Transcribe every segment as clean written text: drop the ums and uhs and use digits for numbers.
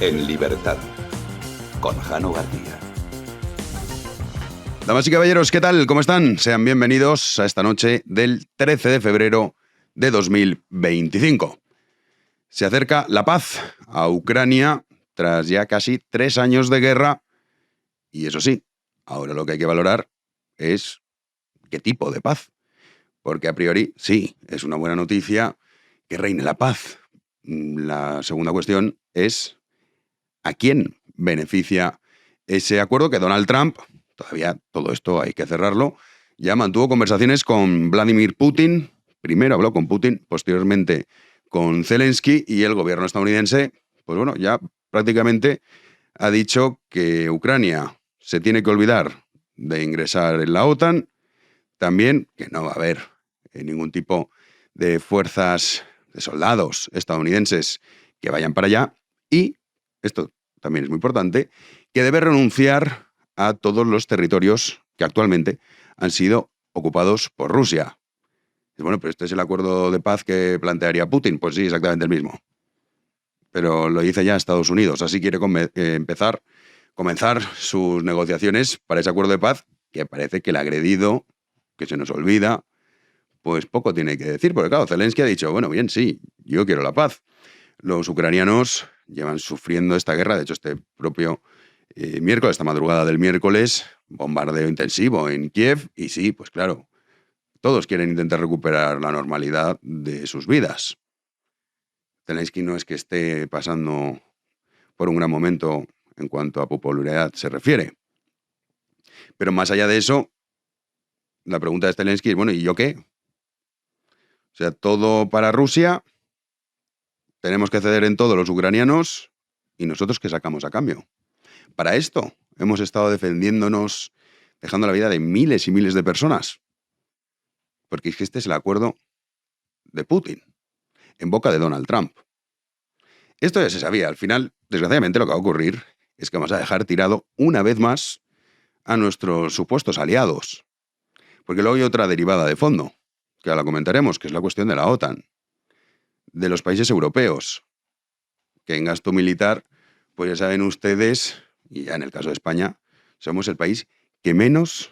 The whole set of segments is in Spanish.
En libertad, con Jano García. Damas y caballeros, ¿qué tal? ¿Cómo están? Sean bienvenidos a esta noche del 13 de febrero de 2025. Se acerca la paz a Ucrania tras ya casi 3 años de guerra. Y eso sí, ahora lo que hay que valorar es qué tipo de paz. Porque a priori, sí, es una buena noticia que reine la paz. La segunda cuestión es ¿a quién beneficia ese acuerdo que Donald Trump, todavía todo esto hay que cerrarlo, ya mantuvo conversaciones con Vladimir Putin? Primero habló con Putin, posteriormente con Zelensky, y el gobierno estadounidense, pues bueno, ya prácticamente ha dicho que Ucrania se tiene que olvidar de ingresar en la OTAN, también que no va a haber ningún tipo de fuerzas, de soldados estadounidenses que vayan para allá, y esto también es muy importante, que debe renunciar a todos los territorios que actualmente han sido ocupados por Rusia. Bueno, pero este es el acuerdo de paz que plantearía Putin. Pues sí, exactamente el mismo. Pero lo dice ya Estados Unidos. Así quiere comenzar sus negociaciones para ese acuerdo de paz, que parece que el agredido, que se nos olvida, pues poco tiene que decir. Porque claro, Zelensky ha dicho, bueno, bien, sí, yo quiero la paz. Los ucranianos llevan sufriendo esta guerra. De hecho, este propio miércoles, esta madrugada del miércoles, bombardeo intensivo en Kiev. Y sí, pues claro, todos quieren intentar recuperar la normalidad de sus vidas. Zelensky no es que esté pasando por un gran momento en cuanto a popularidad se refiere. Pero más allá de eso, la pregunta de Zelensky es, bueno, ¿y yo qué? O sea, todo para Rusia, tenemos que ceder en todo los ucranianos, ¿y nosotros qué sacamos a cambio? Para esto hemos estado defendiéndonos, dejando la vida de miles y miles de personas. Porque es que este es el acuerdo de Putin, en boca de Donald Trump. Esto ya se sabía. Al final, desgraciadamente, lo que va a ocurrir es que vamos a dejar tirado una vez más a nuestros supuestos aliados. Porque luego hay otra derivada de fondo, que ahora la comentaremos, que es la cuestión de la OTAN, de los países europeos, que en gasto militar, pues ya saben ustedes, y ya en el caso de España, somos el país que menos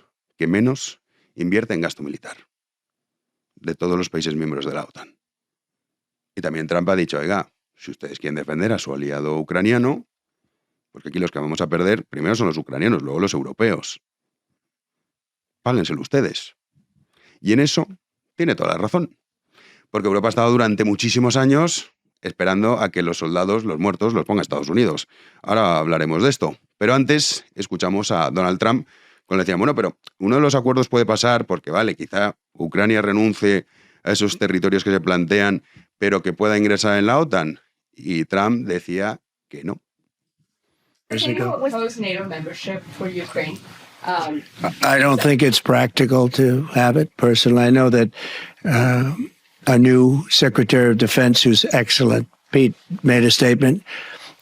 invierte en gasto militar de todos los países miembros de la OTAN. Y también Trump ha dicho, oiga, si ustedes quieren defender a su aliado ucraniano, porque aquí los que vamos a perder primero son los ucranianos, luego los europeos. Páguenselo ustedes. Y en eso tiene toda la razón. Porque Europa ha estado durante muchísimos años esperando a que los soldados, los muertos, los ponga Estados Unidos. Ahora hablaremos de esto. Pero antes escuchamos a Donald Trump cuando le decían, bueno, pero uno de los acuerdos puede pasar porque, vale, quizá Ucrania renuncie a esos territorios que se plantean, pero que pueda ingresar en la OTAN. Y Trump decía que no. NATO membership for Ukraine. I don't think it's practical to have it. Personally, I know that a new Secretary of Defense, who's excellent, Pete, made a statement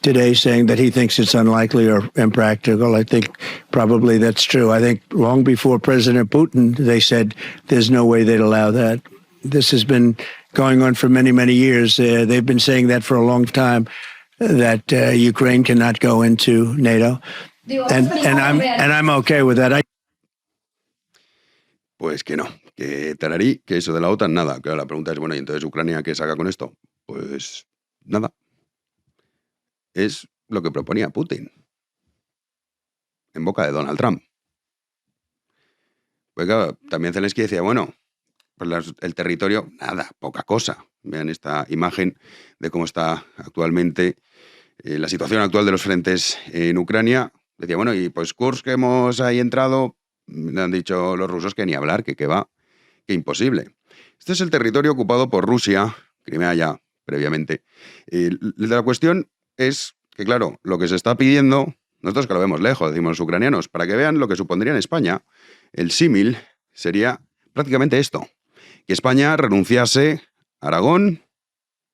today saying that he thinks it's unlikely or impractical. I think probably that's true. I think long before President Putin, they said there's no way they'd allow that. This has been going on for many, many years. They've been saying that for a long time, that Ukraine cannot go into NATO. And I'm okay with that. Pues que no, que tararí, que eso de la OTAN, nada. Claro, la pregunta es, bueno, ¿y entonces Ucrania qué saca con esto? Pues nada. Es lo que proponía Putin, en boca de Donald Trump. Pues claro, también Zelensky decía, bueno, pues el territorio, nada, poca cosa. Vean esta imagen de cómo está actualmente la situación actual de los frentes en Ucrania. Decía, bueno, y pues Kursk que hemos ahí entrado, me han dicho los rusos que ni hablar, que va, que imposible. Este es el territorio ocupado por Rusia, Crimea ya previamente. La cuestión es que, claro, lo que se está pidiendo, nosotros que lo vemos lejos, decimos los ucranianos, para que vean lo que supondría en España, el símil sería prácticamente esto, que España renunciase a Aragón,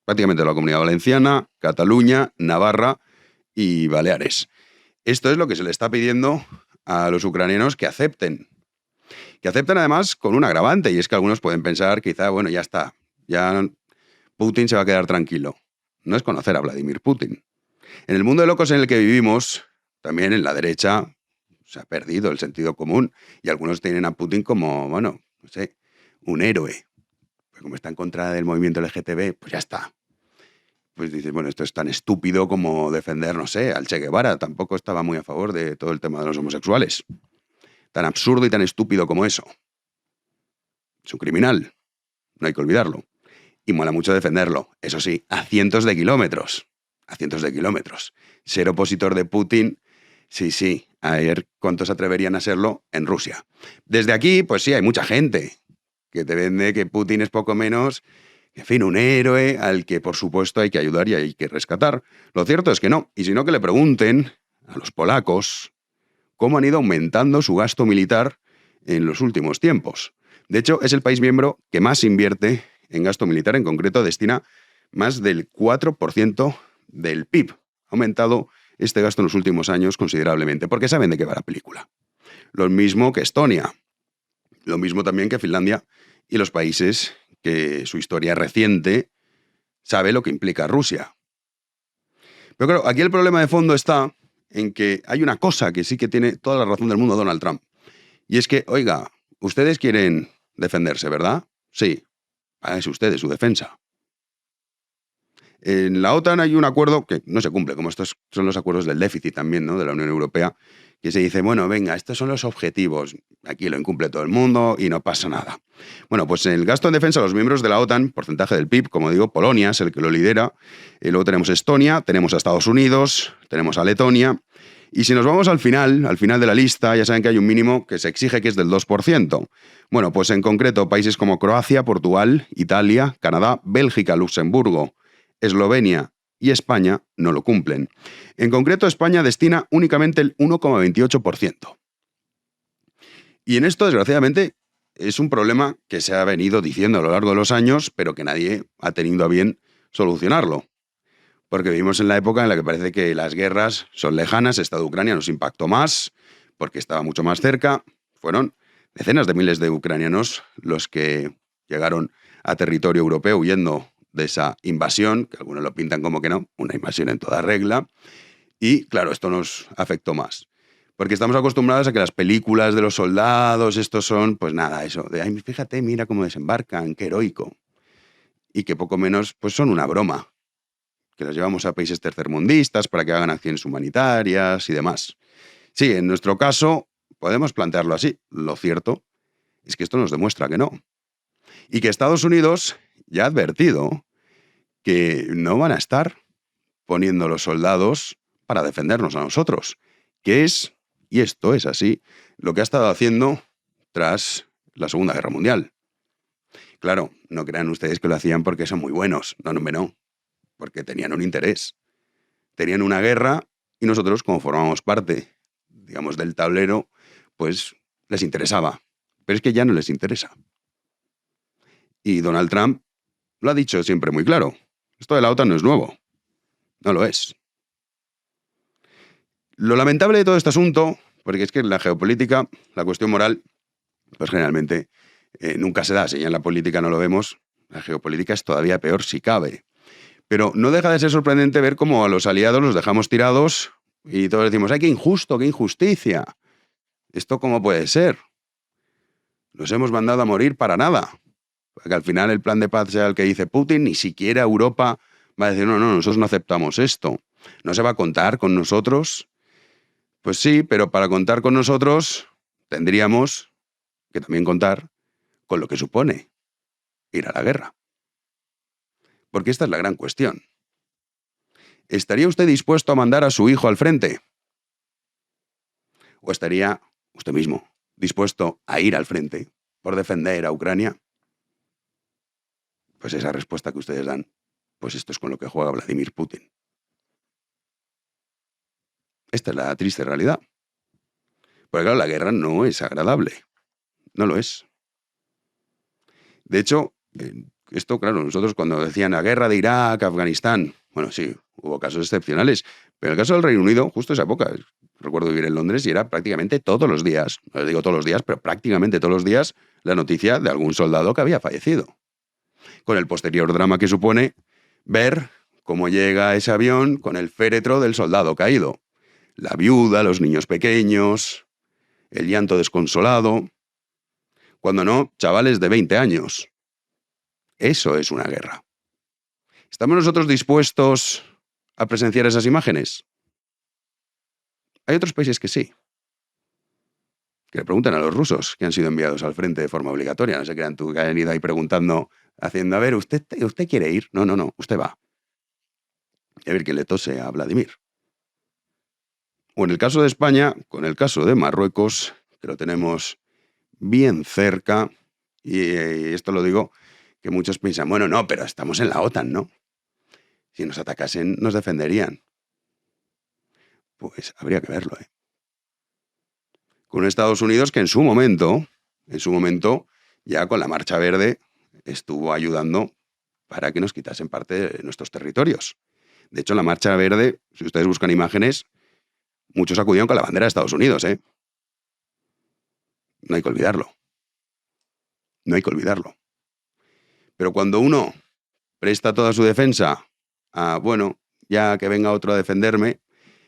prácticamente a la Comunidad Valenciana, Cataluña, Navarra y Baleares. Esto es lo que se le está pidiendo a los ucranianos que acepten. Que acepten además con un agravante, y es que algunos pueden pensar, quizá, bueno, ya está, ya Putin se va a quedar tranquilo. No es conocer a Vladimir Putin. En el mundo de locos en el que vivimos, también en la derecha se ha perdido el sentido común y algunos tienen a Putin como, bueno, no sé, un héroe. Pues como está en contra del movimiento LGTB, pues ya está. Pues dices, bueno, esto es tan estúpido como defender, no sé, al Che Guevara. Tampoco estaba muy a favor de todo el tema de los homosexuales. Tan absurdo y tan estúpido como eso. Es un criminal, no hay que olvidarlo. Y mola mucho defenderlo, eso sí, a cientos de kilómetros. A cientos de kilómetros. Ser opositor de Putin, sí, a ver cuántos atreverían a serlo en Rusia. Desde aquí, pues sí, hay mucha gente que te vende que Putin es poco menos, en fin, un héroe al que por supuesto hay que ayudar y hay que rescatar. Lo cierto es que no, y si no que le pregunten a los polacos cómo han ido aumentando su gasto militar en los últimos tiempos. De hecho, es el país miembro que más invierte en gasto militar, en concreto destina más del 4% del PIB. Ha aumentado este gasto en los últimos años considerablemente, porque saben de qué va la película. Lo mismo que Estonia, lo mismo también que Finlandia y los países que su historia reciente sabe lo que implica Rusia. Pero claro, aquí el problema de fondo está en que hay una cosa que sí que tiene toda la razón del mundo Donald Trump. Y es que, oiga, ustedes quieren defenderse, ¿verdad? Sí, háganse ustedes su defensa. En la OTAN hay un acuerdo que no se cumple, como estos son los acuerdos del déficit también, ¿no?, de la Unión Europea, que se dice, bueno, venga, estos son los objetivos, aquí lo incumple todo el mundo y no pasa nada. Bueno, pues en el gasto en defensa, los miembros de la OTAN, porcentaje del PIB, como digo, Polonia es el que lo lidera, luego tenemos Estonia, tenemos a Estados Unidos, tenemos a Letonia, y si nos vamos al final de la lista, ya saben que hay un mínimo que se exige que es del 2%. Bueno, pues en concreto países como Croacia, Portugal, Italia, Canadá, Bélgica, Luxemburgo, Eslovenia y España no lo cumplen. En concreto, España destina únicamente el 1,28%. Y en esto, desgraciadamente, es un problema que se ha venido diciendo a lo largo de los años, pero que nadie ha tenido a bien solucionarlo. Porque vivimos en la época en la que parece que las guerras son lejanas, esta de Ucrania nos impactó más, porque estaba mucho más cerca. Fueron decenas de miles de ucranianos los que llegaron a territorio europeo huyendo de esa invasión, que algunos lo pintan como que no, una invasión en toda regla. Y claro, esto nos afectó más. Porque estamos acostumbrados a que las películas de los soldados, estos son, pues nada, eso, de, ay, fíjate, mira cómo desembarcan, qué heroico. Y que poco menos, pues son una broma. Que las llevamos a países tercermundistas para que hagan acciones humanitarias y demás. Sí, en nuestro caso, podemos plantearlo así. Lo cierto es que esto nos demuestra que no. Y que Estados Unidos ya ha advertido que no van a estar poniendo los soldados para defendernos a nosotros, que es, y esto es así, lo que ha estado haciendo tras la Segunda Guerra Mundial. Claro, no crean ustedes que lo hacían porque son muy buenos, no, porque tenían un interés. Tenían una guerra y nosotros, como formamos parte, digamos, del tablero, pues les interesaba. Pero es que ya no les interesa. Y Donald Trump lo ha dicho siempre muy claro. Esto de la OTAN no es nuevo. No lo es. Lo lamentable de todo este asunto, porque es que en la geopolítica, la cuestión moral, pues generalmente nunca se da. Si ya en la política no lo vemos, la geopolítica es todavía peor si cabe. Pero no deja de ser sorprendente ver cómo a los aliados los dejamos tirados y todos decimos, ¡ay, qué injusto, qué injusticia! ¿Esto cómo puede ser? Los hemos mandado a morir para nada. Porque al final el plan de paz sea el que dice Putin, ni siquiera Europa va a decir, no, nosotros no aceptamos esto. ¿No se va a contar con nosotros? Pues sí, pero para contar con nosotros tendríamos que también contar con lo que supone ir a la guerra. Porque esta es la gran cuestión. ¿Estaría usted dispuesto a mandar a su hijo al frente? ¿O estaría usted mismo dispuesto a ir al frente por defender a Ucrania? Pues esa respuesta que ustedes dan, pues esto es con lo que juega Vladimir Putin. Esta es la triste realidad. Porque claro, la guerra no es agradable. No lo es. De hecho, esto, claro, nosotros cuando decían la guerra de Irak, Afganistán, bueno, sí, hubo casos excepcionales, pero en el caso del Reino Unido, justo esa época, recuerdo vivir en Londres y era prácticamente todos los días, no les digo todos los días, pero prácticamente todos los días, la noticia de algún soldado que había fallecido. Con el posterior drama que supone ver cómo llega ese avión con el féretro del soldado caído. La viuda, los niños pequeños, el llanto desconsolado. Cuando no, chavales de 20 años. Eso es una guerra. ¿Estamos nosotros dispuestos a presenciar esas imágenes? Hay otros países que sí. Que le preguntan a los rusos que han sido enviados al frente de forma obligatoria. No se crean tú que han ido ahí preguntando, haciendo, a ver, ¿usted quiere ir? No, usted va. Y a ver quién le tose a Vladimir. O en el caso de España, con el caso de Marruecos, que lo tenemos bien cerca, y esto lo digo, que muchos piensan, bueno, no, pero estamos en la OTAN, ¿no? Si nos atacasen, nos defenderían. Pues habría que verlo, ¿eh? Con Estados Unidos que en su momento, ya con la Marcha Verde, estuvo ayudando para que nos quitasen parte de nuestros territorios. De hecho, la Marcha Verde, si ustedes buscan imágenes, muchos acudieron con la bandera de Estados Unidos, ¿eh? No hay que olvidarlo. No hay que olvidarlo. Pero cuando uno presta toda su defensa a, bueno, ya que venga otro a defenderme,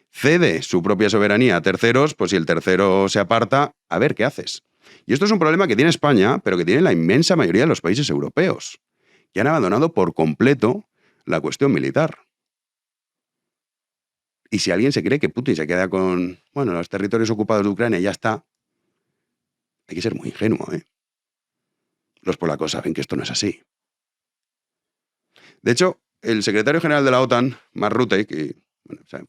cede su propia soberanía a terceros, pues si el tercero se aparta, a ver qué haces. Y esto es un problema que tiene España, pero que tiene la inmensa mayoría de los países europeos, que han abandonado por completo la cuestión militar. Y si alguien se cree que Putin se queda con, bueno, los territorios ocupados de Ucrania y ya está, hay que ser muy ingenuo, ¿eh? Los polacos saben que esto no es así. De hecho, el secretario general de la OTAN, Mark Rutte, que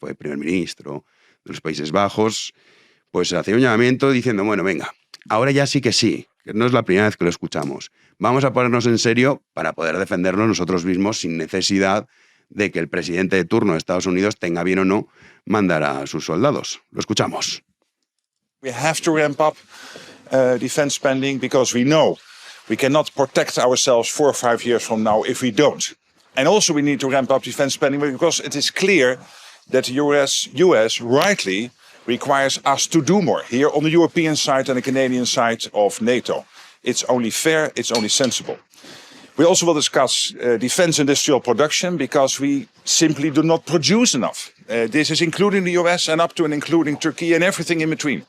fue primer ministro de los Países Bajos, pues hacía un llamamiento diciendo, bueno, venga, ahora ya sí, que no es la primera vez que lo escuchamos. Vamos a ponernos en serio para poder defendernos nosotros mismos sin necesidad de que el presidente de turno de Estados Unidos tenga bien o no mandar a sus soldados. Lo escuchamos. We have to ramp up defense spending because we know we cannot protect ourselves 4 or 5 years from now if we don't. And also we need to ramp up defense spending because it is clear that the US rightly requires us to do more here on the European side and the Canadian side of NATO. It's only fair, it's only sensible. We also will discuss defense industrial production because we simply do not produce enough. This is including the US and up to and including Turkey and everything in between.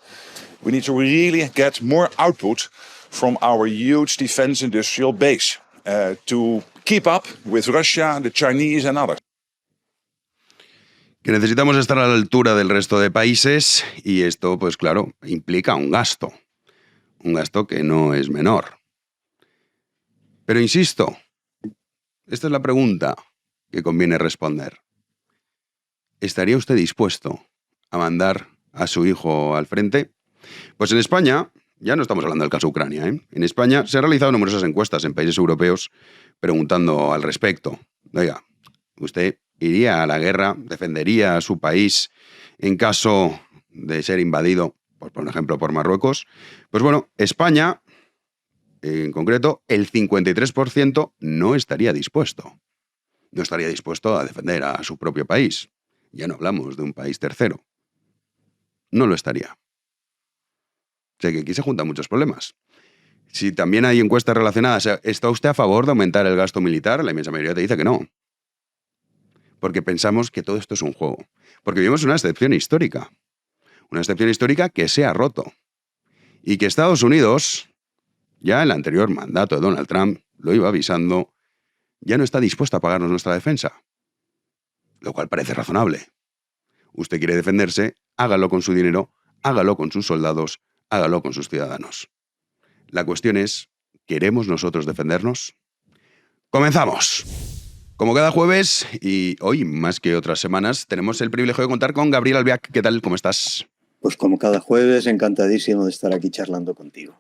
We need to really get more output from our huge defense industrial base to keep up with Russia, the Chinese and others. Que necesitamos estar a la altura del resto de países y esto, pues claro, implica un gasto que no es menor. Pero insisto, esta es la pregunta que conviene responder. ¿Estaría usted dispuesto a mandar a su hijo al frente? Pues en España, ya no estamos hablando del caso Ucrania, ¿eh? En España se han realizado numerosas encuestas en países europeos preguntando al respecto. Oiga, ¿usted iría a la guerra, defendería a su país en caso de ser invadido, por ejemplo, por Marruecos? Pues bueno, España, en concreto, el 53% no estaría dispuesto. No estaría dispuesto a defender a su propio país. Ya no hablamos de un país tercero. No lo estaría. O sea que aquí se juntan muchos problemas. Si también hay encuestas relacionadas, ¿está usted a favor de aumentar el gasto militar? La inmensa mayoría te dice que no. Porque pensamos que todo esto es un juego. Porque vivimos una excepción histórica. Una excepción histórica que se ha roto. Y que Estados Unidos, ya en el anterior mandato de Donald Trump, lo iba avisando, ya no está dispuesto a pagarnos nuestra defensa. Lo cual parece razonable. Usted quiere defenderse, hágalo con su dinero, hágalo con sus soldados, hágalo con sus ciudadanos. La cuestión es, ¿queremos nosotros defendernos? ¡Comenzamos! Como cada jueves, y hoy más que otras semanas, tenemos el privilegio de contar con Gabriel Albiac. ¿Qué tal? ¿Cómo estás? Pues como cada jueves, encantadísimo de estar aquí charlando contigo.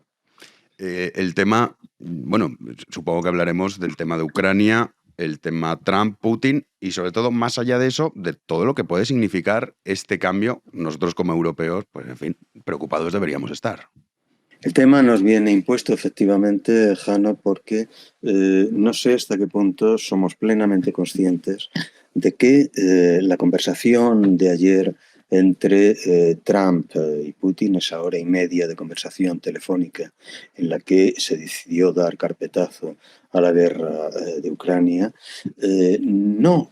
El tema, bueno, supongo que hablaremos del tema de Ucrania, el tema Trump, Putin y sobre todo, más allá de eso, de todo lo que puede significar este cambio. Nosotros como europeos, pues en fin, preocupados deberíamos estar. El tema nos viene impuesto efectivamente, Jano, porque no sé hasta qué punto somos plenamente conscientes de que la conversación de ayer entre Trump y Putin, esa hora y media de conversación telefónica en la que se decidió dar carpetazo a la guerra de Ucrania, no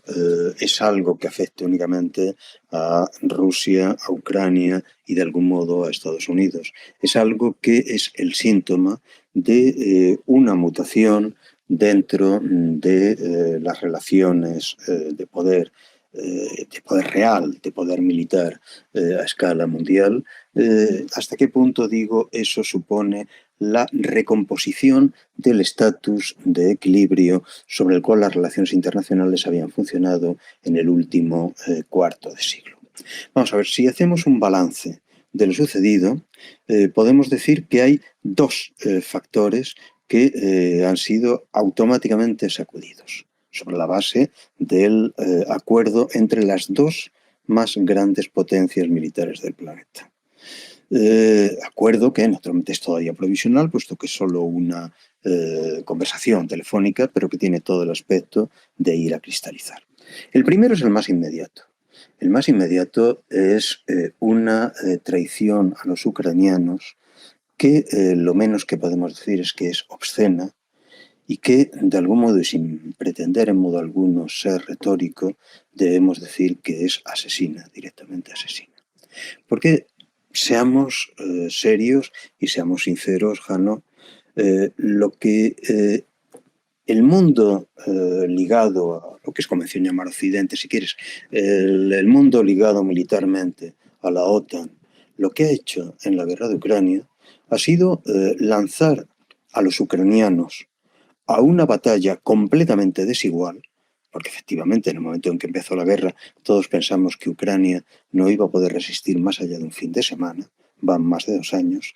es algo que afecte únicamente a Rusia, a Ucrania y de algún modo a Estados Unidos. Es algo que es el síntoma de una mutación dentro de las relaciones de poder real, de poder militar a escala mundial. ¿Hasta qué punto, digo, eso supone la recomposición del estatus de equilibrio sobre el cual las relaciones internacionales habían funcionado en el último cuarto de siglo? Vamos a ver, si hacemos un balance de lo sucedido, podemos decir que hay dos factores que han sido automáticamente sacudidos sobre la base del acuerdo entre las dos más grandes potencias militares del planeta. Acuerdo que naturalmente es todavía provisional, puesto que es solo una conversación telefónica, pero que tiene todo el aspecto de ir a cristalizar. El primero es el más inmediato. El más inmediato es una traición a los ucranianos que lo menos que podemos decir es que es obscena y que de algún modo y sin pretender en modo alguno ser retórico, debemos decir que es asesina, directamente asesina. Porque seamos serios y seamos sinceros, Jano, lo que el mundo ligado a lo que es convención llamar Occidente, si quieres, el mundo ligado militarmente a la OTAN, lo que ha hecho en la guerra de Ucrania ha sido lanzar a los ucranianos a una batalla completamente desigual, porque efectivamente en el momento en que empezó la guerra todos pensamos que Ucrania no iba a poder resistir más allá de un fin de semana, van más de 2 años.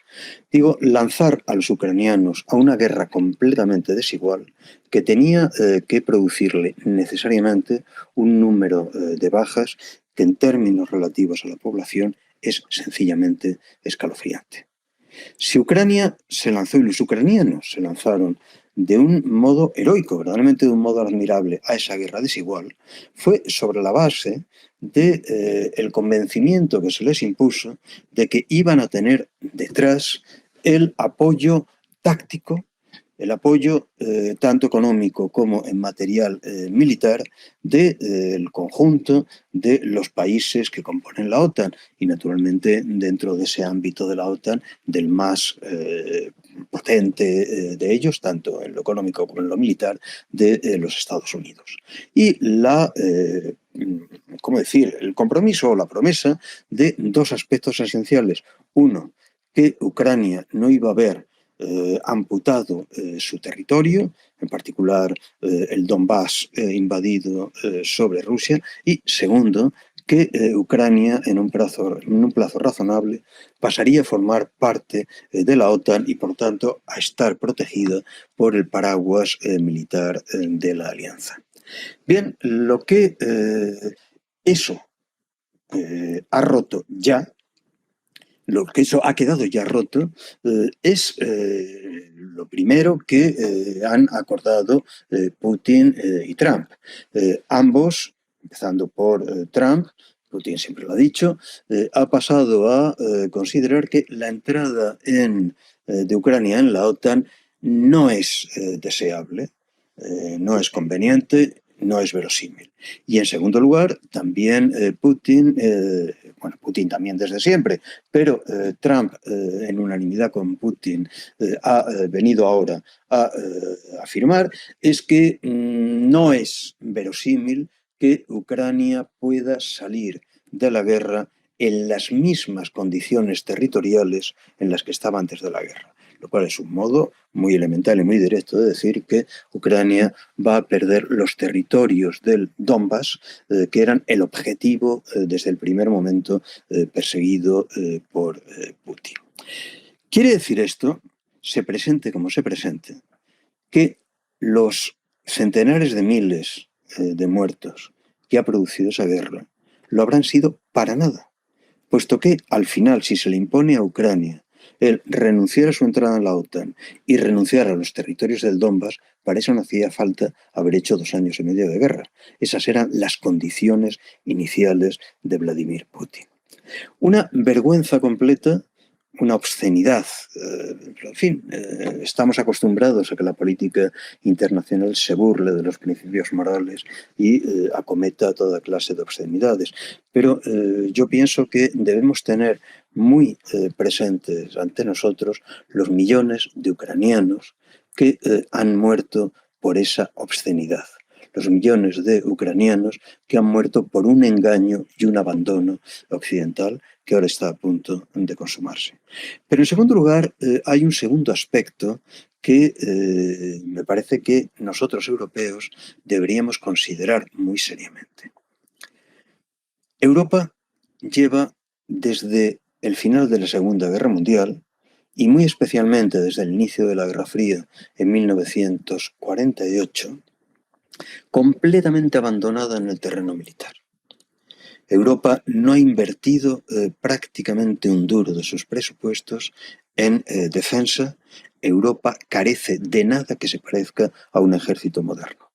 Digo, lanzar a los ucranianos a una guerra completamente desigual que tenía que producirle necesariamente un número de bajas que en términos relativos a la población es sencillamente escalofriante. Si Ucrania se lanzó y los ucranianos se lanzaron de un modo heroico, verdaderamente de un modo admirable a esa guerra desigual, fue sobre la base del convencimiento que se les impuso de que iban a tener detrás el apoyo táctico, el apoyo tanto económico como en material militar del conjunto de los países que componen la OTAN y naturalmente dentro de ese ámbito de la OTAN del más potente de ellos, tanto en lo económico como en lo militar, de los Estados Unidos. Y ¿cómo decir?, el compromiso o la promesa de dos aspectos esenciales. Uno, que Ucrania no iba a ver amputado su territorio, en particular el Donbass invadido sobre Rusia, y segundo, que Ucrania en un plazo razonable pasaría a formar parte de la OTAN y por tanto a estar protegida por el paraguas militar de la alianza. Bien, lo que eso ha roto ya, lo que eso ha quedado ya roto es lo primero que han acordado Putin y Trump. Ambos, empezando por Trump, Putin siempre lo ha dicho, ha pasado a considerar que la entrada de Ucrania en la OTAN no es deseable, no es conveniente, no es verosímil. Y en segundo lugar, también Putin también desde siempre, pero Trump en unanimidad con Putin ha venido ahora a afirmar es que no es verosímil que Ucrania pueda salir de la guerra en las mismas condiciones territoriales en las que estaba antes de la guerra, lo cual es un modo muy elemental y muy directo de decir que Ucrania va a perder los territorios del Donbass, que eran el objetivo desde el primer momento perseguido por Putin. Quiere decir esto, se presente como se presente, que los centenares de miles de muertos que ha producido esa guerra lo habrán sido para nada, puesto que al final, si se le impone a Ucrania el renunciar a su entrada en la OTAN y renunciar a los territorios del Donbass, para eso no hacía falta haber hecho 2 años y medio de guerra. Esas eran las condiciones iniciales de Vladimir Putin. Una vergüenza completa, una obscenidad. En fin, estamos acostumbrados a que la política internacional se burle de los principios morales y acometa toda clase de obscenidades. Pero yo pienso que debemos tener muy presentes ante nosotros los millones de ucranianos que han muerto por esa obscenidad. Los millones de ucranianos que han muerto por un engaño y un abandono occidental que ahora está a punto de consumarse. Pero en segundo lugar, hay un segundo aspecto que me parece que nosotros europeos deberíamos considerar muy seriamente. Europa lleva desde el final de la Segunda Guerra Mundial y muy especialmente desde el inicio de la Guerra Fría en 1948, completamente abandonada en el terreno militar. Europa no ha invertido prácticamente un duro de sus presupuestos en defensa. Europa carece de nada que se parezca a un ejército moderno.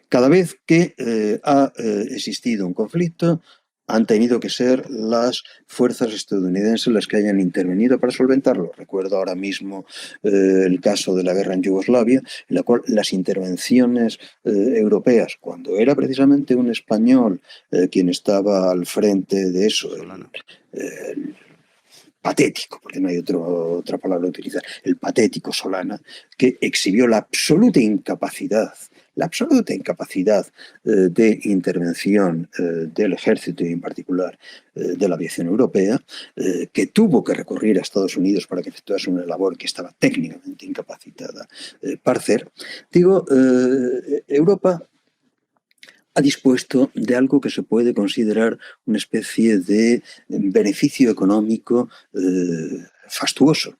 Cada vez que ha existido un conflicto, han tenido que ser las fuerzas estadounidenses las que hayan intervenido para solventarlo. Recuerdo ahora mismo el caso de la guerra en Yugoslavia, en la cual las intervenciones europeas, cuando era precisamente un español quien estaba al frente de eso, el patético, porque no hay otra palabra a utilizar, el patético Solana, que exhibió la absoluta incapacidad de intervención del ejército y en particular de la aviación europea, que tuvo que recurrir a Estados Unidos para que efectuase una labor que estaba técnicamente incapacitada para hacer. Europa ha dispuesto de algo que se puede considerar una especie de beneficio económico fastuoso,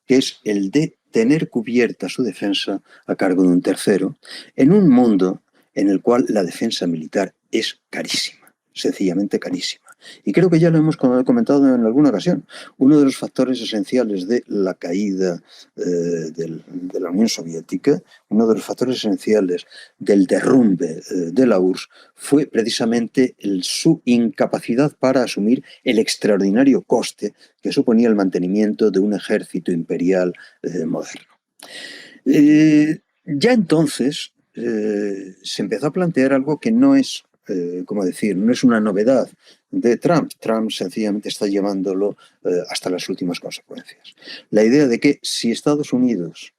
que es el de tener cubierta su defensa a cargo de un tercero, en un mundo en el cual la defensa militar es carísima, sencillamente carísima. Y creo que ya lo hemos comentado en alguna ocasión. Uno de los factores esenciales de la caída de la Unión Soviética, uno de los factores esenciales del derrumbe de la URSS, fue precisamente su incapacidad para asumir el extraordinario coste que suponía el mantenimiento de un ejército imperial moderno. Ya entonces se empezó a plantear algo que no es, no es una novedad de Trump. Trump sencillamente está llevándolo hasta las últimas consecuencias. La idea de que si Estados Unidos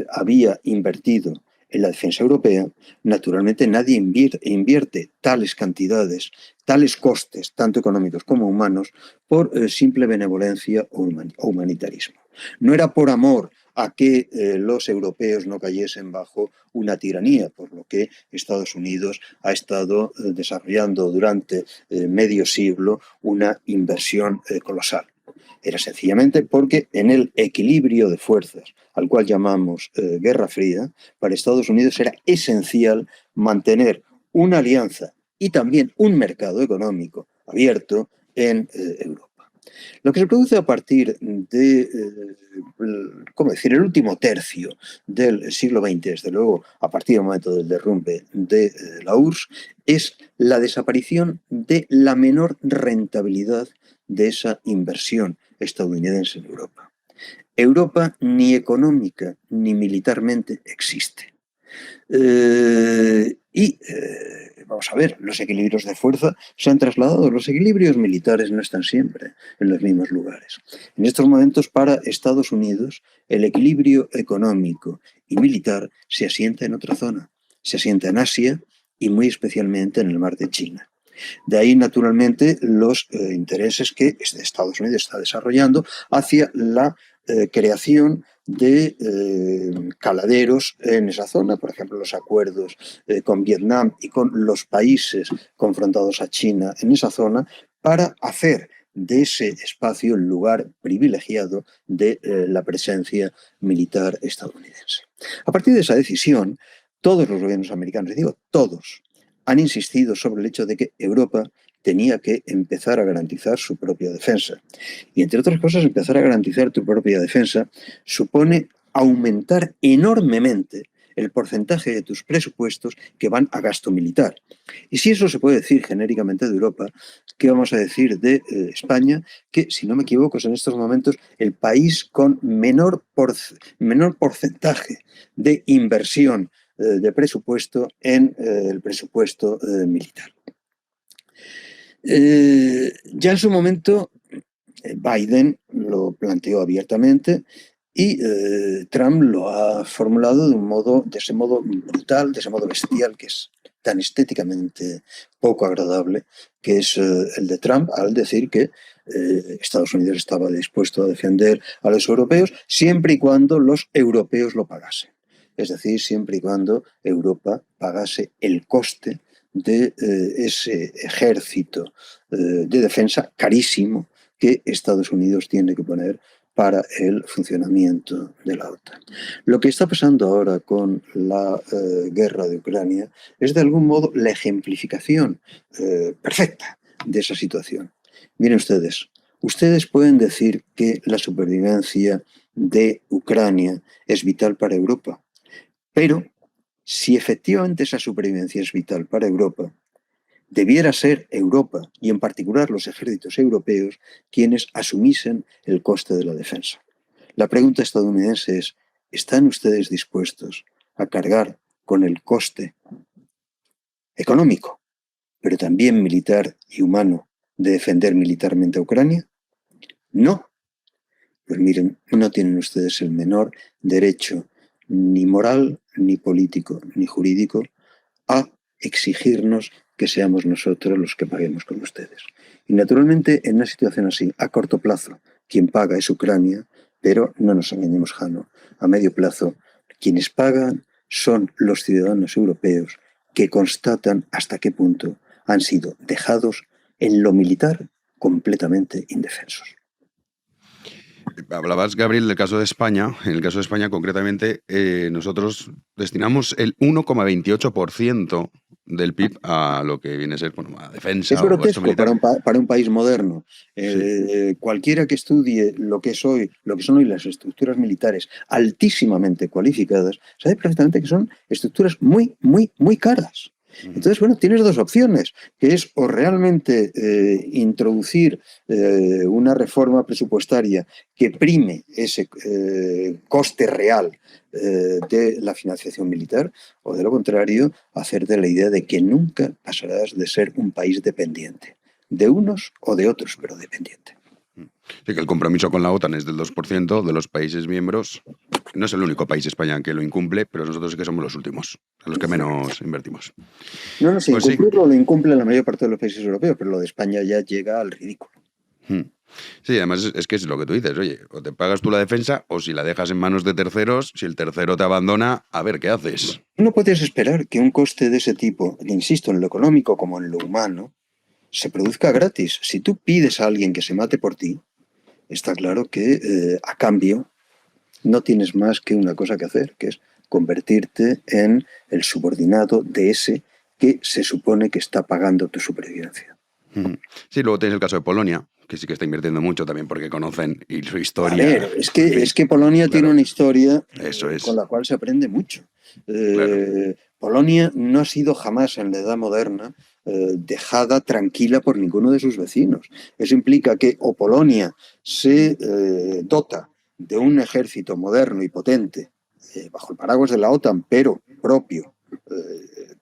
había invertido en la defensa europea, naturalmente nadie invierte tales cantidades, tales costes, tanto económicos como humanos, por simple benevolencia o humanitarismo. No era por amor a que los europeos no cayesen bajo una tiranía, por lo que Estados Unidos ha estado desarrollando durante medio siglo una inversión colosal. Era sencillamente porque en el equilibrio de fuerzas, al cual llamamos Guerra Fría, para Estados Unidos era esencial mantener una alianza y también un mercado económico abierto en Europa. Lo que se produce a partir de, el último tercio del siglo XX, desde luego a partir del momento del derrumbe de la URSS, es la desaparición de la menor rentabilidad de esa inversión estadounidense en Europa. Europa ni económica ni militarmente existe. Vamos a ver, los equilibrios de fuerza se han trasladado. Los equilibrios militares no están siempre en los mismos lugares. En estos momentos, para Estados Unidos, el equilibrio económico y militar se asienta en otra zona. Se asienta en Asia y muy especialmente en el mar de China. De ahí, naturalmente, los intereses que Estados Unidos está desarrollando hacia la creación de caladeros en esa zona, por ejemplo, los acuerdos con Vietnam y con los países confrontados a China en esa zona, para hacer de ese espacio el lugar privilegiado de la presencia militar estadounidense. A partir de esa decisión, todos los gobiernos americanos, digo todos, han insistido sobre el hecho de que Europa tenía que empezar a garantizar su propia defensa. Y entre otras cosas, empezar a garantizar tu propia defensa supone aumentar enormemente el porcentaje de tus presupuestos que van a gasto militar. Y si eso se puede decir genéricamente de Europa, ¿qué vamos a decir de España? Que, si no me equivoco, es en estos momentos el país con menor porcentaje de inversión de presupuesto en el presupuesto militar. Ya en su momento Biden lo planteó abiertamente y Trump lo ha formulado de ese modo brutal, de ese modo bestial, que es tan estéticamente poco agradable, que es el de Trump, al decir que Estados Unidos estaba dispuesto a defender a los europeos siempre y cuando los europeos lo pagasen. Es decir, siempre y cuando Europa pagase el coste de ese ejército de defensa carísimo que Estados Unidos tiene que poner para el funcionamiento de la OTAN. Lo que está pasando ahora con la guerra de Ucrania es de algún modo la ejemplificación perfecta de esa situación. Miren ustedes pueden decir que la supervivencia de Ucrania es vital para Europa, pero si efectivamente esa supervivencia es vital para Europa, debiera ser Europa, y en particular los ejércitos europeos, quienes asumiesen el coste de la defensa. La pregunta estadounidense es, ¿están ustedes dispuestos a cargar con el coste económico, pero también militar y humano, de defender militarmente a Ucrania? No. Pues miren, no tienen ustedes el menor derecho, ni moral, ni político, ni jurídico, a exigirnos que seamos nosotros los que paguemos con ustedes. Y naturalmente, en una situación así, a corto plazo, quien paga es Ucrania, pero no nos engañemos, Jano, a medio plazo, quienes pagan son los ciudadanos europeos que constatan hasta qué punto han sido dejados en lo militar completamente indefensos. Hablabas, Gabriel, del caso de España. En el caso de España, concretamente, nosotros destinamos el 1,28% del PIB a lo que viene a ser a defensa. Es grotesco para un país moderno. Sí. Cualquiera que estudie lo que son hoy las estructuras militares altísimamente cualificadas, sabe perfectamente que son estructuras muy, muy, muy caras. Entonces, bueno, tienes dos opciones, que es o realmente introducir una reforma presupuestaria que prime ese coste real de la financiación militar, o de lo contrario, hacerte la idea de que nunca pasarás de ser un país dependiente, de unos o de otros, pero dependiente. Sí, que el compromiso con la OTAN es del 2% de los países miembros. No es el único país, España, que lo incumple, pero nosotros sí que somos los últimos, los que menos invertimos. No, sí, pues incumplirlo lo incumple la mayor parte de los países europeos, pero lo de España ya llega al ridículo. Sí, además es que es lo que tú dices, oye, o te pagas tú la defensa o si la dejas en manos de terceros, si el tercero te abandona, a ver, ¿qué haces? No puedes esperar que un coste de ese tipo, insisto, en lo económico como en lo humano, se produzca gratis. Si tú pides a alguien que se mate por ti, está claro que a cambio no tienes más que una cosa que hacer, que es convertirte en el subordinado de ese que se supone que está pagando tu supervivencia. Sí, luego tienes el caso de Polonia, que sí que está invirtiendo mucho también porque conocen y su historia. A ver, es que Polonia tiene una historia con la cual se aprende mucho. Polonia no ha sido jamás en la edad moderna dejada tranquila por ninguno de sus vecinos. Eso implica que o Polonia se dota de un ejército moderno y potente bajo el paraguas de la OTAN, pero propio,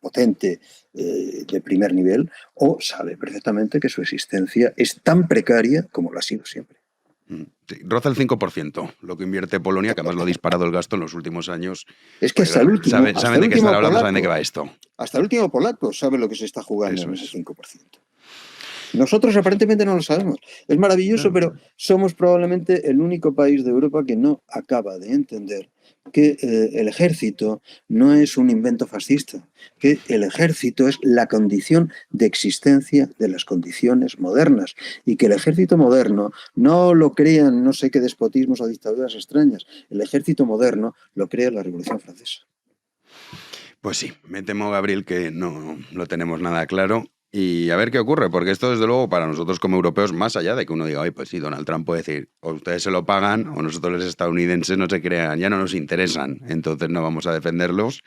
potente, de primer nivel, o sabe perfectamente que su existencia es tan precaria como lo ha sido siempre. Sí, roza el 5% lo que invierte Polonia, que además lo ha disparado el gasto en los últimos años. Es que hasta el último. Saben de qué están hablando, saben de qué va esto. Hasta el último polaco sabe lo que se está jugando en ese 5%. Nosotros aparentemente no lo sabemos. Es maravilloso, pero somos probablemente el único país de Europa que no acaba de entender que el ejército no es un invento fascista, que el ejército es la condición de existencia de las condiciones modernas y que el ejército moderno no lo crean no sé qué despotismos o dictaduras extrañas. El ejército moderno lo crea la Revolución Francesa. Pues sí, me temo, Gabriel, que no lo tenemos nada claro. Y a ver qué ocurre, porque esto, desde luego, para nosotros como europeos, más allá de que uno diga, oye, pues sí, Donald Trump puede decir, o ustedes se lo pagan, o nosotros los estadounidenses no se crean, ya no nos interesan, entonces no vamos a defenderlos.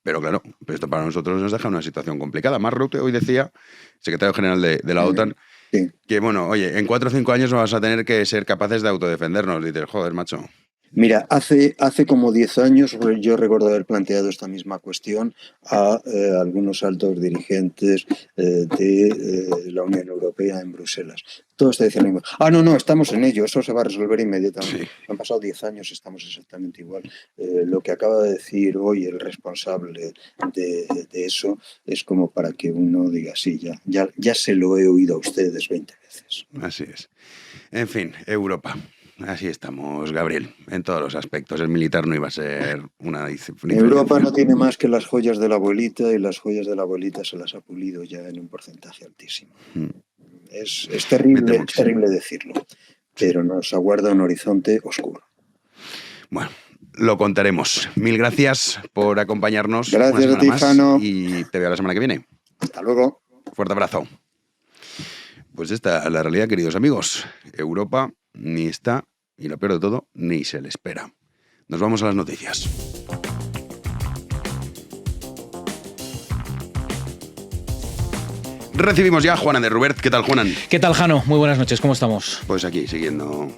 Pero claro, esto para nosotros nos deja una situación complicada. Mark Rutte hoy decía, secretario general de la OTAN, Sí. que bueno, oye, en 4 o 5 años vamos a tener que ser capaces de autodefendernos. Y dices, joder, macho. Mira, hace como 10 años yo recuerdo haber planteado esta misma cuestión a algunos altos dirigentes de la Unión Europea en Bruselas. Todos te decían, no, estamos en ello, eso se va a resolver inmediatamente. Sí. Han pasado 10 años, estamos exactamente igual. Lo que acaba de decir hoy el responsable de eso es como para que uno diga, sí, ya se lo he oído a ustedes 20 veces. Así es. En fin, Europa. Así estamos, Gabriel, en todos los aspectos. El militar no iba a ser una disciplina. Europa no tiene más que las joyas de la abuelita y las joyas de la abuelita se las ha pulido ya en un porcentaje altísimo. Es terrible decirlo, pero nos aguarda un horizonte oscuro. Bueno, lo contaremos. Mil gracias por acompañarnos. Gracias una a ti, semana más, Jano. y te veo la semana que viene. Hasta luego. Fuerte abrazo. Pues esta es la realidad, queridos amigos. Europa ni está, y lo peor de todo, ni se le espera. Nos vamos a las noticias. Recibimos ya a Juanan de Rubert. ¿Qué tal, Juanan? ¿Qué tal, Jano? Muy buenas noches, ¿cómo estamos? Pues aquí, siguiendo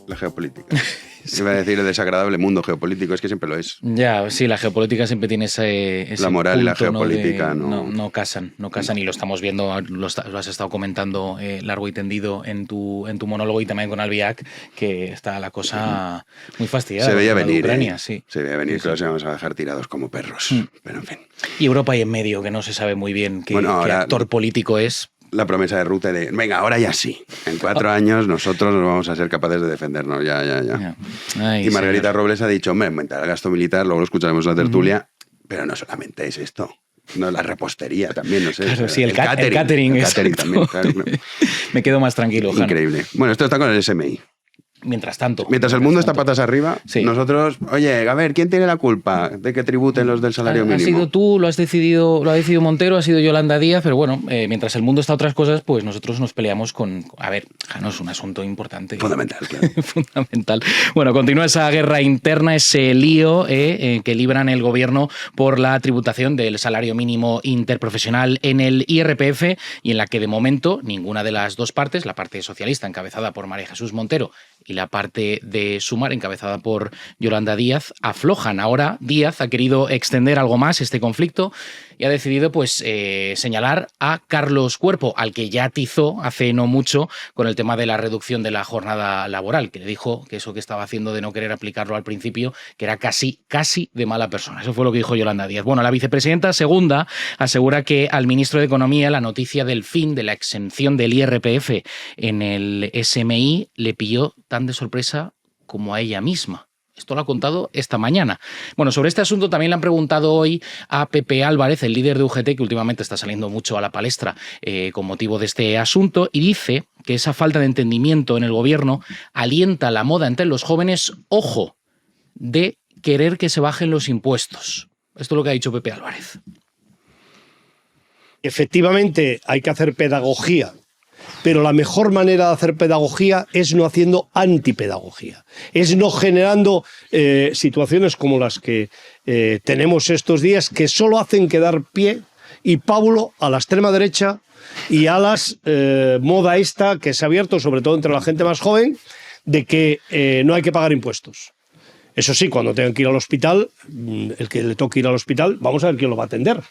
la geopolítica. Iba a decir el desagradable mundo geopolítico, es que siempre lo es. Ya, sí, la geopolítica siempre tiene ese La moral punto, y la geopolítica no casan, y lo estamos viendo, lo has estado comentando largo y tendido en tu monólogo y también con Albiac, que está la cosa muy fastidiada. Se veía con venir, Ucrania, sí. Se veía venir, Sí, que los sí. íbamos a dejar tirados como perros. Pero en fin. Y Europa ahí en medio, que no se sabe muy bien qué Ahora, actor político es. La promesa de Rutte de, venga, ahora ya sí. En 4 años nosotros nos vamos a ser capaces de defendernos. Ya. Ay, Y Margarita señor. Robles ha dicho, hombre, aumentar el gasto militar, luego lo escucharemos en la tertulia, pero no solamente es esto. No, la repostería también, no sé. Claro, sí, el catering, El catering exacto. también, claro. Me quedo más tranquilo, Jano. Increíble. Bueno, esto está con el SMI. Mientras tanto. Mientras el mundo está patas arriba, Sí. nosotros, oye, a ver, ¿quién tiene la culpa de que tributen los del salario Ha mínimo? sido tú, lo ha decidido Montero, ha sido Yolanda Díaz, pero bueno, mientras el mundo está a otras cosas, pues nosotros nos peleamos con... A ver, Jano, es un asunto importante. Fundamental, claro. Fundamental. Bueno, continúa esa guerra interna, ese lío que libran el gobierno por la tributación del salario mínimo interprofesional en el IRPF, y en la que de momento ninguna de las dos partes, la parte socialista encabezada por María Jesús Montero y la parte de Sumar encabezada por Yolanda Díaz, aflojan. Ahora Díaz ha querido extender algo más este conflicto y ha decidido pues señalar a Carlos Cuerpo, al que ya atizó hace no mucho con el tema de la reducción de la jornada laboral, que le dijo que eso que estaba haciendo de no querer aplicarlo al principio, que era casi de mala persona. Eso fue lo que dijo Yolanda Díaz. Bueno, la vicepresidenta segunda asegura que al ministro de Economía la noticia del fin de la exención del IRPF en el SMI le pilló tan de sorpresa como a ella misma. Esto lo ha contado esta mañana. Bueno, sobre este asunto también le han preguntado hoy a Pepe Álvarez, el líder de UGT, que últimamente está saliendo mucho a la palestra con motivo de este asunto, y dice que esa falta de entendimiento en el gobierno alienta la moda entre los jóvenes, ojo, de querer que se bajen los impuestos. Esto es lo que ha dicho Pepe Álvarez. Efectivamente, hay que hacer pedagogía, pero la mejor manera de hacer pedagogía es no haciendo antipedagogía, es no generando situaciones como las que tenemos estos días, que solo hacen que dar pie y pábulo a la extrema derecha y a las moda esta que se ha abierto, sobre todo entre la gente más joven, de que no hay que pagar impuestos. Eso sí, cuando tengan que ir al hospital, el que le toque ir al hospital, vamos a ver quién lo va a atender.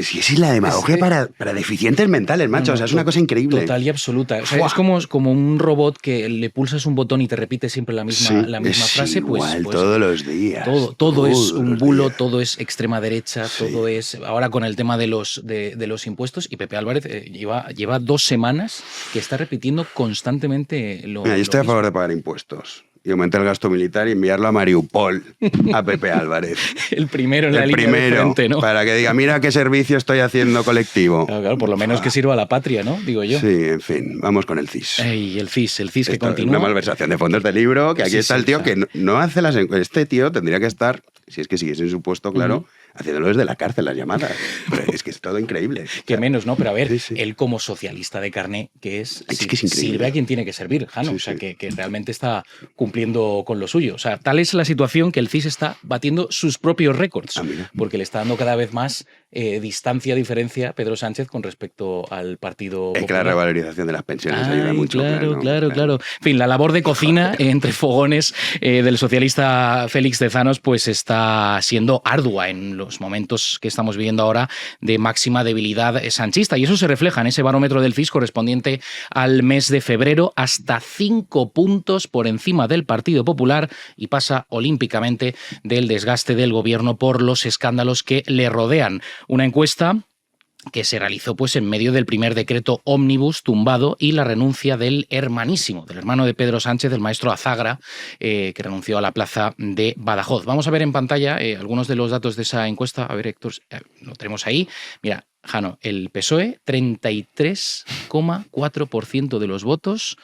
Si es la demagogia para deficientes mentales, macho. O sea, es una cosa increíble. Total y absoluta. O sea, es como un robot que le pulsas un botón y te repite siempre la misma frase. Igual, pues todos los días. Todo es un bulo, días. todo es extrema derecha, todo es... Ahora con el tema de los impuestos, y Pepe Álvarez lleva 2 semanas que está repitiendo constantemente lo Mira, yo estoy a mismo. favor de pagar impuestos y aumentar el gasto militar y enviarlo a Mariupol, a Pepe Álvarez. El primero en la El línea de primero, frente, ¿no? para que diga, mira qué servicio estoy haciendo colectivo. Claro, por lo menos que sirva a la patria, ¿no? Digo yo. Sí, en fin, vamos con el CIS. Ey, el CIS que Esto, continúa. una malversación de fondos de libro, que aquí Sí, está sí, el tío claro. que no hace las... Este tío tendría que estar, si es que siguiese en su puesto, claro, haciéndolo desde la cárcel, las llamadas. Pero es que es todo increíble. Que menos, ¿no? Pero a ver, Sí, sí. él como socialista de carné, que es que es increíble. sirve a quien tiene que servir, Jano. Sí, O sea, sí. que realmente está cumpliendo con lo suyo. O sea, tal es la situación que el CIS está batiendo sus propios récords, Ah, mira. porque le está dando cada vez más distancia, diferencia Pedro Sánchez con respecto al Partido Es que la Popular. revalorización de las pensiones Ay, ayuda mucho. claro. En fin, la labor de cocina entre fogones del socialista Félix Tezanos pues está siendo ardua en los momentos que estamos viviendo ahora de máxima debilidad sanchista. Y eso se refleja en ese barómetro del CIS correspondiente al mes de febrero, hasta 5 puntos por encima del Partido Popular, y pasa olímpicamente del desgaste del gobierno por los escándalos que le rodean. Una encuesta que se realizó pues en medio del primer decreto ómnibus tumbado y la renuncia del hermanísimo, del hermano de Pedro Sánchez, del maestro Azagra, que renunció a la plaza de Badajoz. Vamos a ver en pantalla algunos de los datos de esa encuesta. A ver, Héctor, lo tenemos ahí. Mira, Jano, el PSOE, 33,4% de los votos.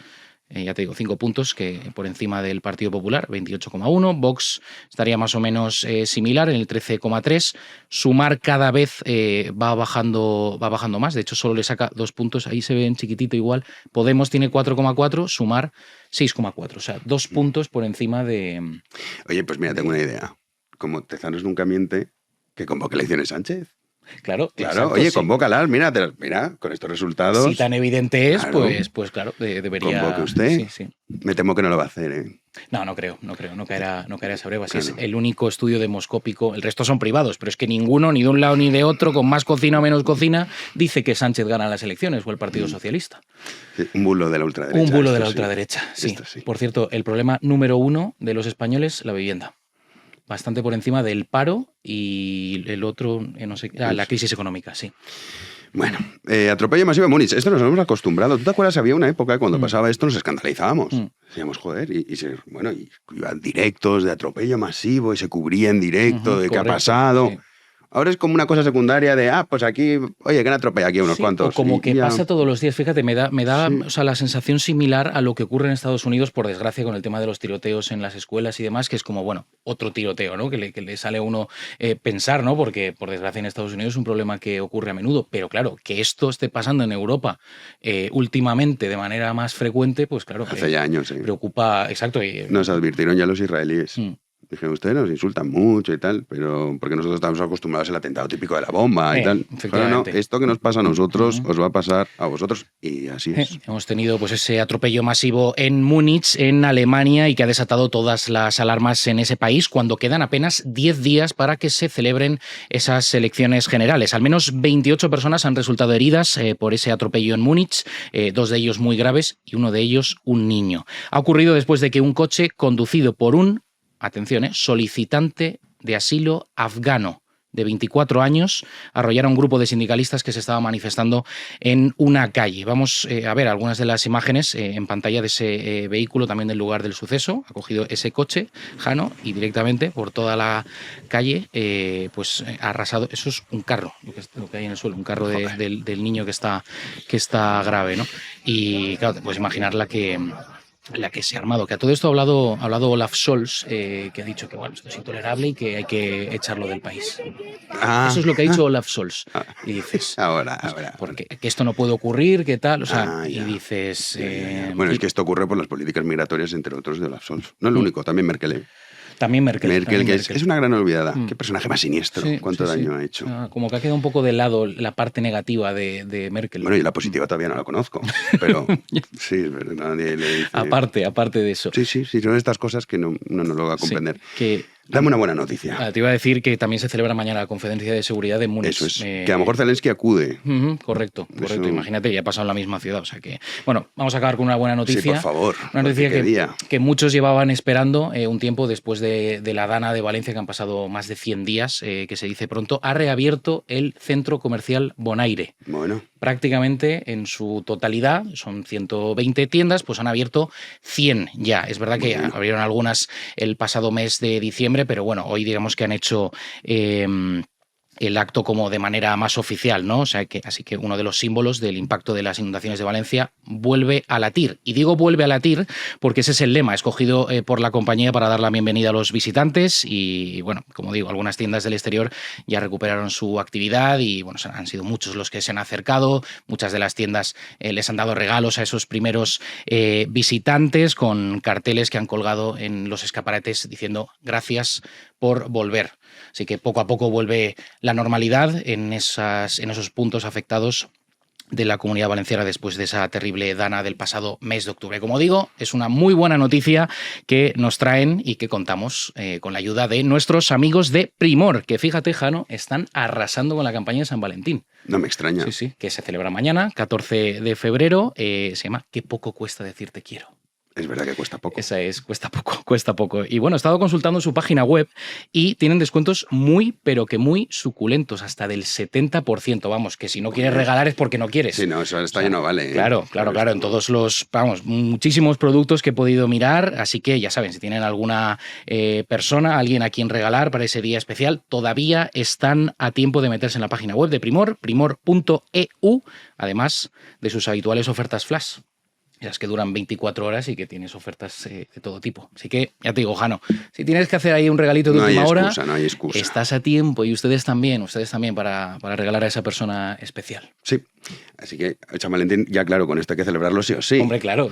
Ya te digo, 5 puntos que por encima del Partido Popular, 28,1. Vox estaría más o menos similar, en el 13,3. Sumar cada vez va bajando más. De hecho, solo le saca 2 puntos. Ahí se ve en chiquitito igual. Podemos tiene 4,4. Sumar 6,4. O sea, 2 puntos por encima de... Oye, pues mira, tengo una idea. Como Tezanos nunca miente, que convoque elecciones Sánchez. Claro, Claro, exacto, oye, sí. convócalas, mira, con estos resultados. Si tan evidente es, Claro. pues claro, debería... Convoque usted. Sí, sí. Me temo que no lo va a hacer, ¿eh? No creo, no caerá esa breva. Si Claro. es el único estudio demoscópico, el resto son privados, pero es que ninguno, ni de un lado ni de otro, con más cocina o menos cocina, dice que Sánchez gana las elecciones o el Partido Socialista. Sí, un bulo de la ultraderecha. Un bulo de esto la sí. ultraderecha, sí. Esto sí. Por cierto, el problema número 1 de los españoles, la vivienda. Bastante por encima del paro y el otro, no sé, la crisis económica, sí. Bueno, atropello masivo en Múnich. Esto nos hemos acostumbrado. ¿Tú te acuerdas? Había una época cuando pasaba esto, nos escandalizábamos. Decíamos, joder, y iban directos de atropello masivo y se cubría en directo de qué ha Correcto, pasado. sí. Ahora es como una cosa secundaria de, pues aquí, oye, que han atropellado aquí unos Sí, cuantos. o como Y que ya. pasa todos los días. Fíjate, me da Sí. o sea, la sensación similar a lo que ocurre en Estados Unidos, por desgracia, con el tema de los tiroteos en las escuelas y demás, que es como, bueno, otro tiroteo, ¿no? Que le sale a uno pensar, ¿no? Porque, por desgracia, en Estados Unidos es un problema que ocurre a menudo. Pero claro, que esto esté pasando en Europa últimamente de manera más frecuente, pues claro, Hace ya años, sí. preocupa. Exacto. Nos advirtieron ya los israelíes. Dijeron, ustedes nos insultan mucho y tal, pero porque nosotros estamos acostumbrados al atentado típico de la bomba y tal. Efectivamente. No, esto que nos pasa a nosotros os va a pasar a vosotros. Y así es. Hemos tenido pues ese atropello masivo en Múnich, en Alemania, y que ha desatado todas las alarmas en ese país cuando quedan apenas 10 días para que se celebren esas elecciones generales. Al menos 28 personas han resultado heridas por ese atropello en Múnich, 2 de ellos muy graves y uno de ellos un niño. Ha ocurrido después de que un coche conducido por un, atención, solicitante de asilo afgano de 24 años arrollara a un grupo de sindicalistas que se estaba manifestando en una calle. Vamos a ver algunas de las imágenes en pantalla de ese vehículo, también del lugar del suceso. Ha cogido ese coche, Jano, y directamente por toda la calle ha arrasado. Eso es un carro, lo que hay en el suelo, un carro del niño que está grave, ¿no? Y claro, te puedes imaginar la que se ha armado. Que a todo esto ha hablado Olaf Scholz, que ha dicho que bueno, esto es intolerable y que hay que echarlo del país. Eso es lo que ha dicho Olaf Scholz. Y dices, Ahora. porque que esto no puede ocurrir, ¿qué tal? O sea, y Ya. dices... Bueno, es que esto ocurre por las políticas migratorias, entre otros, de Olaf Scholz. No es lo único, también Merkel. También Merkel. Que es una gran olvidada. Qué personaje más siniestro. Sí, Cuánto sí, daño sí. ha hecho. Como que ha quedado un poco de lado la parte negativa de Merkel. Bueno, y la positiva todavía no la conozco. Pero sí, es verdad, nadie le dice... Aparte de eso. Sí, son estas cosas que uno no lo va a comprender. Sí, Dame una buena noticia. te iba a decir que también se celebra mañana la conferencia de seguridad de Múnich. Eso es. Que a lo mejor Zelensky acude. Correcto. Eso- Imagínate, ya ha pasado en la misma ciudad. O sea que, bueno, vamos a acabar con una buena noticia. Sí, por favor. Una noticia Porque qué día. que muchos llevaban esperando un tiempo después de la Dana de Valencia, que han pasado más de 100 días, que se dice pronto. Ha reabierto el centro comercial Bonaire. Bueno, Prácticamente en su totalidad, son 120 tiendas, pues han abierto 100 ya. Es verdad que abrieron algunas el pasado mes de diciembre, pero bueno, hoy digamos que han hecho el acto como de manera más oficial, ¿no? O sea que, así que uno de los símbolos del impacto de las inundaciones de Valencia vuelve a latir. Y digo vuelve a latir porque ese es el lema escogido por la compañía para dar la bienvenida a los visitantes y, bueno, como digo, algunas tiendas del exterior ya recuperaron su actividad y, bueno, han sido muchos los que se han acercado, muchas de las tiendas les han dado regalos a esos primeros visitantes con carteles que han colgado en los escaparates diciendo gracias por volver. Así que poco a poco vuelve la normalidad en esos puntos afectados de la Comunidad Valenciana después de esa terrible dana del pasado mes de octubre. Como digo, es una muy buena noticia que nos traen y que contamos con la ayuda de nuestros amigos de Primor, que fíjate, Jano, están arrasando con la campaña de San Valentín. No me extraña. Sí, sí, que se celebra mañana, 14 de febrero. Se llama ¿Qué poco cuesta decir te quiero? Es verdad que cuesta poco. Esa es, cuesta poco. Y bueno, he estado consultando su página web y tienen descuentos muy, pero que muy suculentos, hasta del 70%. Vamos, que si no quieres regalar es porque no quieres. Sí, no, eso está lleno, vale. Claro, en todos los, muchísimos productos que he podido mirar, así que ya saben, si tienen alguna persona, alguien a quien regalar para ese día especial, todavía están a tiempo de meterse en la página web de Primor, primor.eu, además de sus habituales ofertas flash. Esas que duran 24 horas y que tienes ofertas de todo tipo. Así que, ya te digo, Jano, si tienes que hacer ahí un regalito de última hora, no hay excusa. Estás a tiempo y ustedes también para regalar a esa persona especial. Sí, así que San Valentín, ya claro, con esto hay que celebrarlo sí o sí. Hombre, claro,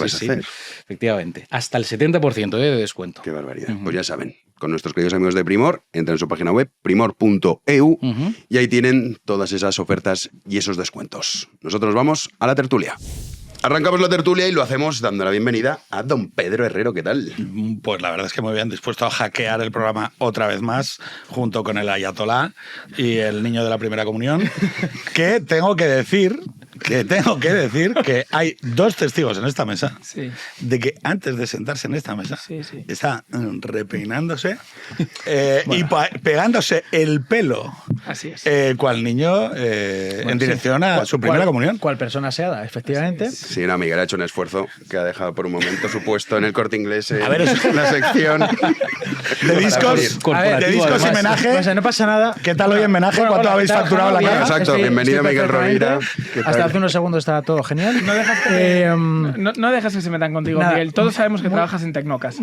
sí. Efectivamente. Hasta el 70% de descuento. Qué barbaridad. Pues ya saben, con nuestros queridos amigos de Primor, entran en su página web, primor.eu, y ahí tienen todas esas ofertas y esos descuentos. Nosotros vamos a la tertulia. Arrancamos la tertulia y lo hacemos dando la bienvenida a don Pedro Herrero. ¿Qué tal? Pues la verdad es que muy bien, dispuesto a hackear el programa otra vez más, junto con el Ayatolá y el niño de la primera comunión, que tengo que decir que hay dos testigos en esta mesa de que antes de sentarse en esta mesa está repeinándose y pegándose el pelo. Así es. Cual niño en dirección a su primera comunión. Cual persona seada, efectivamente. Sí, no, Miguel ha hecho un esfuerzo que ha dejado por un momento su puesto en el Corte Inglés en la sección de discos, y menaje. Pues no pasa nada. ¿Qué tal hoy en menaje? ¿Cuánto habéis facturado la casa? Exacto, bienvenido Miguel Rovira. Hasta hace unos segundos estaba todo genial. No dejas que se metan contigo, nada. Miguel. Todos sabemos que trabajas en Tecnocas.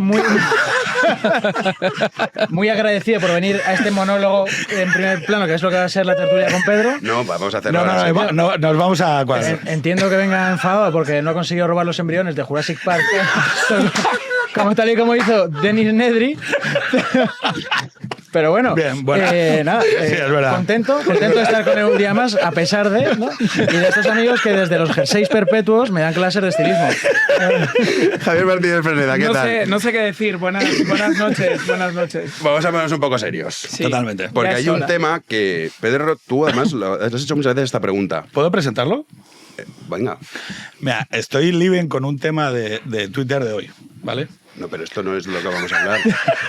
Muy agradecido por venir a este monólogo en primer plano, que es lo que va a ser la tertulia con Pedro. No, vamos a hacerlo No, nos vamos a cuadrar. Entiendo que venga enfadado porque no ha conseguido robar los embriones de Jurassic Park. Como tal y como hizo Dennis Nedry. Pero bueno, bien, nada, es verdad. contento de estar con él un día más, a pesar de, ¿no? Y de estos amigos que desde los jerseys perpetuos me dan clases de estilismo. Javier Martínez Fresneda, ¿qué tal? No sé qué decir. Buenas noches. Vamos a ponernos un poco serios. Sí. Totalmente. Porque hay un tema que, Pedro, tú además has hecho muchas veces esta pregunta. ¿Puedo presentarlo? Venga. Mira, estoy living con un tema de Twitter de hoy, ¿vale? No, pero esto no es lo que vamos a hablar.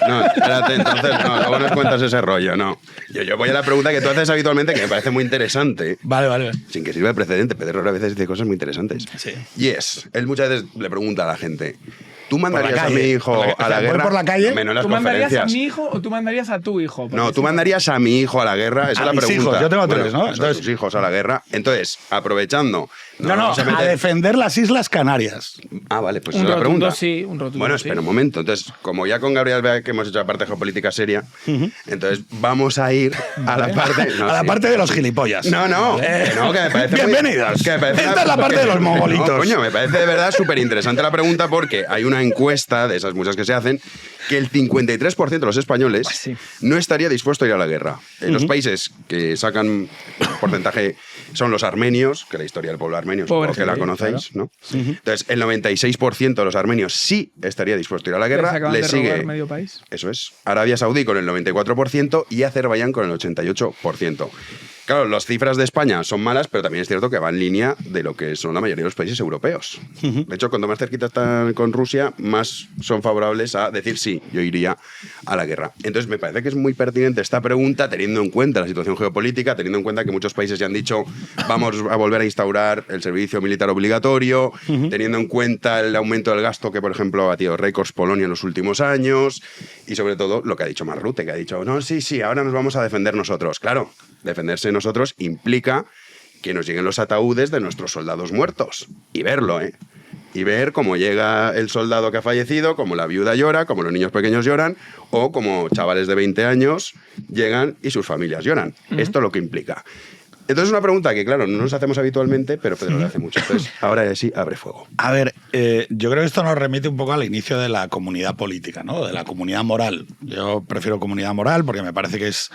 No, espérate, entonces, no, luego nos cuentas ese rollo, no. Yo voy a la pregunta que tú haces habitualmente, que me parece muy interesante. Vale. Sin que sirva de precedente. Pedro a veces dice cosas muy interesantes. Sí. Y él muchas veces le pregunta a la gente, ¿tú mandarías a mi hijo a la guerra? ¿Voy por la calle? ¿Tú mandarías a mi hijo o tú mandarías a tu hijo? No, tú mandarías a mi hijo a la guerra, esa es la pregunta. Hijos. Yo tengo tres, ¿no? Entonces, tus hijos a la guerra. Entonces, aprovechando... No, a defender las Islas Canarias. Ah, vale, pues esa es la pregunta. Un rotundo Bueno, espera un momento. Entonces, como ya con Gabriel Vea que hemos hecho la parte geopolítica seria, entonces vamos a ir a la parte... parte de los gilipollas. No, que me parece bienvenidos. Esta es la parte de los mongolitos. No, coño, me parece de verdad súper interesante la pregunta porque hay una encuesta de esas muchas que se hacen que el 53% de los españoles no estaría dispuesto a ir a la guerra. Los países que sacan porcentaje son los armenios, que la historia del pueblo armenio supongo que la conocéis, claro. ¿No? Entonces, el 96% de los armenios sí estaría dispuesto a ir a la guerra. Le sigue medio país. Eso es. Arabia Saudí con el 94% y Azerbaiyán con el 88%. claro, las cifras de España son malas, pero también es cierto que va en línea de lo que son la mayoría de los países europeos. De hecho, cuanto más cerquita están con Rusia, más son favorables a decir sí, yo iría a la guerra. Entonces, me parece que es muy pertinente esta pregunta, teniendo en cuenta la situación geopolítica, teniendo en cuenta que muchos países ya han dicho vamos a volver a instaurar el servicio militar obligatorio, teniendo en cuenta el aumento del gasto que, por ejemplo, ha batido récords Polonia en los últimos años, y sobre todo lo que ha dicho Mark Rutte, que ha dicho, no, sí, ahora nos vamos a defender nosotros. Claro, defenderse nosotros implica que nos lleguen los ataúdes de nuestros soldados muertos. Y verlo, ¿eh? Y ver cómo llega el soldado que ha fallecido, cómo la viuda llora, cómo los niños pequeños lloran, o como chavales de 20 años llegan y sus familias lloran. Esto es lo que implica. Entonces, es una pregunta que, claro, no nos hacemos habitualmente, pero Pedro lo hace mucho. Entonces, ahora sí, abre fuego. A ver, yo creo que esto nos remite un poco al inicio de la comunidad política, ¿no? De la comunidad moral. Yo prefiero comunidad moral porque me parece que es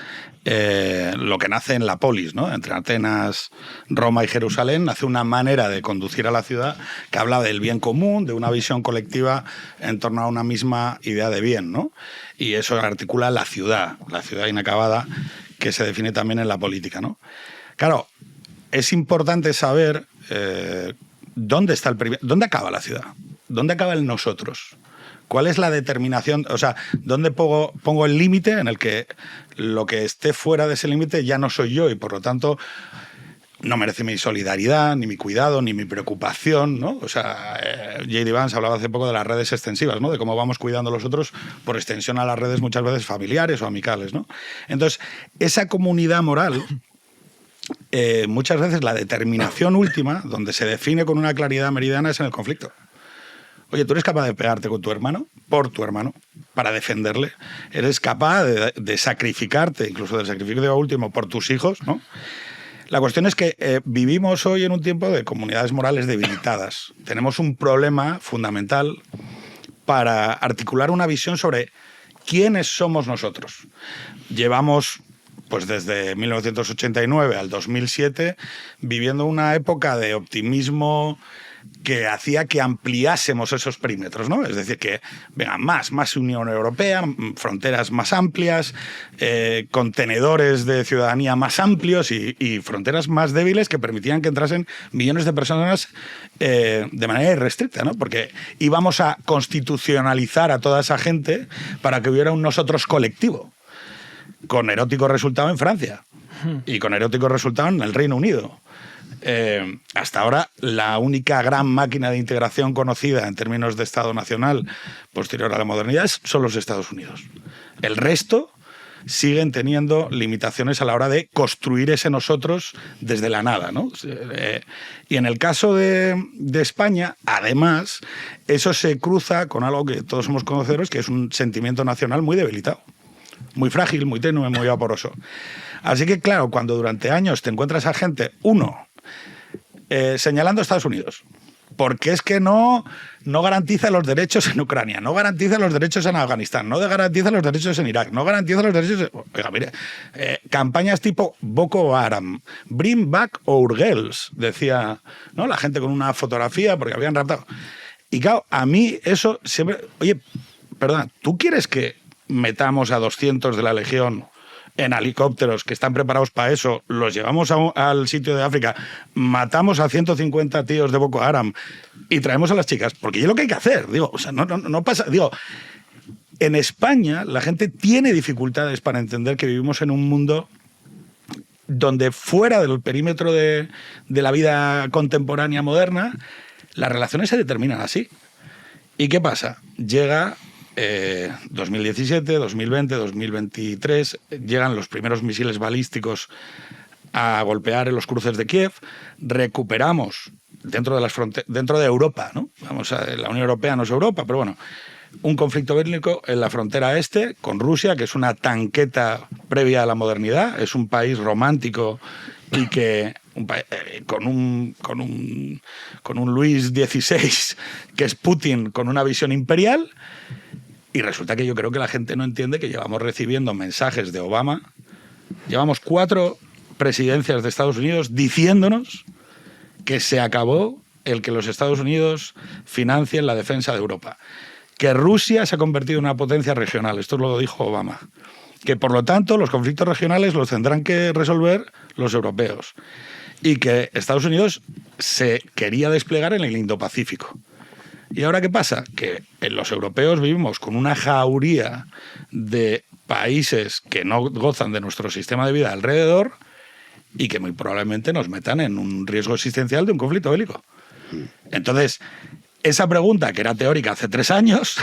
lo que nace en la polis, ¿no? Entre Atenas, Roma y Jerusalén nace una manera de conducir a la ciudad que habla del bien común, de una visión colectiva en torno a una misma idea de bien, ¿no? Y eso articula la ciudad inacabada, que se define también en la política, ¿no? Claro, es importante saber dónde acaba la ciudad, dónde acaba el nosotros, cuál es la determinación, o sea, dónde pongo el límite en el que lo que esté fuera de ese límite ya no soy yo y por lo tanto no merece mi solidaridad, ni mi cuidado, ni mi preocupación, ¿no? O sea, J.D. Vance hablaba hace poco de las redes extensivas, ¿no? De cómo vamos cuidando a los otros por extensión a las redes muchas veces familiares o amicales, ¿no? Entonces, esa comunidad moral... muchas veces la determinación última, donde se define con una claridad meridiana, es en el conflicto. Oye, ¿tú eres capaz de pegarte con tu hermano, por tu hermano, para defenderle? ¿Eres capaz de sacrificarte, incluso del sacrificio último, por tus hijos, ¿no? La cuestión es que vivimos hoy en un tiempo de comunidades morales debilitadas. Tenemos un problema fundamental para articular una visión sobre quiénes somos nosotros. Llevamos... pues desde 1989 al 2007, viviendo una época de optimismo que hacía que ampliásemos esos perímetros, ¿no? Es decir, que venga más Unión Europea, fronteras más amplias, contenedores de ciudadanía más amplios y fronteras más débiles que permitían que entrasen millones de personas de manera irrestricta, ¿no? Porque íbamos a constitucionalizar a toda esa gente para que hubiera un nosotros colectivo. Con erótico resultado en Francia y con erótico resultado en el Reino Unido. Hasta ahora, la única gran máquina de integración conocida en términos de Estado nacional posterior a la modernidad son los Estados Unidos. El resto siguen teniendo limitaciones a la hora de construir ese nosotros desde la nada, ¿no? Y en el caso de España, además, eso se cruza con algo que todos somos conocedores, que es un sentimiento nacional muy debilitado. Muy frágil, muy tenue, muy vaporoso. Así que, claro, cuando durante años te encuentras a gente, señalando a Estados Unidos, porque es que no garantiza los derechos en Ucrania, no garantiza los derechos en Afganistán, no garantiza los derechos en Irak, no garantiza los derechos... Oiga, mire, campañas tipo Boko Haram, Bring Back Our Girls, decía, ¿no? La gente con una fotografía porque habían raptado. Y claro, a mí eso siempre... Oye, perdona, ¿tú quieres que metamos a 200 de la Legión en helicópteros que están preparados para eso, los llevamos al sitio de África, matamos a 150 tíos de Boko Haram y traemos a las chicas? Porque es lo que hay que hacer, digo, o sea, no pasa, digo, en España la gente tiene dificultades para entender que vivimos en un mundo donde fuera del perímetro de la vida contemporánea moderna, las relaciones se determinan así. ¿Y qué pasa? Llega 2017, 2020, 2023, llegan los primeros misiles balísticos a golpear en los cruces de Kiev, recuperamos dentro de Europa, ¿no? La Unión Europea no es Europa, pero bueno, un conflicto bélico en la frontera este con Rusia, que es una tanqueta previa a la modernidad, es un país romántico y que con un Luis XVI que es Putin con una visión imperial. Y resulta que yo creo que la gente no entiende que llevamos recibiendo mensajes de Obama, llevamos 4 presidencias de Estados Unidos diciéndonos que se acabó el que los Estados Unidos financien la defensa de Europa, que Rusia se ha convertido en una potencia regional, esto lo dijo Obama, que por lo tanto los conflictos regionales los tendrán que resolver los europeos y que Estados Unidos se quería desplegar en el Indo-Pacífico. ¿Y ahora qué pasa? Que los europeos vivimos con una jauría de países que no gozan de nuestro sistema de vida alrededor y que muy probablemente nos metan en un riesgo existencial de un conflicto bélico. Entonces, esa pregunta, que era teórica hace 3 años,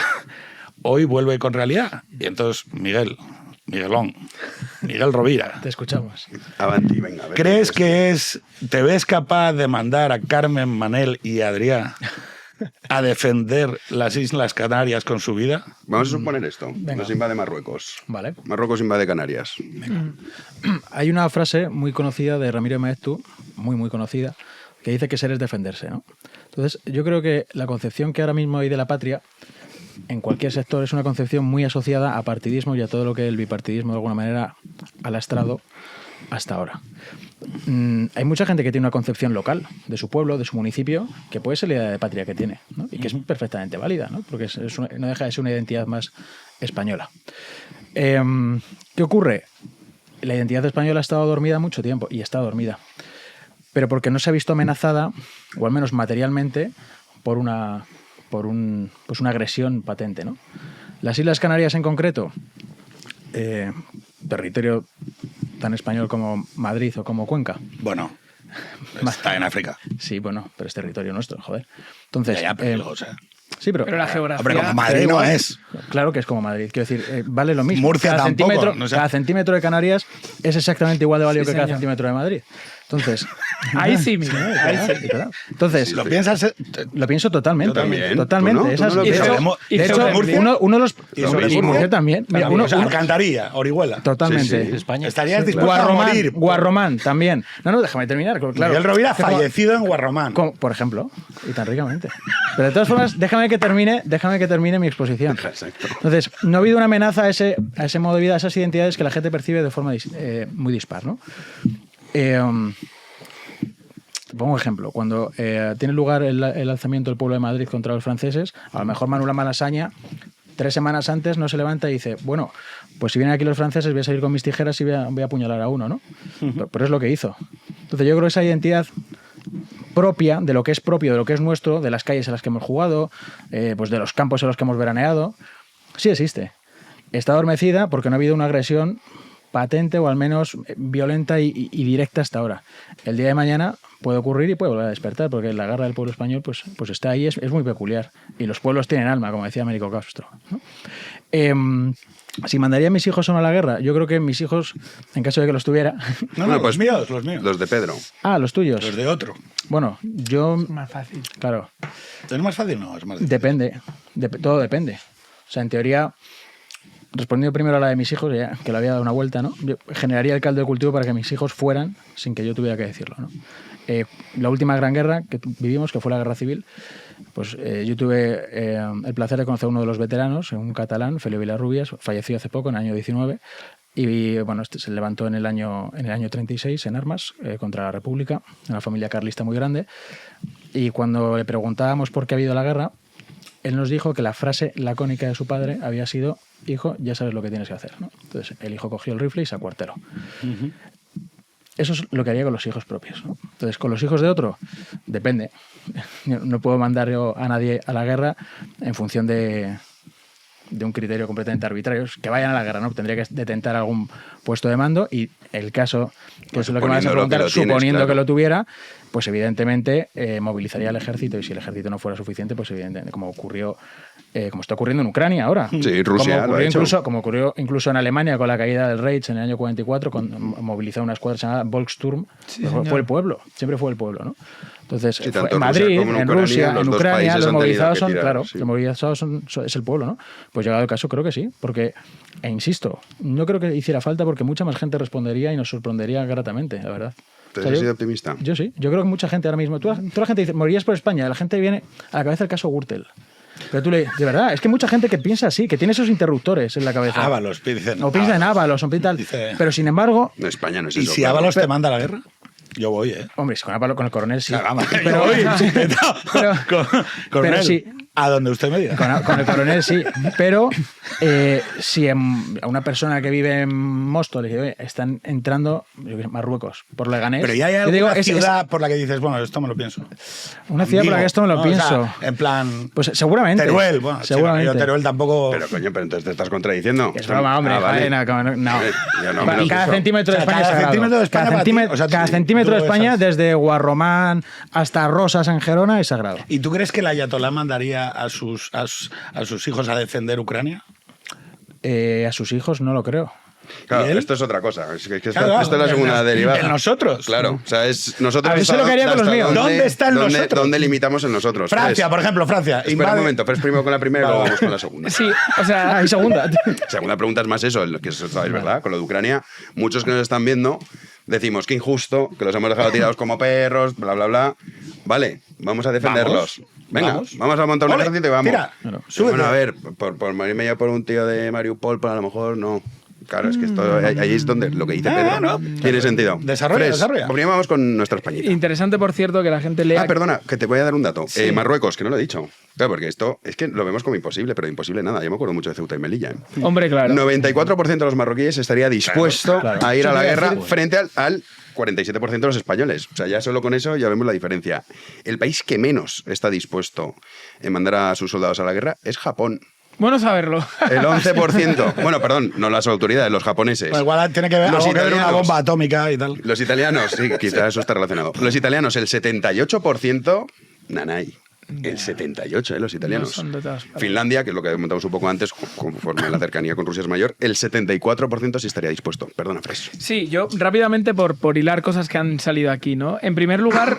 hoy vuelve con realidad. Y entonces, Miguel Rovira. Te escuchamos. Avanti, venga. ¿Crees que te ves capaz de mandar a Carmen, Manel y Adrián a defender las Islas Canarias con su vida? Vamos a suponer esto. Nos invade Marruecos. Vale. Marruecos invade Canarias. Hay una frase muy conocida de Ramiro Maeztu, muy conocida, que dice que ser es defenderse, ¿no? Entonces, yo creo que la concepción que ahora mismo hay de la patria, en cualquier sector, es una concepción muy asociada a partidismo y a todo lo que el bipartidismo de alguna manera ha lastrado hasta ahora. Hay mucha gente que tiene una concepción local de su pueblo, de su municipio, que puede ser la idea de patria que tiene, ¿no? Y que es perfectamente válida, ¿no? Porque no deja de ser una identidad más española. ¿Qué ocurre? La identidad española ha estado dormida mucho tiempo y está dormida, pero porque no se ha visto amenazada, o al menos materialmente, por una agresión patente, ¿no? Las Islas Canarias en concreto, territorio tan español como Madrid o como Cuenca. Bueno, está en África. Sí, bueno, pero es territorio nuestro, joder. Entonces, sí, pero la geografía... Hombre, como Madrid no es. Claro que es como Madrid. Quiero decir, vale lo mismo. Murcia cada tampoco. Cada centímetro de Canarias es exactamente igual de válido que cada centímetro de Madrid. Entonces... Ahí sí, Miguel. Ahí sí. Claro. Entonces... ¿Lo piensas? Lo pienso totalmente. Yo también. Totalmente. ¿Tú no? Esas, ¿Tú no lo piensas? de hecho, uno de los... Y Murcia también. Mira, Alcantarilla, Orihuela. Totalmente. Sí, sí. España. Estarías dispuesto a morir. Guarromán también. No, déjame terminar. Claro. Miguel Rovira fallecido en Guarromán. Por ejemplo, y tan ricamente. Pero de todas formas, déjame que termine mi exposición. Exacto. Entonces, no ha habido una amenaza a ese modo de vida, a esas identidades que la gente percibe de forma muy dispar, ¿no? Pongo un ejemplo. Cuando tiene lugar el alzamiento del pueblo de Madrid contra los franceses, a lo mejor Manuela Malasaña 3 semanas antes no se levanta y dice, bueno, pues si vienen aquí los franceses voy a salir con mis tijeras y voy a apuñalar a uno, ¿no? Pero es lo que hizo. Entonces yo creo que esa identidad propia, de lo que es propio, de lo que es nuestro, de las calles en las que hemos jugado, pues de los campos en los que hemos veraneado, sí existe. Está adormecida porque no ha habido una agresión patente o al menos violenta y directa hasta ahora. El día de mañana puede ocurrir y puede volver a despertar, porque la garra del pueblo español pues está ahí, es muy peculiar. Y los pueblos tienen alma, como decía Américo Castro, ¿no? Si mandaría a mis hijos o no a la guerra, yo creo que mis hijos, en caso de que los tuviera... No, pues míos, los míos. Los de Pedro. Ah, los tuyos. Los de otro. Bueno, yo... Más fácil. Claro. ¿Es más fácil? No, es más difícil. Depende. Todo depende. O sea, en teoría... Respondiendo primero a la de mis hijos, ya que le había dado una vuelta, ¿no? Yo generaría el caldo de cultivo para que mis hijos fueran sin que yo tuviera que decirlo, ¿no? La última gran guerra que vivimos, que fue la guerra civil, pues yo tuve el placer de conocer a uno de los veteranos, un catalán, Feliu Vilarrubias, falleció hace poco, en el año 19, y bueno, se levantó en el año 36 en armas contra la República, una familia carlista muy grande, y cuando le preguntábamos por qué ha habido la guerra, él nos dijo que la frase lacónica de su padre había sido: hijo, ya sabes lo que tienes que hacer, ¿no? Entonces el hijo cogió el rifle y se acuarteló. Eso es lo que haría con los hijos propios, ¿no? Entonces, con los hijos de otro, depende. No puedo mandar yo a nadie a la guerra en función de un criterio completamente arbitrario. Que vayan a la guerra, ¿no? Tendría que detentar algún puesto de mando y el caso, que es lo que me vas a preguntar, suponiendo que lo tuviera, pues evidentemente movilizaría al ejército, y si el ejército no fuera suficiente, pues evidentemente, como está ocurriendo en Ucrania ahora. Sí, Rusia como ocurrió incluso en Alemania con la caída del Reich en el año 44, movilizó una escuadra llamada Volkssturm. Sí, fue el pueblo, siempre fue el pueblo, ¿no? Entonces, sí, en Madrid, en Rusia, en Ucrania, los movilizados son, claro, sí. Los movilizados es el pueblo, ¿no? Pues llegado el caso, creo que sí, porque, insisto, no creo que hiciera falta, porque mucha más gente respondería y nos sorprendería gratamente, la verdad. ¿Te has sido optimista? Yo sí, yo creo que mucha gente ahora mismo, toda la gente dice, morirías por España, la gente viene a la cabeza el caso Gürtel. Pero tú de verdad, es que mucha gente que piensa así, que tiene esos interruptores en la cabeza. Ábalos, dicen. O piensa en Ábalos, o tal. Pero sin embargo... En España no es ¿Y eso. si Ábalos te manda a la guerra? Yo voy, ¿eh? Hombre, con el coronel sí. Pero hoy, pero sí, A donde usted me diga. Con el coronel sí, pero si a una persona que vive en Móstoles le dice, oye, están entrando Marruecos por Leganés. Pero ya hay alguna ciudad por la que dices, bueno, esto me lo pienso. Una ciudad por la que esto me lo pienso. O sea, en plan... Pues seguramente. Teruel, bueno, seguramente. Yo Teruel tampoco... Pero coño, pero entonces te estás contradiciendo. Es broma, hombre. Vale. No. Cada centímetro de España cada es sagrado. centímetro de España Cada centímetro de España, desde Guarromán hasta Rosas en Gerona, es sagrado. ¿Y tú crees que el ayatolá mandaría a sus hijos a defender Ucrania? A sus hijos no lo creo. Claro, esto es otra cosa. Es que esto es la segunda derivada. ¿En nosotros? Claro, o sea, es nosotros. A ver, sé lo que haría con los míos. ¿Dónde están nosotros? ¿Dónde limitamos en nosotros? Francia, por ejemplo, Francia. Espera un momento, pero primero con la primera y luego vamos con la segunda. Sí, o sea, hay segunda. Segunda pregunta es más eso, que eso es verdad, con lo de Ucrania. Muchos que nos están viendo decimos que injusto, que los hemos dejado tirados como perros, bla, bla, bla. Vale, vamos a defenderlos. Venga, vamos a montar un ejército y vamos. Tira, bueno, a ver, por morirme yo por un tío de Mariupol, pues a lo mejor no. Claro, es que esto, ahí es donde lo que dice Pedro tiene sentido. Desarrolla. Vamos con nuestra Españita. Interesante, por cierto, que la gente lea... Perdona, que te voy a dar un dato. Sí. Marruecos, que no lo he dicho. Claro, porque esto es que lo vemos como imposible, pero imposible nada. Yo me acuerdo mucho de Ceuta y Melilla. Hombre, claro. 94% de los marroquíes estaría dispuesto a ir a la guerra frente al 47% de los españoles. O sea, ya solo con eso ya vemos la diferencia. El país que menos está dispuesto en mandar a sus soldados a la guerra es Japón. Bueno saberlo. El 11%. Bueno, perdón, no las autoridades, los japoneses. Pues igual tiene que ver, una bomba atómica y tal. Los italianos, sí, quizás eso está relacionado. Los italianos, el 78%, nanay. El 78, los italianos. No son de todas partes. Finlandia, que es lo que comentamos un poco antes, conforme la cercanía con Rusia es mayor, el 74% sí estaría dispuesto. Perdona, Fres. Sí, yo rápidamente por hilar cosas que han salido aquí, ¿no? En primer lugar,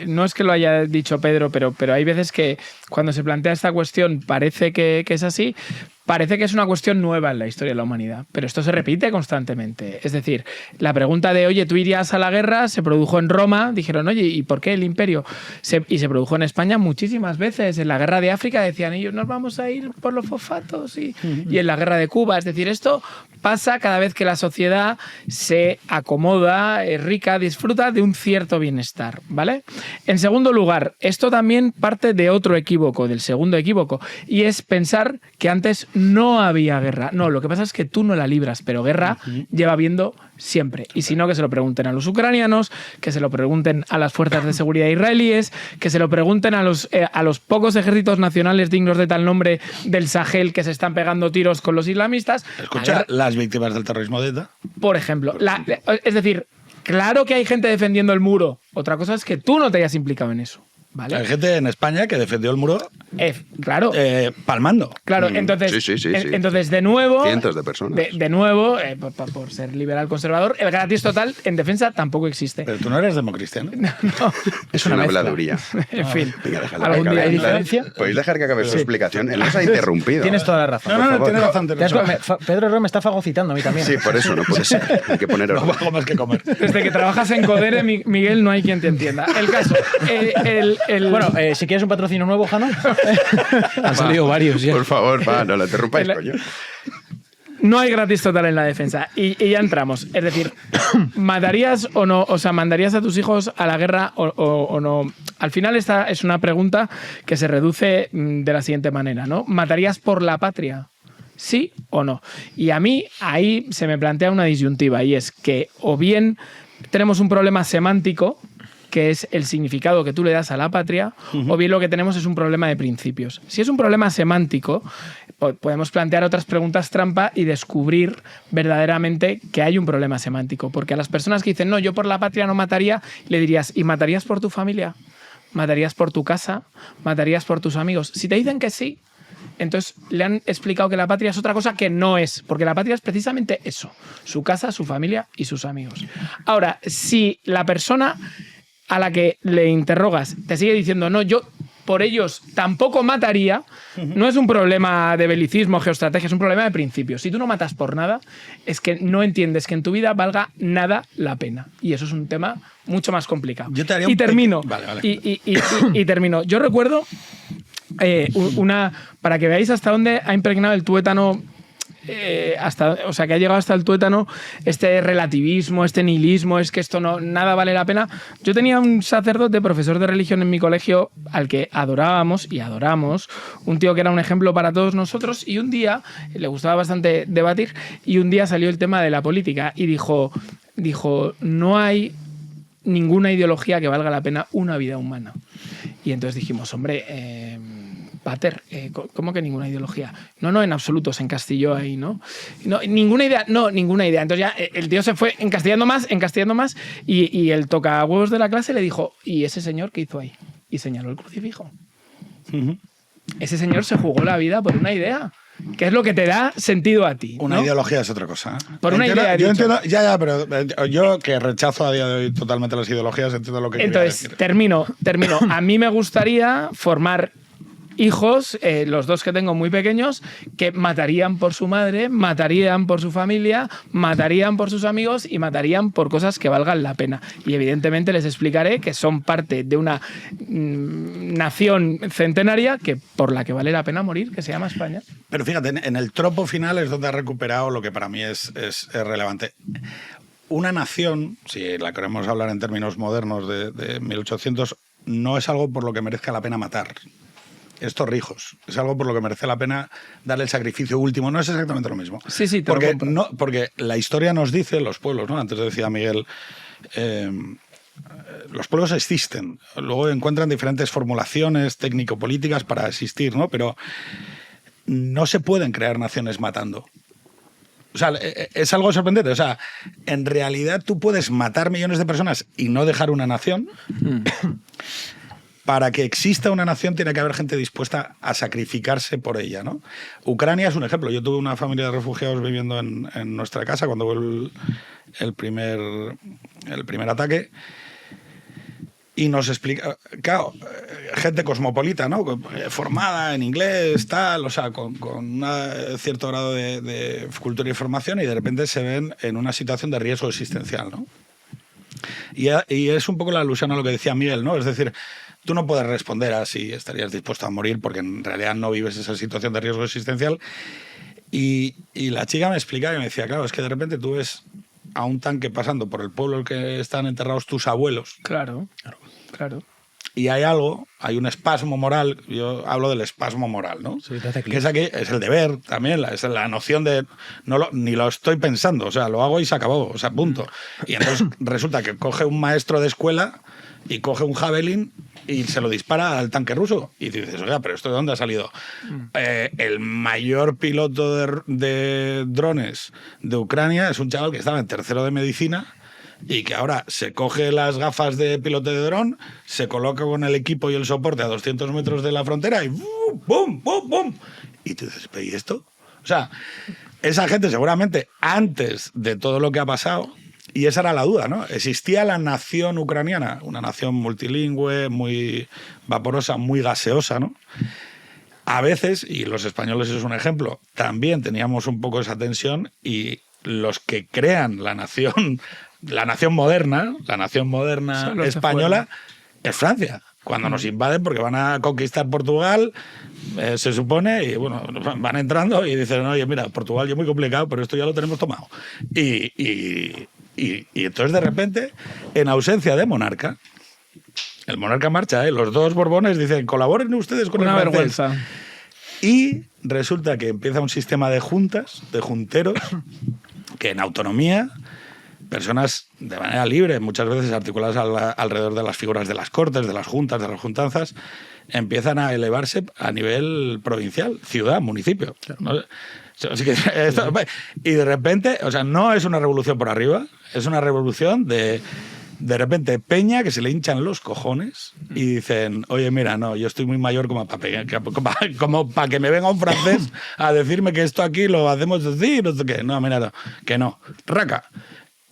no es que lo haya dicho Pedro, pero hay veces que cuando se plantea esta cuestión parece que es así. Parece que es una cuestión nueva en la historia de la humanidad, pero esto se repite constantemente. Es decir, la pregunta de, oye, ¿tú irías a la guerra? Se produjo en Roma, dijeron, oye, ¿y por qué el imperio? Y se produjo en España muchísimas veces. En la guerra de África decían ellos, nos vamos a ir por los fosfatos. Y en la guerra de Cuba. Es decir, esto pasa cada vez que la sociedad se acomoda, es rica, disfruta de un cierto bienestar, ¿vale? En segundo lugar, esto también parte de otro equívoco, del segundo equívoco, y es pensar que antes no había guerra. No, lo que pasa es que tú no la libras, pero guerra lleva habiendo siempre. Y si no, que se lo pregunten a los ucranianos, que se lo pregunten a las fuerzas de seguridad israelíes, que se lo pregunten a los pocos ejércitos nacionales dignos de tal nombre del Sahel que se están pegando tiros con los islamistas. Escucha, las víctimas del terrorismo de ETA. Por ejemplo. Es decir, claro que hay gente defendiendo el muro. Otra cosa es que tú no te hayas implicado en eso. ¿Vale? Hay gente en España que defendió el muro. Claro. Palmando. Claro, entonces, Sí. entonces de nuevo. Cientos de personas. De nuevo, por ser liberal conservador, el gratis total en defensa tampoco existe. Pero tú no eres democristiano. No. Es una veladuría. En fin. Venga, déjala ¿Algún que día acabe. hay diferencia? ¿Podéis dejar que acabe su explicación? Él nos ha interrumpido. Tienes toda la razón. No, tienes razón. Pedro Herrero me está fagocitando a mí también. Sí, por eso no puede ser. Hay que poner No orden. hago más que comer. Desde que trabajas en Codere, Miguel, no hay quien te entienda. El caso. Bueno, si quieres un patrocinio nuevo, Jano. Han salido varios ya. Por favor, no lo interrumpáis, coño. No hay gratis total en la defensa. Y ya entramos. Es decir, ¿matarías o no? O sea, ¿mandarías a tus hijos a la guerra o no? Al final esta es una pregunta que se reduce de la siguiente manera, ¿no? ¿Matarías por la patria? ¿Sí o no? Y a mí ahí se me plantea una disyuntiva, y es que o bien tenemos un problema semántico, que es el significado que tú le das a la patria, o bien lo que tenemos es un problema de principios. Si es un problema semántico, podemos plantear otras preguntas trampa y descubrir verdaderamente que hay un problema semántico. Porque a las personas que dicen, no, yo por la patria no mataría, le dirías, ¿y matarías por tu familia? ¿Matarías por tu casa? ¿Matarías por tus amigos? Si te dicen que sí, entonces le han explicado que la patria es otra cosa que no es, porque la patria es precisamente eso, su casa, su familia y sus amigos. Ahora, si la persona a la que le interrogas te sigue diciendo, no, yo por ellos tampoco mataría, no es un problema de belicismo, geoestrategia, es un problema de principios. Si tú no matas por nada, es que no entiendes que en tu vida valga nada la pena. Y eso es un tema mucho más complicado. Yo te haría y termino. Vale. Y termino. Yo recuerdo para que veáis hasta dónde ha impregnado el tuétano o sea, que ha llegado hasta el tuétano este relativismo, este nihilismo, es que esto no, nada vale la pena. Yo tenía un sacerdote, profesor de religión en mi colegio, al que adorábamos y adoramos, un tío que era un ejemplo para todos nosotros, y un día, le gustaba bastante debatir, y un día salió el tema de la política y dijo, no hay ninguna ideología que valga la pena una vida humana. Y entonces dijimos, hombre, Pater, ¿cómo que ninguna ideología? No, en absoluto, se encastilló ahí, ¿no? Ninguna idea. Entonces ya el tío se fue encastillando más, y el tocahuevos de la clase le dijo, ¿y ese señor qué hizo ahí? Y señaló el crucifijo. Ese señor se jugó la vida por una idea. ¿Qué es lo que te da sentido a ti? Una ¿no? ideología es otra cosa. Por una idea. Yo entiendo, pero yo que rechazo a día de hoy totalmente las ideologías, entiendo lo que Entonces, decir. termino. A mí me gustaría formar hijos, los dos que tengo muy pequeños, que matarían por su madre, matarían por su familia, matarían por sus amigos y matarían por cosas que valgan la pena. Y evidentemente les explicaré que son parte de una nación centenaria por la que vale la pena morir, que se llama España. Pero fíjate, en el tropo final es donde ha recuperado lo que para mí es relevante. Una nación, si la queremos hablar en términos modernos de 1800, no es algo por lo que merezca la pena matar. Es Torrijos. Es algo por lo que merece la pena darle el sacrificio último. No es exactamente lo mismo. Sí, porque la historia nos dice, los pueblos, ¿no? Antes decía Miguel, los pueblos existen. Luego encuentran diferentes formulaciones técnico-políticas para existir, ¿no? Pero no se pueden crear naciones matando. O sea, es algo sorprendente. O sea, en realidad tú puedes matar millones de personas y no dejar una nación. Para que exista una nación tiene que haber gente dispuesta a sacrificarse por ella, ¿no? Ucrania es un ejemplo. Yo tuve una familia de refugiados viviendo en nuestra casa cuando hubo el primer ataque, y nos explica, claro, gente cosmopolita, ¿no? Formada en inglés, tal, o sea, con un cierto grado de cultura y formación, y de repente se ven en una situación de riesgo existencial, ¿no? Y es un poco la alusión a lo que decía Miguel, ¿no? Es decir, tú no puedes responder a si estarías dispuesto a morir porque en realidad no vives esa situación de riesgo existencial. Y la chica me explicaba y me decía, claro, es que de repente tú ves a un tanque pasando por el pueblo en el que están enterrados tus abuelos. Claro. Y hay un espasmo moral, yo hablo del espasmo moral, ¿no? Sí, que es aquí, es el deber también, es la noción de, ni lo estoy pensando, o sea, lo hago y se acabó, o sea, punto. Y entonces resulta que coge un maestro de escuela y coge un javelin y se lo dispara al tanque ruso. Y dices, oiga, pero ¿esto de dónde ha salido? El mayor piloto de drones de Ucrania es un chaval que estaba en tercero de medicina y que ahora se coge las gafas de piloto de dron, se coloca con el equipo y el soporte a 200 metros de la frontera y ¡bum, bum, bum, bum! Y tú dices, ¿y esto? O sea, esa gente seguramente antes de todo lo que ha pasado, y esa era la duda, ¿no? Existía la nación ucraniana, una nación multilingüe, muy vaporosa, muy gaseosa, ¿no? A veces, y los españoles es un ejemplo, también teníamos un poco esa tensión, y los que crean la nación moderna, española, es Francia. Cuando nos invaden, porque van a conquistar Portugal, se supone, y bueno, van entrando y dicen, oye, mira, Portugal ya es muy complicado, pero esto ya lo tenemos tomado. Y entonces, de repente, en ausencia de monarca, el monarca marcha, los dos Borbones dicen, colaboren ustedes con una el francés. vergüenza. Y resulta que empieza un sistema de juntas, de junteros, que en autonomía, personas de manera libre, muchas veces articuladas alrededor de las figuras de las cortes, de las juntas, de las juntanzas, empiezan a elevarse a nivel provincial, ciudad, municipio, ¿no? Así que y de repente, o sea, no es una revolución por arriba, es una revolución de repente Peña que se le hinchan los cojones y dicen, oye, mira, no, yo estoy muy mayor como para que me venga un francés a decirme que esto aquí lo hacemos así, no sé qué. No, mira, no, que no. Raca.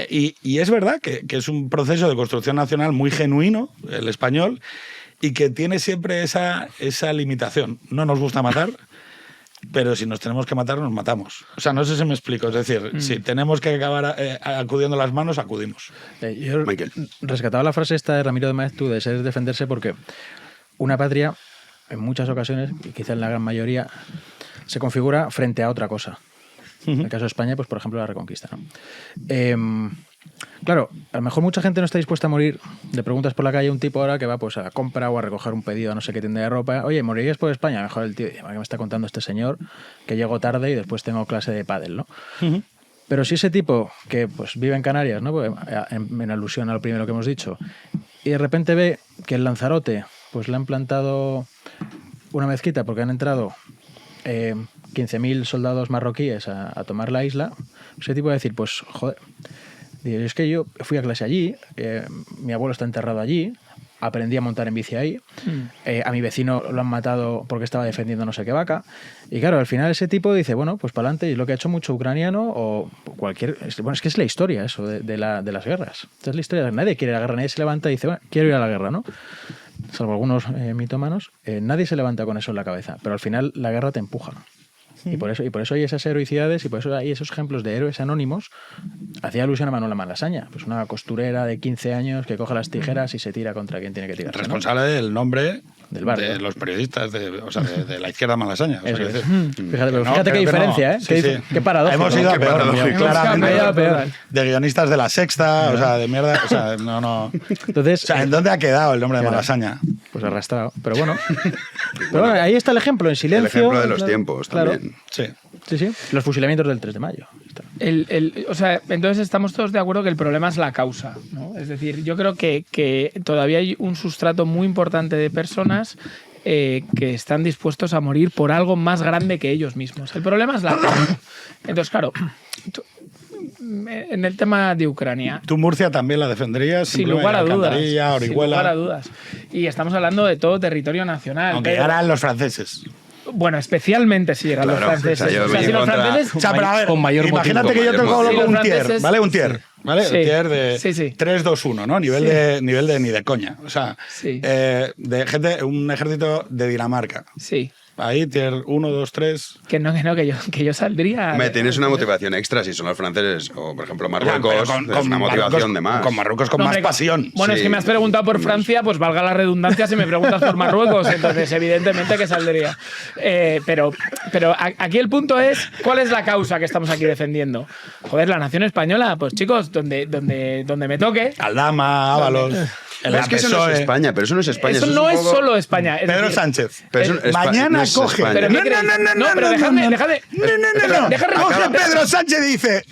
Y es verdad que es un proceso de construcción nacional muy genuino, el español, y que tiene siempre esa limitación. No nos gusta matar, pero si nos tenemos que matar, nos matamos. O sea, no sé si me explico. Es decir, si tenemos que acabar acudiendo a las manos, acudimos. Yo rescataba la frase esta de Ramiro de Maeztu de ser defenderse, porque una patria, en muchas ocasiones, y quizás en la gran mayoría, se configura frente a otra cosa. En el caso de España, pues por ejemplo, la Reconquista, ¿no? Claro, a lo mejor mucha gente no está dispuesta a morir. Le preguntas por la calle a un tipo ahora que va pues a la compra o a recoger un pedido a no sé qué tienda de ropa. Oye, ¿morirías por España? Mejor el tío, ¿qué me está contando este señor? Que llego tarde y después tengo clase de pádel, ¿no? Pero si ese tipo que pues vive en Canarias, ¿no? Porque, en alusión a lo primero que hemos dicho, y de repente ve que en Lanzarote pues le han plantado una mezquita porque han entrado 15.000 soldados marroquíes a tomar la isla, ese tipo va a decir, pues joder, es que yo fui a clase allí, mi abuelo está enterrado allí, aprendí a montar en bici ahí, a mi vecino lo han matado porque estaba defendiendo no sé qué vaca, y claro, al final ese tipo dice, bueno, pues para adelante, y lo que ha hecho mucho ucraniano o cualquier... Bueno, es que es la historia eso de las guerras. Esta es la historia, nadie quiere la guerra, nadie se levanta y dice, bueno, quiero ir a la guerra, ¿no? Salvo algunos mitómanos, nadie se levanta con eso en la cabeza, pero al final la guerra te empuja. Y por eso hay esas heroicidades y por eso hay esos ejemplos de héroes anónimos. Hacía alusión a Manuela Malasaña, pues una costurera de 15 años que coge las tijeras y se tira contra quien tiene que tirar. Responsable, ¿no?, del nombre del barrio, de los periodistas, de la izquierda malasaña. O sea, es. Fíjate qué diferencia, ¿eh? Sí, qué paradójico. Hemos ido a peor, claramente. De guionistas de La Sexta, o sea, de mierda. O sea, no. Entonces, o sea, ¿en dónde ha quedado el nombre de Malasaña? Pues arrastrado. Pero bueno, ahí está el ejemplo, en silencio. El ejemplo de los tiempos también. Sí. Los fusilamientos del 3 de mayo. O sea, entonces estamos todos de acuerdo que el problema es la causa, ¿no? Es decir, yo creo que todavía hay un sustrato muy importante de personas que están dispuestos a morir por algo más grande que ellos mismos. El problema es la causa. Entonces, claro, en el tema de Ucrania... ¿Tú Murcia también la defenderías? Sin lugar a dudas. Orihuela. Sin lugar a dudas. Y estamos hablando de todo territorio nacional. Aunque llegaran los franceses. Bueno, especialmente si llegan los franceses. O sea, si los franceses... O sea, pero a ver, con mayor imagínate motivo, que yo tengo motivo. un Sí, tier, ¿vale? Un tier. ¿Vale? Sí. El tier de Sí. 3-2-1, ¿no? Nivel de ni de coña. O sea, Sí. de gente, un ejército de Dinamarca. Sí. Ahí, tier 1, 2, 3. Que yo saldría... Me tienes una motivación extra si son los franceses o, por ejemplo, Marruecos. Con es una motivación de más. Con Marruecos con más pasión. Bueno, Sí. es que me has preguntado por Francia, pues valga la redundancia si me preguntas por Marruecos, entonces evidentemente que saldría. Pero aquí el punto es, ¿cuál es la causa que estamos aquí defendiendo? Joder, la nación española, pues chicos, donde me toque. Aldama, Ábalos. Es que eso no es España, pero eso no es España. Eso no es solo España. Es Pedro decir, Sánchez. Pero mañana no es coge. España. Pero ¿qué creéis? Pero dejadme. Coge Pedro Sánchez y dice.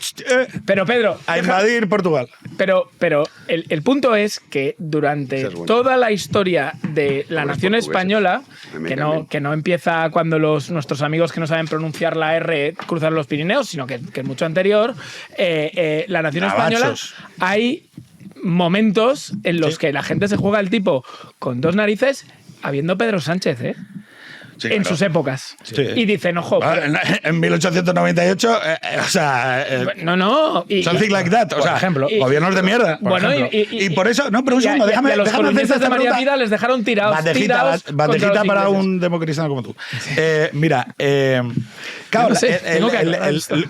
Pero Pedro. A invadir Portugal. Pero el punto es que durante toda la historia de la nación española, que no empieza cuando nuestros amigos que no saben pronunciar la R cruzaron los Pirineos, sino que es mucho anterior, la nación española hay momentos en los que la gente se juega el tipo con dos narices habiendo Pedro Sánchez, ¿eh? Sí, en claro. sus épocas. Sí. Y dicen, ojo. En 1898, o sea. No. Something like that. O sea, ejemplo, gobiernos de mierda. Bueno, y por eso. No, pero un segundo, déjame. a los columnistas de María Vida les dejaron tirados. Bandejita para un democristiano como tú. Mira, claro, no sé,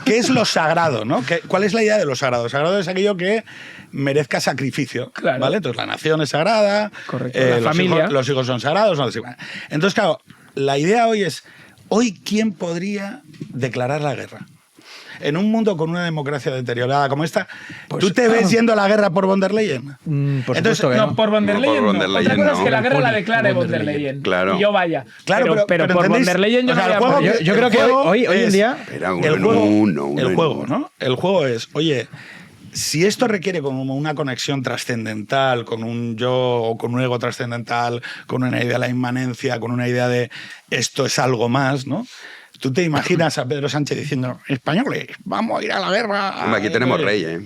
¿qué es lo sagrado, no? ¿Cuál es la idea de lo sagrado? Lo sagrado es aquello que merezca sacrificio, claro. ¿vale? Entonces la nación es sagrada, correcto, la familia. Los hijos son sagrados, no sé. Entonces, claro, la idea hoy es, ¿quién podría declarar la guerra? En un mundo con una democracia deteriorada como esta, pues, ¿tú te ves yendo a la guerra por von der Leyen? Por supuesto que no. Por von der Leyen no. Otra cosa es que la guerra la declare von der Leyen. Claro. Y yo vaya. Claro, pero por von der Leyen yo no voy a... Yo creo que hoy en día... El juego, ¿no? El juego es, oye... Si esto requiere como una conexión trascendental, con un yo o con un ego trascendental, con una idea de la inmanencia, con una idea de esto es algo más, ¿no? Tú te imaginas a Pedro Sánchez diciendo, españoles, vamos a ir a la guerra. Hombre, aquí tenemos rey, ¿eh?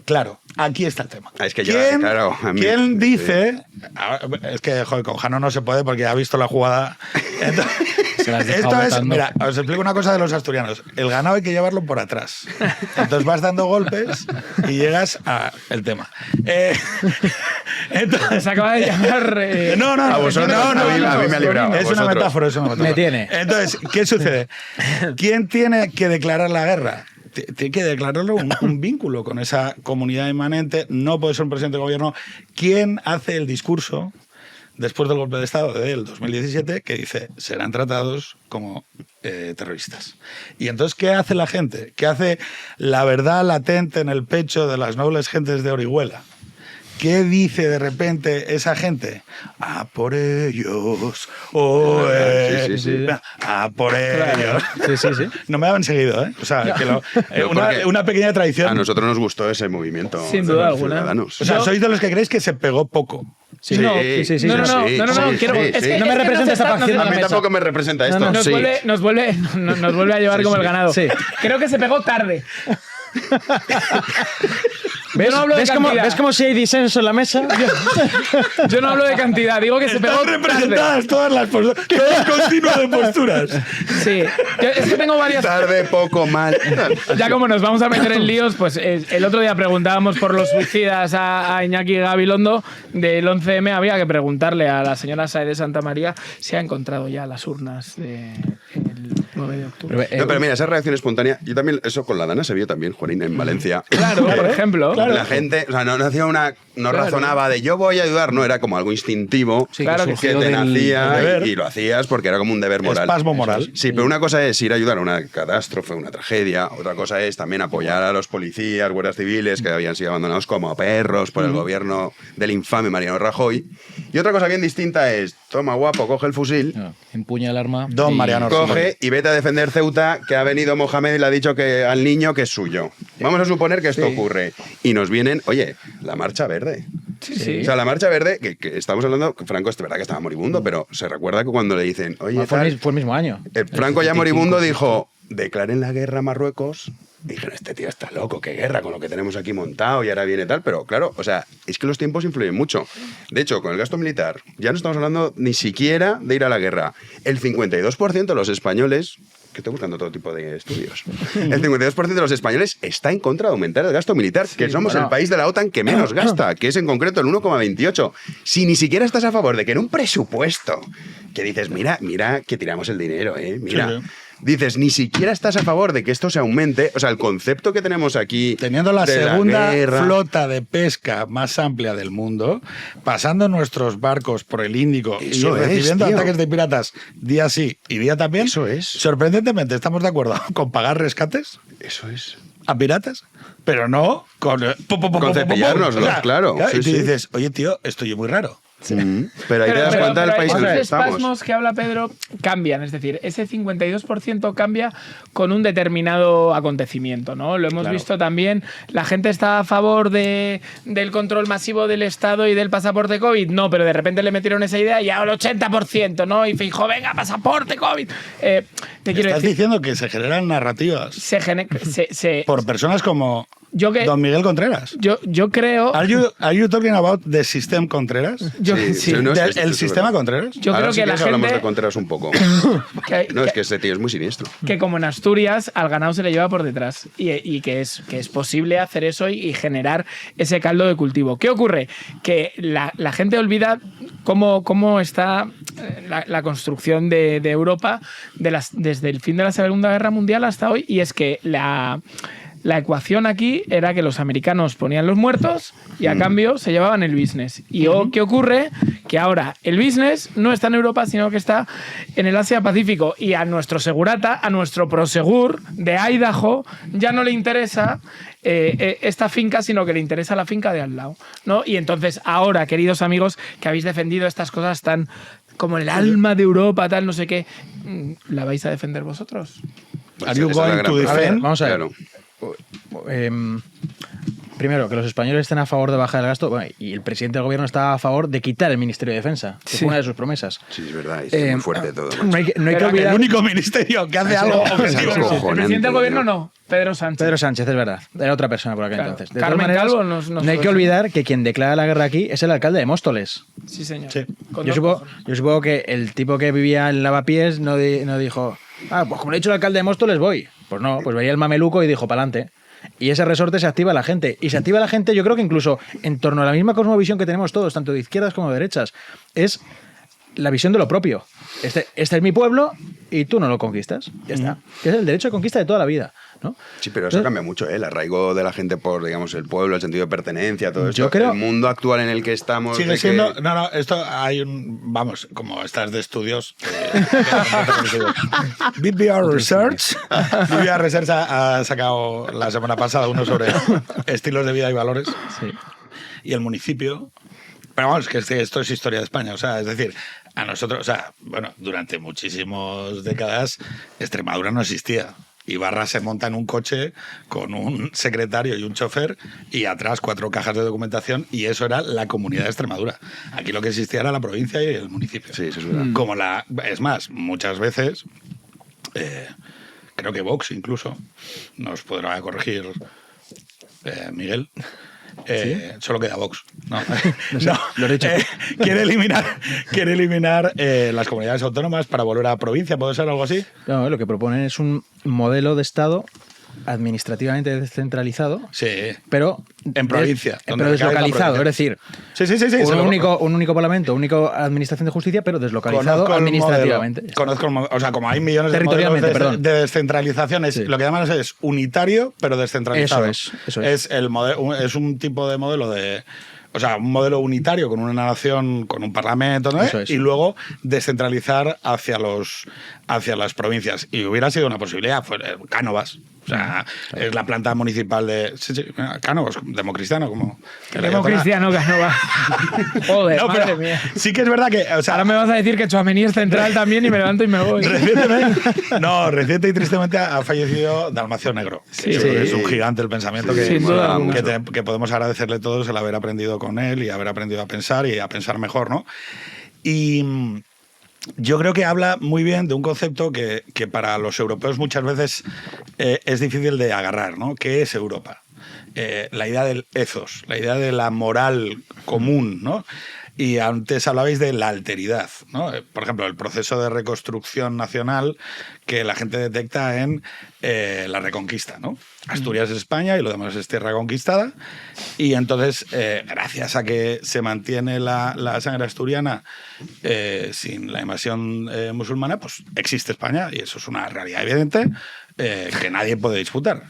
Claro, aquí está el tema. Es que ¿Quién dice? Es que, joder, con Jano no se puede porque ha visto la jugada. Esto es, mira, os explico una cosa de los asturianos. El ganado hay que llevarlo por atrás. Entonces vas dando golpes y llegas al tema. Se acaba de llamar... a vosotros, a mí me ha librado. Es una metáfora, Me tiene. Entonces, ¿qué sucede? ¿Quién tiene que declarar la guerra? Tiene que declararlo un vínculo con esa comunidad inmanente. No puede ser un presidente de gobierno. ¿Quién hace el discurso después del golpe de Estado del 2017, que dice, serán tratados como terroristas. Y entonces, ¿qué hace la gente? ¿Qué hace la verdad latente en el pecho de las nobles gentes de Orihuela? ¿Qué dice de repente esa gente? A por ellos. A por ellos. Sí. No me habían seguido, ¿eh? O sea, que una pequeña tradición. A nosotros nos gustó ese movimiento. Sin duda alguna. Ciudadanos. O sea, sois de los que creéis que se pegó poco. Sí. No, quiero. Es que no me representa esta facción. A mí tampoco me representa esto. Nos vuelve a llevar como el ganado. Sí. Creo que se pegó tarde. ¿Ves cómo si hay disenso en la mesa? Yo no hablo de cantidad, digo que se pegó Están representadas todas las posturas. Todo el continuo de posturas. Sí, es que tengo varias. Tarde, poco, mal. Ya como nos vamos a meter en líos, pues el otro día preguntábamos por los suicidas a Iñaki Gabilondo del 11M. Había que preguntarle a la señora Sae de Santa María si ha encontrado ya las urnas del 9 de octubre. No, pero mira, esa reacción espontánea, yo también, eso con la Dana se vio también, Juanín, en Valencia. Claro, por ejemplo. Claro. La gente, o sea, no hacía razonaba de yo voy a ayudar, no, era como algo instintivo que te nacía y lo hacías porque era como un deber moral. Espasmo moral. Sí, pero una cosa es ir a ayudar a una catástrofe, una tragedia, otra cosa es también apoyar a los policías, guardias civiles que habían sido abandonados como perros por el gobierno del infame Mariano Rajoy. Y otra cosa bien distinta es, toma guapo, coge el fusil, empuña el arma. Don Mariano coge y vete a defender Ceuta, que ha venido Mohamed y le ha dicho que al niño que es suyo. Vamos a suponer que esto ocurre. Y nos vienen, oye, la Marcha Verde. Sí. O sea, la Marcha Verde, que estamos hablando, Franco es verdad que estaba moribundo, pero se recuerda que cuando le dicen, oye, Fue el mismo año. Franco ya moribundo dijo, declaren la guerra a Marruecos. Y dijeron, este tío está loco, qué guerra con lo que tenemos aquí montado y ahora viene tal. Pero claro, o sea, es que los tiempos influyen mucho. De hecho, con el gasto militar, ya no estamos hablando ni siquiera de ir a la guerra. El 52% de los españoles, que estoy buscando todo tipo de estudios, el 52% de los españoles está en contra de aumentar el gasto militar, que somos el país de la OTAN que menos gasta, que es en concreto el 1,28. Si ni siquiera estás a favor de que en un presupuesto, que dices, mira que tiramos el dinero, mira... Sí. Dices, ni siquiera estás a favor de que esto se aumente. O sea, el concepto que tenemos aquí... Teniendo la segunda flota de pesca más amplia del mundo, pasando nuestros barcos por el Índico y recibiendo ataques de piratas día sí y día también. Eso es. Sorprendentemente, ¿estamos de acuerdo con pagar rescates? Eso es. ¿A piratas? Pero no con cepillárnoslos, claro. Y tú dices, oye, tío, esto es muy raro. Sí. Pero ahí te das cuenta del país en el que estamos. Esos espasmos que habla Pedro cambian, es decir, ese 52% cambia con un determinado acontecimiento, ¿no? Lo hemos visto también. La gente está a favor del control masivo del Estado y del pasaporte COVID. No, pero de repente le metieron esa idea y ahora el 80%, ¿no? Y Feijóo, venga, pasaporte COVID. Estás diciendo que se generan narrativas por personas como Don Miguel Contreras. Yo creo... Are you talking about the system Contreras? ¿El sistema Contreras? Yo creo que la gente... hablamos de Contreras un poco. Es que ese tío es muy siniestro. Que como en Asturias, al ganado se le lleva por detrás. Y que es posible hacer eso y generar ese caldo de cultivo. ¿Qué ocurre? Que la gente olvida cómo está la construcción de Europa desde el fin de la Segunda Guerra Mundial hasta hoy. Y es que la ecuación aquí era que los americanos ponían los muertos y a cambio se llevaban el business. ¿Y qué ocurre? Que ahora el business no está en Europa, sino que está en el Asia-Pacífico. Y a nuestro segurata, a nuestro Prosegur de Idaho, ya no le interesa esta finca, sino que le interesa la finca de al lado, ¿no? Y entonces ahora, queridos amigos, que habéis defendido estas cosas tan como el alma de Europa, tal, no sé qué, ¿la vais a defender vosotros? Are you going to defend? Vamos a ver. Primero, que los españoles estén a favor de bajar el gasto, y el presidente del gobierno está a favor de quitar el Ministerio de Defensa, que fue una de sus promesas. Sí, es verdad, es muy fuerte todo. No hay que olvidar... El único ministerio que hace algo objetivo. El presidente del gobierno no, Pedro Sánchez. Pedro Sánchez, es verdad. Era otra persona por aquel entonces. De Carmen todas maneras, Calvo no hay que olvidar que quien declara la guerra aquí es el alcalde de Móstoles. Sí, señor. Sí. Yo supongo que el tipo que vivía en Lavapiés no dijo, pues como le he dicho el alcalde de Móstoles voy. Pues no, pues veía el mameluco y dijo, pa'lante. Y ese resorte se activa la gente. Y se activa la gente, yo creo que incluso en torno a la misma cosmovisión que tenemos todos, tanto de izquierdas como de derechas, es la visión de lo propio. Este es mi pueblo y tú no lo conquistas. Ya está. Que es el derecho de conquista de toda la vida. ¿no? Sí, pero eso cambia mucho, ¿eh? El arraigo de la gente por, digamos, el pueblo, el sentido de pertenencia, todo esto. Yo creo- El mundo actual en el que estamos... Sigue de siendo. que- No, esto hay un. Vamos, como estás de estudios. BBR Research. BBR Research ha sacado la semana pasada uno sobre estilos de vida y valores. Sí. Y el municipio. Pero vamos, que esto es historia de España. O sea, es decir, a nosotros, o sea, bueno, durante muchísimas décadas, Extremadura no existía. Ibarra se monta en un coche con un secretario y un chofer y atrás 4 cajas de documentación y eso era la comunidad de Extremadura. Aquí lo que existía era la provincia y el municipio. Sí, eso es verdad. Es más, muchas veces, creo que Vox incluso, nos podrá corregir Miguel, solo queda Vox. No, no, lo he dicho. quiere eliminar las comunidades autónomas para volver a provincia, ¿puede ser algo así? No, lo que proponen es un modelo de Estado administrativamente descentralizado, Sí. pero En provincia, donde pero recaiga la deslocalizado, es provincia. decir, Sí. un único parlamento, única administración de justicia, pero deslocalizado Conozco el administrativamente. modelo. Conozco el modelo. O sea, como hay millones de modelos Territorialmente, perdón. de descentralización, Sí. lo que llaman es unitario, pero descentralizado. Eso es. Es el modelo, es un tipo de modelo de. O sea, un modelo unitario con una nación, con un parlamento, ¿no? Eso es. Y luego descentralizar hacia las provincias. Y hubiera sido una posibilidad, Cánovas. O sea, es la planta municipal de. Sí, Cánovas, democristiano, como. Democristiano Canova. Joder, No, madre pero mía. sí que es verdad que. O sea, Ahora me vas a decir que Tchouaméni es central también y me levanto y me voy. Reciente y tristemente ha fallecido Dalmacio Negro. Sí. Es un gigante el pensamiento que, Sin duda alguna. que podemos agradecerle todos el haber aprendido con él y haber aprendido a pensar y a pensar mejor, ¿no? Y yo creo que habla muy bien de un concepto que para los europeos muchas veces es difícil de agarrar, ¿no? ¿Qué es Europa? La idea del ethos, la idea de la moral común, ¿no? Y antes hablabais de la alteridad, ¿no? Por ejemplo, el proceso de reconstrucción nacional que la gente detecta en la Reconquista, ¿no? Asturias es España y lo demás es tierra conquistada. Y entonces, gracias a que se mantiene la sangre asturiana sin la invasión musulmana, pues existe España y eso es una realidad evidente que nadie puede disputar.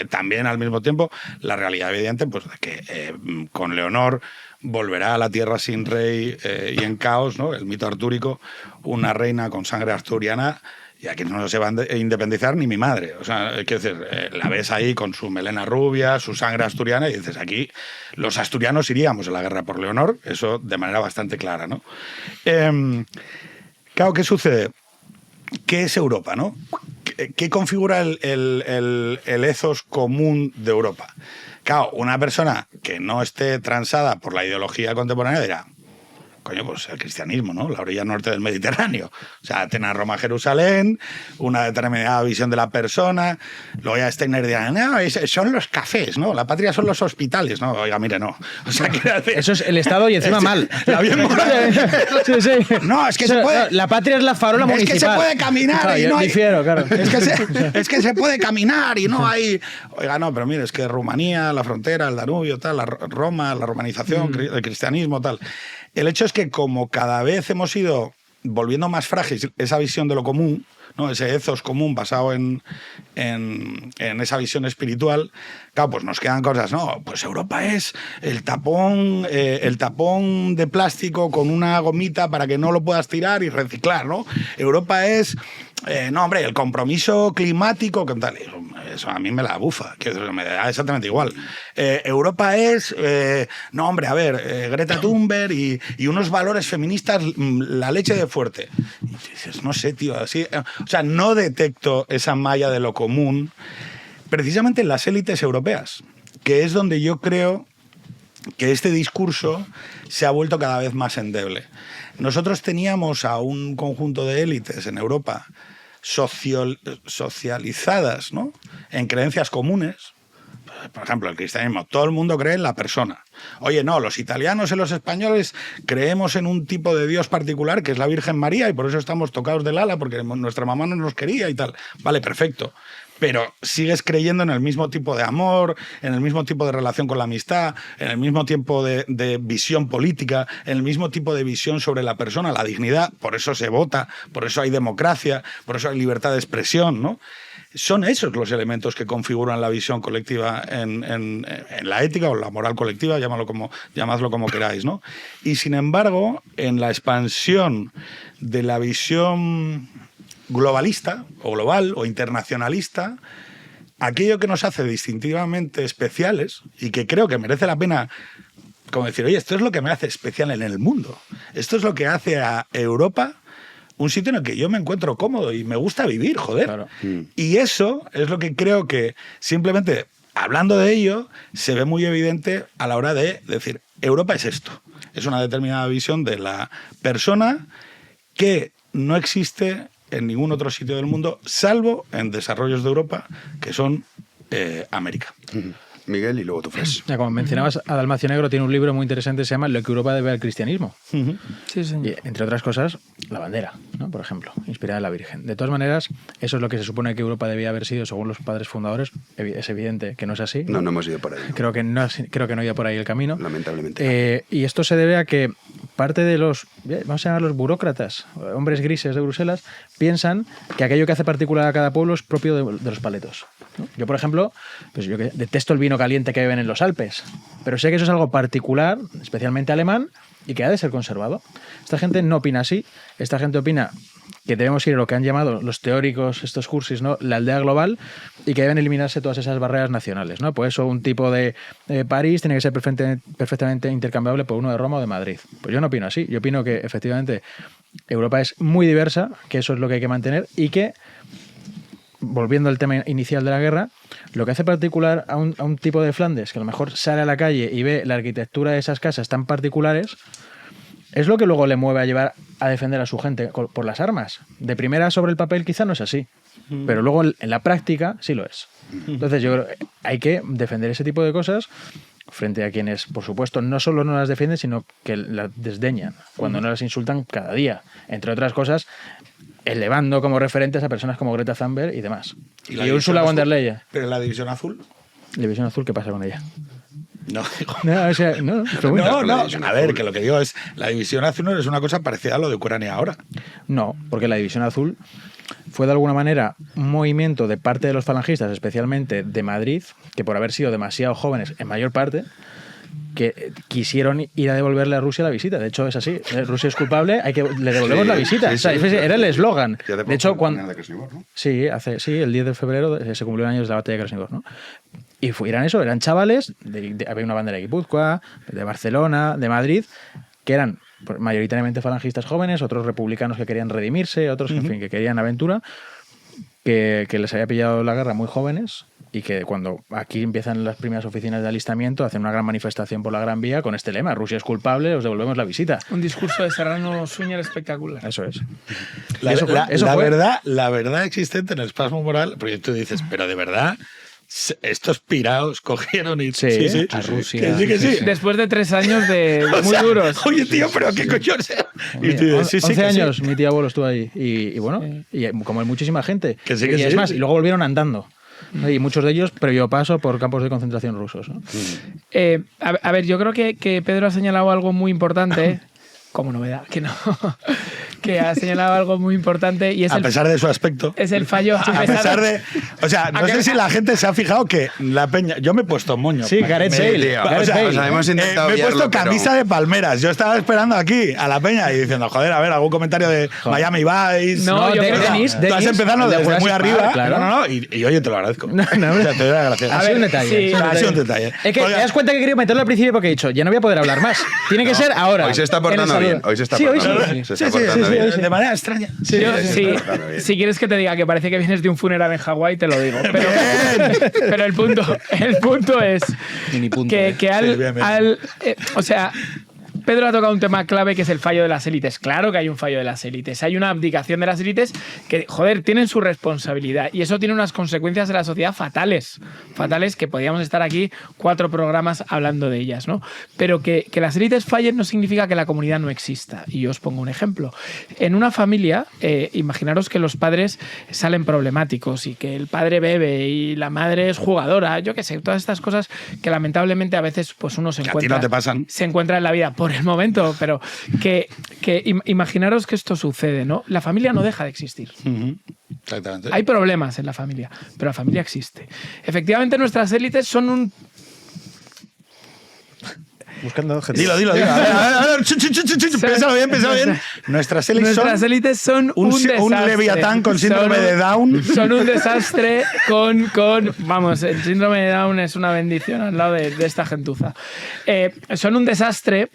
También al mismo tiempo la realidad evidente pues, de que con Leonor volverá a la tierra sin rey y en caos, ¿no? El mito artúrico, una reina con sangre asturiana y aquí no se va a independizar ni mi madre. O sea, quiero decir, la ves ahí con su melena rubia, su sangre asturiana y dices, aquí los asturianos iríamos a la guerra por Leonor, eso de manera bastante clara, ¿no? Claro, ¿qué sucede? ¿Qué es Europa, no? ¿Qué configura el ethos común de Europa? Claro, una persona que no esté transada por la ideología contemporánea dirá, coño, pues el cristianismo, ¿no? La orilla norte del Mediterráneo. O sea, Atenas, Roma, Jerusalén, una determinada visión de la persona. Luego ya Steiner dirá, no, son los cafés, ¿no? La patria son los hospitales, ¿no? Oiga, mire, no. O sea, Eso es el Estado y encima mal. La bien moral. Sí. No, es que se puede... La patria es la farola municipal. Es que se puede caminar Claro, y yo no hay... difiero, claro. Es que se puede caminar y no hay... Oiga, no, pero mire, es que Rumanía, la frontera, el Danubio, tal, Roma, la romanización, el cristianismo, tal... El hecho es que como cada vez hemos ido volviendo más frágil esa visión de lo común, ¿no? Ese ethos común basado en esa visión espiritual, claro, pues nos quedan cosas, ¿no? Pues Europa es el tapón de plástico con una gomita para que no lo puedas tirar y reciclar, ¿no? Europa es... no, hombre, el compromiso climático, ¿qué tal? Eso a mí me la bufa, que me da exactamente igual. Europa es, no, hombre, a ver, Greta Thunberg y unos valores feministas, la leche de fuerte. Y dices, no sé, tío, así, o sea, no detecto esa malla de lo común, precisamente en las élites europeas, que es donde yo creo que este discurso se ha vuelto cada vez más endeble. Nosotros teníamos a un conjunto de élites en Europa socializadas, ¿no? En creencias comunes. Por ejemplo, el cristianismo. Todo el mundo cree en la persona. Oye, no, los italianos y los españoles creemos en un tipo de Dios particular que es la Virgen María y por eso estamos tocados del ala porque nuestra mamá no nos quería y tal. Vale, perfecto. pero sigues creyendo en el mismo tipo de amor, en el mismo tipo de relación con la amistad, en el mismo tipo de visión política, en el mismo tipo de visión sobre la persona, la dignidad. Por eso se vota, por eso hay democracia, por eso hay libertad de expresión, ¿no? Son esos los elementos que configuran la visión colectiva en la ética o la moral colectiva, llamadlo como queráis, ¿no? Y sin embargo, en la expansión de la visión globalista o global o internacionalista, aquello que nos hace distintivamente especiales y que creo que merece la pena como decir, oye, esto es lo que me hace especial en el mundo, esto es lo que hace a Europa un sitio en el que yo me encuentro cómodo y me gusta vivir, joder. Claro. Y eso es lo que creo que simplemente hablando de ello se ve muy evidente a la hora de decir, Europa es esto, es una determinada visión de la persona que no existe en ningún otro sitio del mundo, salvo en desarrollos de Europa, que son América. Miguel, y luego tú, Fres. Ya, como mencionabas, Dalmacio Negro tiene un libro muy interesante que se llama Lo que Europa debe al cristianismo. Sí, señor. Y, entre otras cosas, la bandera, ¿no? Por ejemplo, inspirada en la Virgen. De todas maneras, eso es lo que se supone que Europa debía haber sido según los padres fundadores. Es evidente que no es así. No hemos ido por ahí. Creo que no ha ido por ahí el camino. Lamentablemente. Y esto se debe a que parte de los, vamos a llamarlos burócratas, hombres grises de Bruselas, piensan que aquello que hace particular a cada pueblo es propio de los paletos, ¿no? Yo, por ejemplo, pues yo que detesto el vino caliente que beben en los Alpes, pero sé que eso es algo particular, especialmente alemán, y que ha de ser conservado. Esta gente no opina así. Esta gente opina que debemos ir a lo que han llamado los teóricos, estos cursis, ¿no? La aldea global, y que deben eliminarse todas esas barreras nacionales, ¿no? Por eso un tipo de París tiene que ser perfectamente intercambiable por uno de Roma o de Madrid. Pues yo no opino así. Yo opino que efectivamente Europa es muy diversa, que eso es lo que hay que mantener, y que, volviendo al tema inicial de la guerra, lo que hace particular a un tipo de Flandes, que a lo mejor sale a la calle y ve la arquitectura de esas casas tan particulares, es lo que luego le mueve a llevar a defender a su gente por las armas. De primera, sobre el papel quizá no es así, pero luego en la práctica sí lo es. Entonces yo creo que hay que defender ese tipo de cosas frente a quienes, por supuesto, no solo no las defienden, sino que las desdeñan, cuando no las insultan cada día. Entre otras cosas, elevando como referentes a personas como Greta Thunberg y demás. Y Ursula von der Leyen. ¿Pero la división azul? ¿La división azul qué pasa con ella? No, no, o sea, no, a ver, que lo que digo es, la división azul no es una cosa parecida a lo de Ucrania ahora. No, porque la división azul fue de alguna manera un movimiento de parte de los falangistas, especialmente de Madrid, que por haber sido demasiado jóvenes, en mayor parte, que quisieron ir a devolverle a Rusia la visita. De hecho, es así. Rusia es culpable, le devolvemos la visita. Sí, o sea, era el eslogan. De hecho, cuando... ¿no? Sí, el 10 de febrero se cumplió un año de la batalla de Krasnivor, ¿no? Y eran chavales, había una bandera de Guipúzcoa, de Barcelona, de Madrid, que eran mayoritariamente falangistas jóvenes, otros republicanos que querían redimirse, otros en fin, que querían aventura, que les había pillado la guerra muy jóvenes, y que cuando aquí empiezan las primeras oficinas de alistamiento hacen una gran manifestación por la Gran Vía con este lema: Rusia es culpable, os devolvemos la visita. Un discurso de Serrano Suñer espectacular. Eso es. La verdad existente en el espasmo moral, porque tú dices, pero de verdad, estos piraos cogieron y... Sí, a Rusia. Que sí. Después de 3 años de O muy sea, duros. Oye, tío, pero qué coño sea. Y tú dices, 11 años mi tía abuelo estuvo ahí. Y bueno, y como hay muchísima gente. Que sí. Es más, y luego volvieron andando. Y muchos de ellos previo paso por campos de concentración rusos, ¿no? A ver, yo creo que Pedro ha señalado algo muy importante. Como novedad, que no. Que ha señalado algo muy importante y es a pesar de su aspecto. Es el fallo. A pesar de... O sea, no sé si la gente se ha fijado que la peña... Yo me he puesto moño. Sí, Gareth Bale. O sea, hemos intentado me he puesto guiarlo, camisa de palmeras. Yo estaba esperando aquí a la peña y diciendo, joder, a ver, algún comentario de Miami Vice. No, yo creo que Denis, tú has empezado desde muy arriba. Claro. No. Y oye, te lo agradezco. O sea, te doy las gracias. Ha sido un detalle. Ha sido un detalle. Es que te das cuenta que quería meterlo al principio porque he dicho, ya no voy a poder hablar más. Tiene que ser ahora. Hoy se está portando bien. Hoy se está portando bien. Se está portando bien. De manera extraña. Si quieres que te diga que parece que vienes de un funeral en Hawái, te lo digo. Pero el punto es Mini punto, que o sea, Pedro ha tocado un tema clave que es el fallo de las élites. Claro que hay un fallo de las élites. Hay una abdicación de las élites que, joder, tienen su responsabilidad. Y eso tiene unas consecuencias en la sociedad fatales. Fatales que podríamos estar aquí 4 programas hablando de ellas, ¿no? Pero que las élites fallen no significa que la comunidad no exista. Y yo os pongo un ejemplo. En una familia, imaginaros que los padres salen problemáticos y que el padre bebe y la madre es jugadora, yo qué sé, todas estas cosas que lamentablemente a veces pues uno se encuentra, a ti no te pasan. Se encuentra en la vida por el momento, pero que imaginaros que esto sucede, ¿no? La familia no deja de existir. Exactamente. Hay problemas en la familia, pero la familia existe. Efectivamente, nuestras élites son un... Buscando objetivos. Dilo. A ver. Piénsalo bien. Nuestras élites son un desastre. un leviatán con síndrome de Down. Son un desastre Vamos, el síndrome de Down es una bendición al lado de esta gentuza. Son un desastre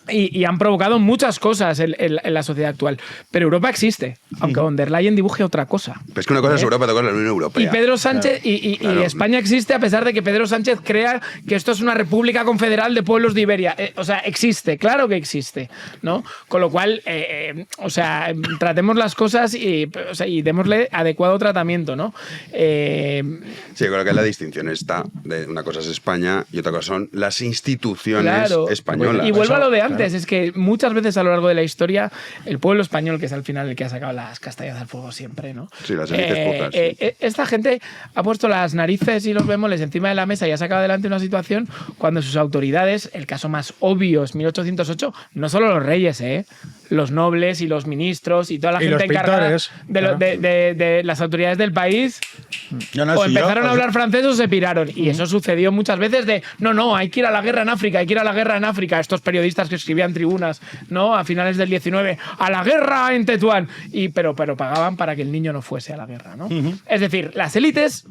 y han provocado muchas cosas en la sociedad actual. Pero Europa existe, aunque von der Leyen dibuje otra cosa. Pero es que una cosa es Europa, otra cosa es la Unión Europea. Y Pedro Sánchez, claro. y España existe a pesar de que Pedro Sánchez crea que esto es una república confederal de pueblos de Iberia. O sea, existe, claro que existe, ¿no? Con lo cual, tratemos las cosas y démosle adecuado tratamiento, ¿no? Sí, creo que la distinción está de una cosa es España y otra cosa son las instituciones españolas. Y vuelvo a lo de antes, es que muchas veces a lo largo de la historia el pueblo español, que es al final el que ha sacado las castañas al fuego siempre, ¿no? Sí, las élites putas. Sí. Esta gente ha puesto las narices y los bemoles encima de la mesa y ha sacado adelante una situación cuando sus autoridades, el caso más obvio es 1808, no solo los reyes, los nobles y los ministros y toda la gente encargada de las autoridades del país, o empezaron a hablar francés o se piraron. Y eso sucedió muchas veces de, no, hay que ir a la guerra en África, estos periodistas que escribían tribunas, ¿no? A finales del 19, a la guerra en Tetuán. Pero pagaban para que el niño no fuese a la guerra, ¿no? Es decir, las élites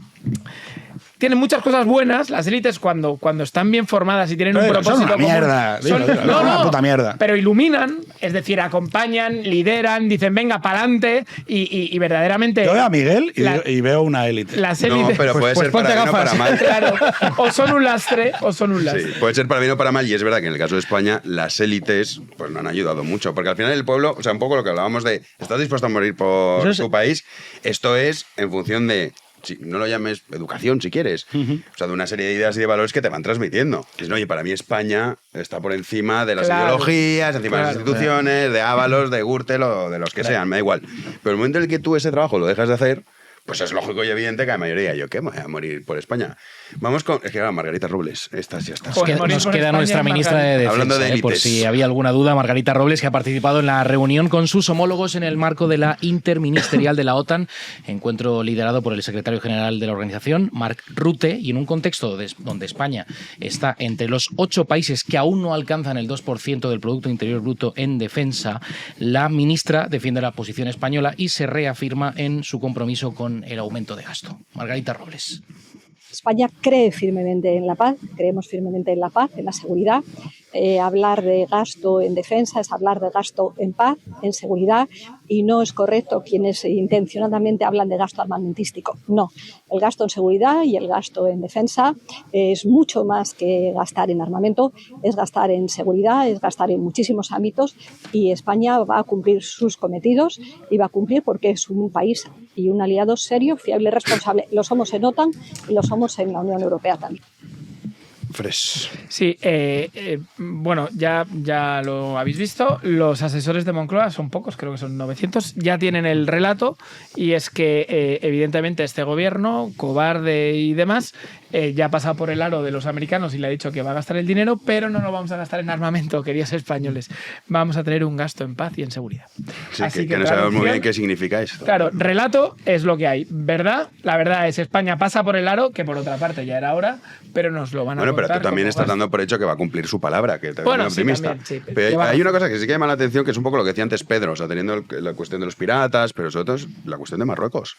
tienen muchas cosas buenas. Las élites, cuando están bien formadas y tienen un propósito son una mierda. Son una puta mierda. Pero iluminan, es decir, acompañan, lideran, dicen venga, pa'lante y verdaderamente... Yo veo a Miguel y veo una élite. Las élites... No, pero puede ser para bien o para mal. Claro, o son un lastre o son un lastre. Sí, puede ser para bien o para mal, y es verdad que en el caso de España las élites pues no han ayudado mucho, porque al final el pueblo, o sea, un poco lo que hablábamos de ¿estás dispuesto a morir por tu país? Esto es en función de... no lo llames educación si quieres, o sea, de una serie de ideas y de valores que te van transmitiendo. Es, oye, para mí España está por encima de las ideologías, encima de las instituciones, de Ábalos, de Gürtel o de los que sean, me da igual. Pero el momento en el que tú ese trabajo lo dejas de hacer, pues es lógico y evidente que la mayoría, yo qué, me voy a morir por España. Vamos con, es que Margarita Robles, estas ya está. Nos queda nuestra ministra de Defensa, hablando de élites. Por si había alguna duda, Margarita Robles, que ha participado en la reunión con sus homólogos en el marco de la interministerial de la OTAN, encuentro liderado por el secretario general de la organización, Mark Rutte, y en un contexto donde España está entre los 8 países que aún no alcanzan el 2% del Producto Interior Bruto en defensa, la ministra defiende la posición española y se reafirma en su compromiso con el aumento de gasto. Margarita Robles. España cree firmemente en la paz, creemos firmemente en la paz, en la seguridad. Hablar de gasto en defensa es hablar de gasto en paz, en seguridad, y no es correcto quienes intencionadamente hablan de gasto armamentístico. No, el gasto en seguridad y el gasto en defensa es mucho más que gastar en armamento, es gastar en seguridad, es gastar en muchísimos ámbitos, y España va a cumplir sus cometidos y va a cumplir porque es un país y un aliado serio, fiable, responsable. Lo somos en OTAN y lo somos en la Unión Europea también. Fresh. Sí, bueno, ya lo habéis visto. Los asesores de Moncloa son pocos, creo que son 900. Ya tienen el relato, y es que evidentemente este gobierno, cobarde y demás, ya ha pasado por el aro de los americanos y le ha dicho que va a gastar el dinero, pero no lo vamos a gastar en armamento, queridos españoles. Vamos a tener un gasto en paz y en seguridad. Sí, así que no sabemos muy bien qué significa esto. Claro, relato es lo que hay. ¿Verdad? La verdad es España pasa por el aro, que por otra parte ya era hora, pero nos lo van a contar. Pero tú también estás dando por hecho que va a cumplir su palabra, que te bueno, muy optimista. También, sí, pero hay una cosa que sí que llama la atención, que es un poco lo que decía antes Pedro, o sea, teniendo la cuestión de los piratas, pero sobre todo es la cuestión de Marruecos.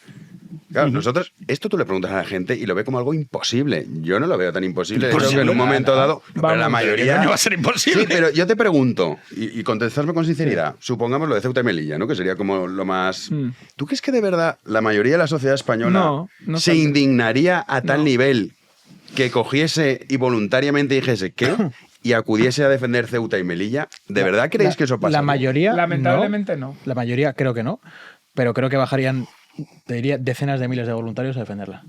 Claro, nosotros, esto tú le preguntas a la gente y lo ve como algo imposible. Yo no lo veo tan imposible. Creo que en un momento dado, pero la mayoría no va a ser imposible. Sí, pero yo te pregunto, y contestadme con sinceridad, supongamos lo de Ceuta y Melilla, ¿no? Que sería como lo más... ¿Tú crees que de verdad la mayoría de la sociedad española se indignaría a tal nivel que cogiese y voluntariamente dijese, ¿qué? y acudiese a defender Ceuta y Melilla, ¿de verdad creéis que eso pasa? La mayoría Lamentablemente no. La mayoría creo que no, pero creo que bajarían, te diría, decenas de miles de voluntarios a defenderla.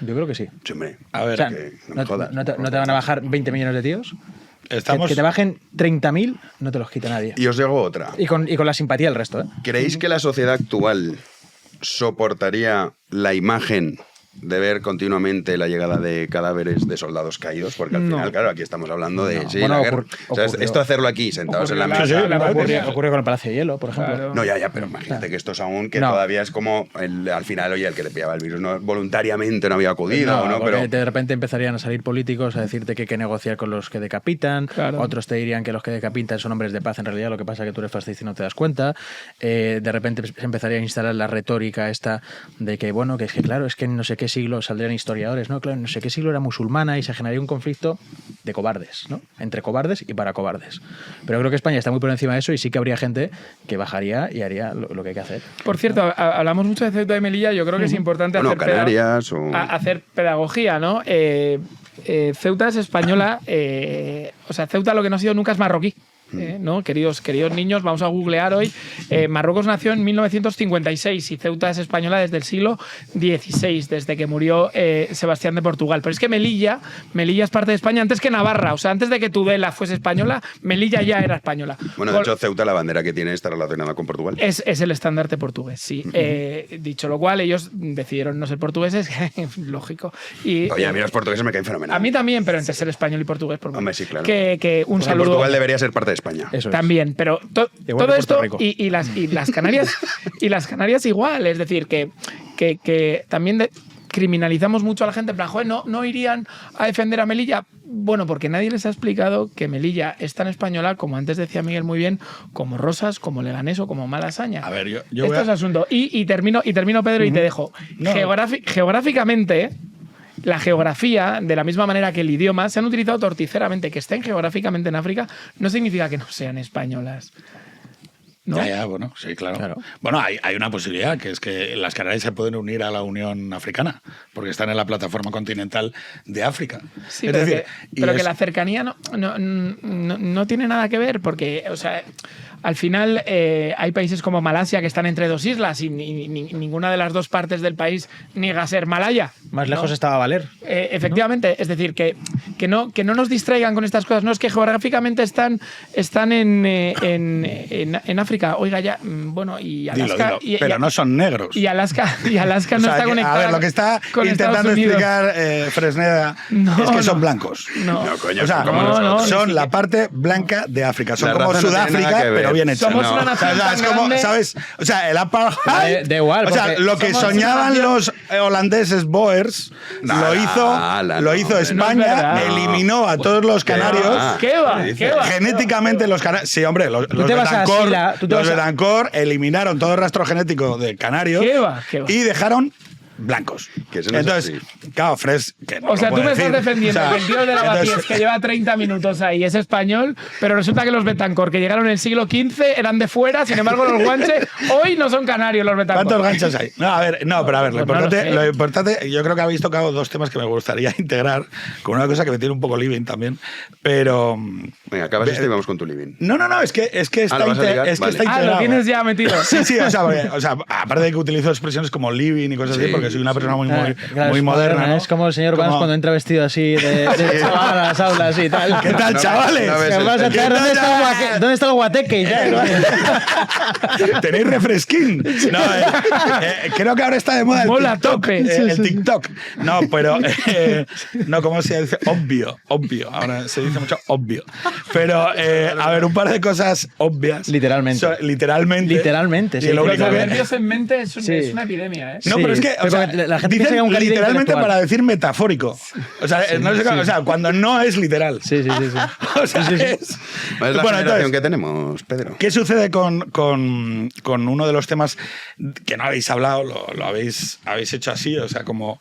Yo creo que sí. Sí, hombre, A ver, O sea, que no no, me jodas. no te van a bajar 20 millones de tíos. estamos... Que te bajen 30.000 no te los quita nadie. Y os digo otra. Y con la simpatía del resto, ¿eh? ¿Creéis que la sociedad actual soportaría la imagen de ver continuamente la llegada de cadáveres de soldados caídos? Porque al final, claro, aquí estamos hablando de sí, Bueno, la guerra. O sea, ocurrió. esto hacerlo aquí, sentados en la Ocurrió mesa. la pandemia. Ocurrió con el Palacio de Hielo, por ejemplo. Claro. No, ya, pero imagínate que esto es aún que No. todavía es como al final, oye, el que le pillaba el virus no, voluntariamente no había acudido, ¿no? porque Pero de repente empezarían a salir políticos a decirte que hay que negociar con los que decapitan, Claro. otros te dirían que los que decapitan son hombres de paz, en realidad lo que pasa es que tú eres fascista y no te das cuenta. De repente se empezaría a instalar la retórica esta de que, bueno, que es que claro, es que en no sé qué siglo saldrían historiadores, ¿no? Claro, en no sé qué siglo era musulmana y se generaría un conflicto de cobardes, ¿no? Entre cobardes y para cobardes. Pero creo que España está muy por encima de eso y sí que habría gente que bajaría y haría lo que hay que hacer. Por cierto, hablamos mucho de Ceuta y Melilla. Yo creo que es importante bueno, hacer, Canarias o... hacer pedagogía, ¿no? Ceuta es española. O sea, Ceuta lo que no ha sido nunca es marroquí. ¿No? Queridos niños, vamos a googlear hoy. Marruecos nació en 1956 y Ceuta es española desde el siglo XVI, desde que murió Sebastián de Portugal. Pero es que Melilla es parte de España antes que Navarra. O sea, antes de que Tudela fuese española, Melilla ya era española. Bueno, de hecho, Ceuta, la bandera que tiene está relacionada con Portugal. Es el estandarte portugués, sí. Dicho lo cual, ellos decidieron no ser portugueses, lógico. Y, Oye, a mí los portugueses me caen fenomenal. a mí también, pero entre ser español y portugués, por Hombre, sí, claro. que un Porque saludo. Portugal debería ser parte de España. Eso es. También, pero Igual todo que Puerto esto Rico. y las Canarias y las Canarias igual, es decir, que también criminalizamos mucho a la gente, en plan, joder, no irían a defender a Melilla. Bueno, porque nadie les ha explicado que Melilla es tan española, como antes decía Miguel muy bien, como Rosas, como Leganés o como Malasaña. A ver, yo Esto voy a... es asunto. Y termino, Pedro, y te dejo. No. Geográficamente, la geografía, de la misma manera que el idioma, se han utilizado torticeramente. Que estén geográficamente en África no significa que no sean españolas. ¿No? Ya, bueno, sí, claro. Bueno, hay una posibilidad, que es que las Canarias se pueden unir a la Unión Africana, porque están en la plataforma continental de África. Sí, Es pero, decir, que la cercanía no tiene nada que ver, porque, o sea, al final hay países como Malasia que están entre dos islas y ninguna de las dos partes del país niega ser Malaya. Más lejos estaba Valer. Efectivamente, es decir, que no nos distraigan con estas cosas. No es que geográficamente están en África. Oiga, ya, bueno, y Alaska. Dilo, pero no son negros. Y Alaska no O sea, está conectada. A ver, lo que está con intentando Estados Unidos. explicar Fresneda No, es que son no. blancos. No. No, coño, O sea, son como no, nosotros. no, son ni la siquiera. parte blanca de África. Son La como raza no tiene nada Sudáfrica, que ver. pero bien hechos. Somos No. una nación O sea, tan es como, grande. ¿sabes? O sea, el apartheid. Da igual, o sea, porque lo que somos soñaban una los holandeses Boers lo hizo España, verdad. eliminó a todos los canarios. ¿Qué va? ¿Qué va? Genéticamente los canarios. Sí, hombre, los te vas a Betancourt, Sila, tú te los vas a- Betancourt eliminaron todo el rastro genético de canarios ¿Qué va? ¿Qué va? y dejaron blancos. Que eso no es Entonces, así. claro, Fres. Que no O sea, lo tú puede me estás decir. defendiendo O sea, que el tío de la entonces- Lavapiés, que lleva 30 minutos ahí, es español, pero resulta que los Betancourt, que llegaron en el siglo XV, eran de fuera, sin embargo, los guanches hoy no son canarios los Betancourt. ¿Cuántos ganchos hay? No, a ver, pero a ver, Pues no lo sé. lo importante, yo creo que habéis tocado dos temas que me gustaría integrar con una cosa que me tiene un poco living también, pero... Venga, acabas esto y vamos con tu living. No, es que está, ¿lo vas a ligar? es que Vale. está integrado. Lo tienes ya metido. Sí, o sea, aparte de que utilizo expresiones como living y cosas así, porque soy una persona muy es moderna, ¿no? Es como el señor Vance Como- cuando entra vestido así de chaval a las aulas y tal. ¿Qué tal, No, chavales? no ves Que el vas a tele. traer, ¿dónde está el guateque? Y tal. ¿Tenéis refresquín? No, creo que ahora está de moda el Mola TikTok. tope. El TikTok. No, pero... no, ¿cómo se dice? Obvio. Ahora se dice mucho obvio. Pero, a ver, un par de cosas obvias. Literalmente. Literalmente. sí. Y lo Los único que- nervios en mente es Sí. una epidemia, ¿eh? No, Sí, pero es que, o pero sea, porque la gente dicen piensa que es un calibre literalmente intelectual. para decir metafórico. O sea, no sé, o sea, cuando no es literal. Sí. O sea, es... ¿Cuál es la Bueno, generación entonces, que tenemos, Pedro? ¿qué sucede con uno de los temas que no habéis hablado? Lo habéis hecho así, o sea, como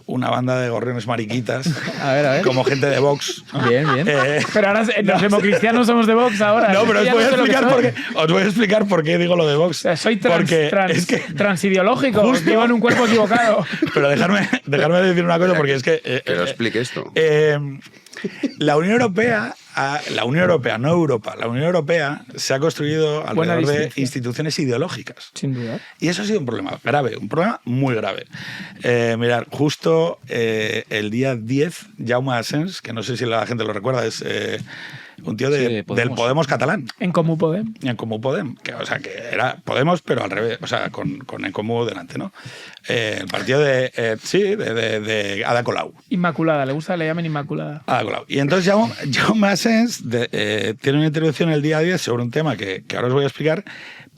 una banda de gorriones mariquitas, A ver. como gente de Vox. Bien. Pero ahora los democristianos somos de Vox ahora. No, pero Ya os voy a sé lo que explicar soy. por qué. Os voy a explicar por qué digo lo de Vox. O sea, soy Porque es que transideológico. Justo- Vivo en un cuerpo equivocado. Claro. Pero dejarme decir una cosa, porque es que... Que lo explique esto. La Unión Europea, no Europa, la Unión Europea se ha construido alrededor de instituciones ideológicas. Sin duda. Y eso ha sido un problema grave, un problema muy grave. Mirad, justo el día 10, Jaume Asens, que no sé si la gente lo recuerda, es un tío del Podemos catalán. En Comú Podem. En Comú Podem, que era Podemos, pero al revés, o sea, con En Comú delante, ¿no? El partido de Ada Colau. Inmaculada, le llaman Inmaculada. Ada Colau. Y entonces Jaume Asens tiene una intervención el día 10 sobre un tema que ahora os voy a explicar,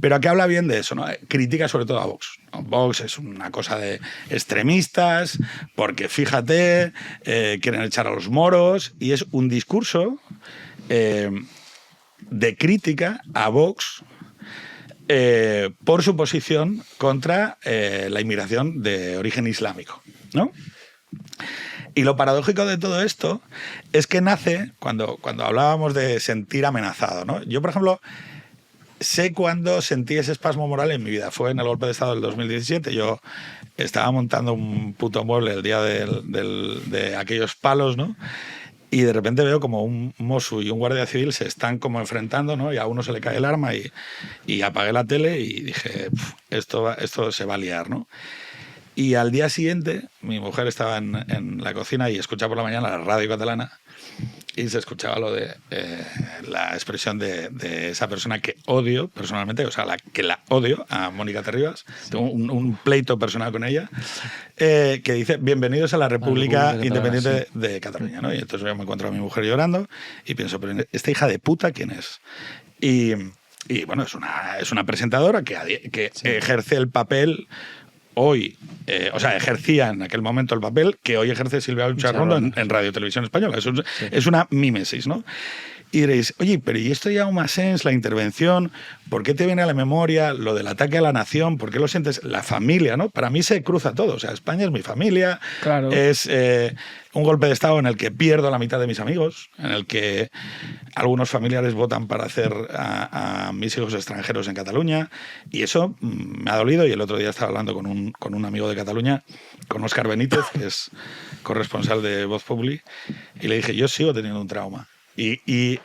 pero que habla bien de eso, ¿no? Critica sobre todo a Vox. Vox es una cosa de extremistas, porque fíjate, quieren echar a los moros, y es un discurso de crítica a Vox por su posición contra la inmigración de origen islámico, ¿no? Y lo paradójico de todo esto es que nace cuando hablábamos de sentir amenazado, ¿no? Yo, por ejemplo, sé cuándo sentí ese espasmo moral en mi vida. Fue en el golpe de Estado del 2017. Yo estaba montando un puto mueble el día de aquellos palos, ¿no? Y de repente veo como un Mossu y un guardia civil se están como enfrentando, ¿no? Y a uno se le cae el arma y apagué la tele y dije, esto se va a liar, ¿no? Y al día siguiente, mi mujer estaba en la cocina y escuchaba por la mañana la radio catalana y se escuchaba lo de la expresión de esa persona que odio personalmente, o sea, que la odio, a Mónica Terribas. Tengo un pleito personal con ella, que dice, bienvenidos a la República Independiente de Cataluña, ¿no? Y entonces yo me encuentro a mi mujer llorando y pienso, pero esta hija de puta, ¿quién es? Y bueno, es una presentadora que ejerce el papel hoy, ejercía en aquel momento el papel que hoy ejerce Silvia Ucharrondo en Radio Televisión Española. Es una mímesis, ¿no? Y diréis, oye, pero ¿y esto ya Jaume Asens, la intervención? ¿Por qué te viene a la memoria lo del ataque a la nación? ¿Por qué lo sientes? La familia, ¿no? Para mí se cruza todo. O sea, España es mi familia. Claro. Es un golpe de Estado en el que pierdo la mitad de mis amigos, en el que algunos familiares votan para hacer a mis hijos extranjeros en Cataluña. Y eso me ha dolido. Y el otro día estaba hablando con un amigo de Cataluña, con Óscar Benítez, que es corresponsal de Voz Populi, y le dije, yo sigo teniendo un trauma. Y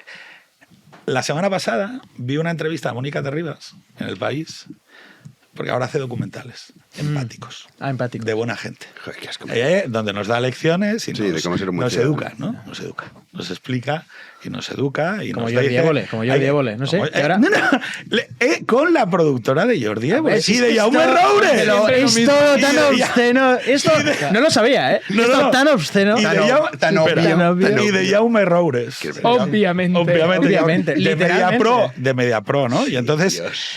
la semana pasada vi una entrevista a Mónica Terribas en El País, porque ahora hace documentales empáticos. Empáticos. De buena gente. Joder, qué asco. Donde nos da lecciones y de cómo ser un buen nos ciudadano. educa, ¿no? Nos educa. Nos explica y nos educa. Y Como nos Jordi dice, Évole, como Jordi Évole, no sé. como- ¿y ahora? con la productora de Jordi Évole. Si Y es de que Jaume esto- Roure. Pero es Y todo de- tan obsceno. Esto no lo sabía, ¿eh? Esto tan obsceno. Y de Tan Tan obvio. obvio. Y de Jaume Roures. Obviamente. Obviamente, De literalmente. MediaPro, ¿no? Y entonces Dios.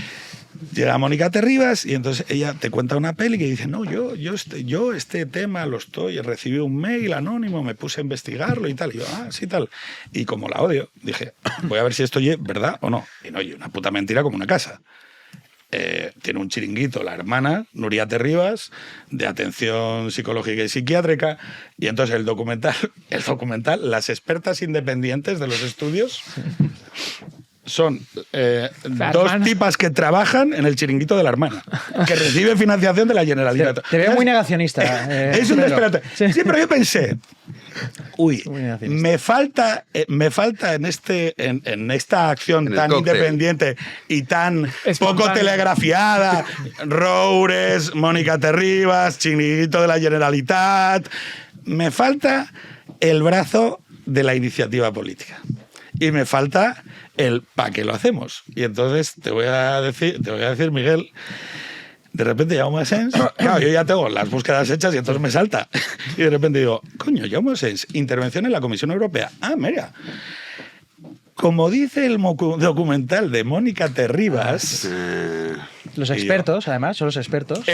llega Mónica Terribas y entonces ella te cuenta una peli que dice, no, yo este tema recibí un mail anónimo, me puse a investigarlo y tal. Y yo, sí, tal. Y como la odio, dije, voy a ver si esto es verdad o no. Y no, oye, una puta mentira como una casa. Tiene un chiringuito la hermana, Nuria Terribas, de atención psicológica y psiquiátrica, y entonces el documental, las expertas independientes de los estudios son dos hermana. tipas que trabajan en el chiringuito de la hermana, que recibe financiación de la Generalitat. Te veo muy negacionista. Es un Pedro. desperate. Sí, pero yo pensé, uy, Muy negacionista. me falta en esta acción En el tan cóctel. independiente y tan poco Espontánea. telegrafiada, Roures, Mónica Terribas, chiringuito de la Generalitat, me falta el brazo de la iniciativa política. Y me falta el ¿para qué lo hacemos? Y entonces te voy a decir, Miguel, de repente Jaume Asens, claro, yo ya tengo las búsquedas hechas y entonces me salta. Y de repente digo, coño, Jaume Asens, intervención en la Comisión Europea. Mira, como dice el documental de Mónica Terribas, Los expertos, además, son los expertos.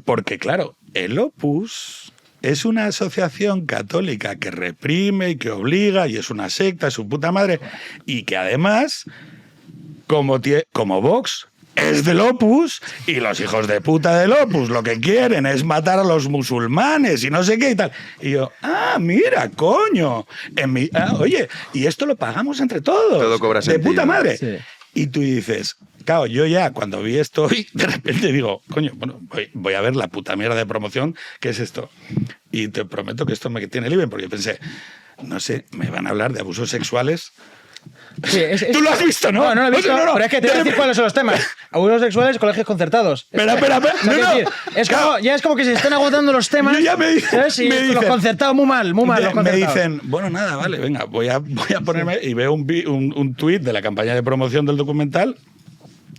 porque claro, el Opus es una asociación católica que reprime y que obliga y es una secta, es su puta madre, y que además, como Vox, es del Opus y los hijos de puta del Opus lo que quieren es matar a los musulmanes y no sé qué y tal. Y yo, mira, coño, oye, y esto lo pagamos entre todos. Todo cobra de sentido. puta madre. Sí. Y tú dices, Claro, yo ya cuando vi esto hoy, de repente digo, coño, bueno, voy a ver la puta mierda de promoción que es esto. Y te prometo que esto me tiene libre, porque yo pensé, no sé, me van a hablar de abusos sexuales. Sí, Tú lo has visto, ¿no? No lo he visto, No. pero es que te voy a decir cuáles son los temas. Abusos sexuales, colegios concertados. Espera. O sea, No. Es como, ya es como que se están agotando los temas. Yo ya me dicen, ¿sabes? Y los concertados, muy mal los me concertados. dicen, bueno, nada, vale, venga, voy a ponerme... Y veo un tuit de la campaña de promoción del documental.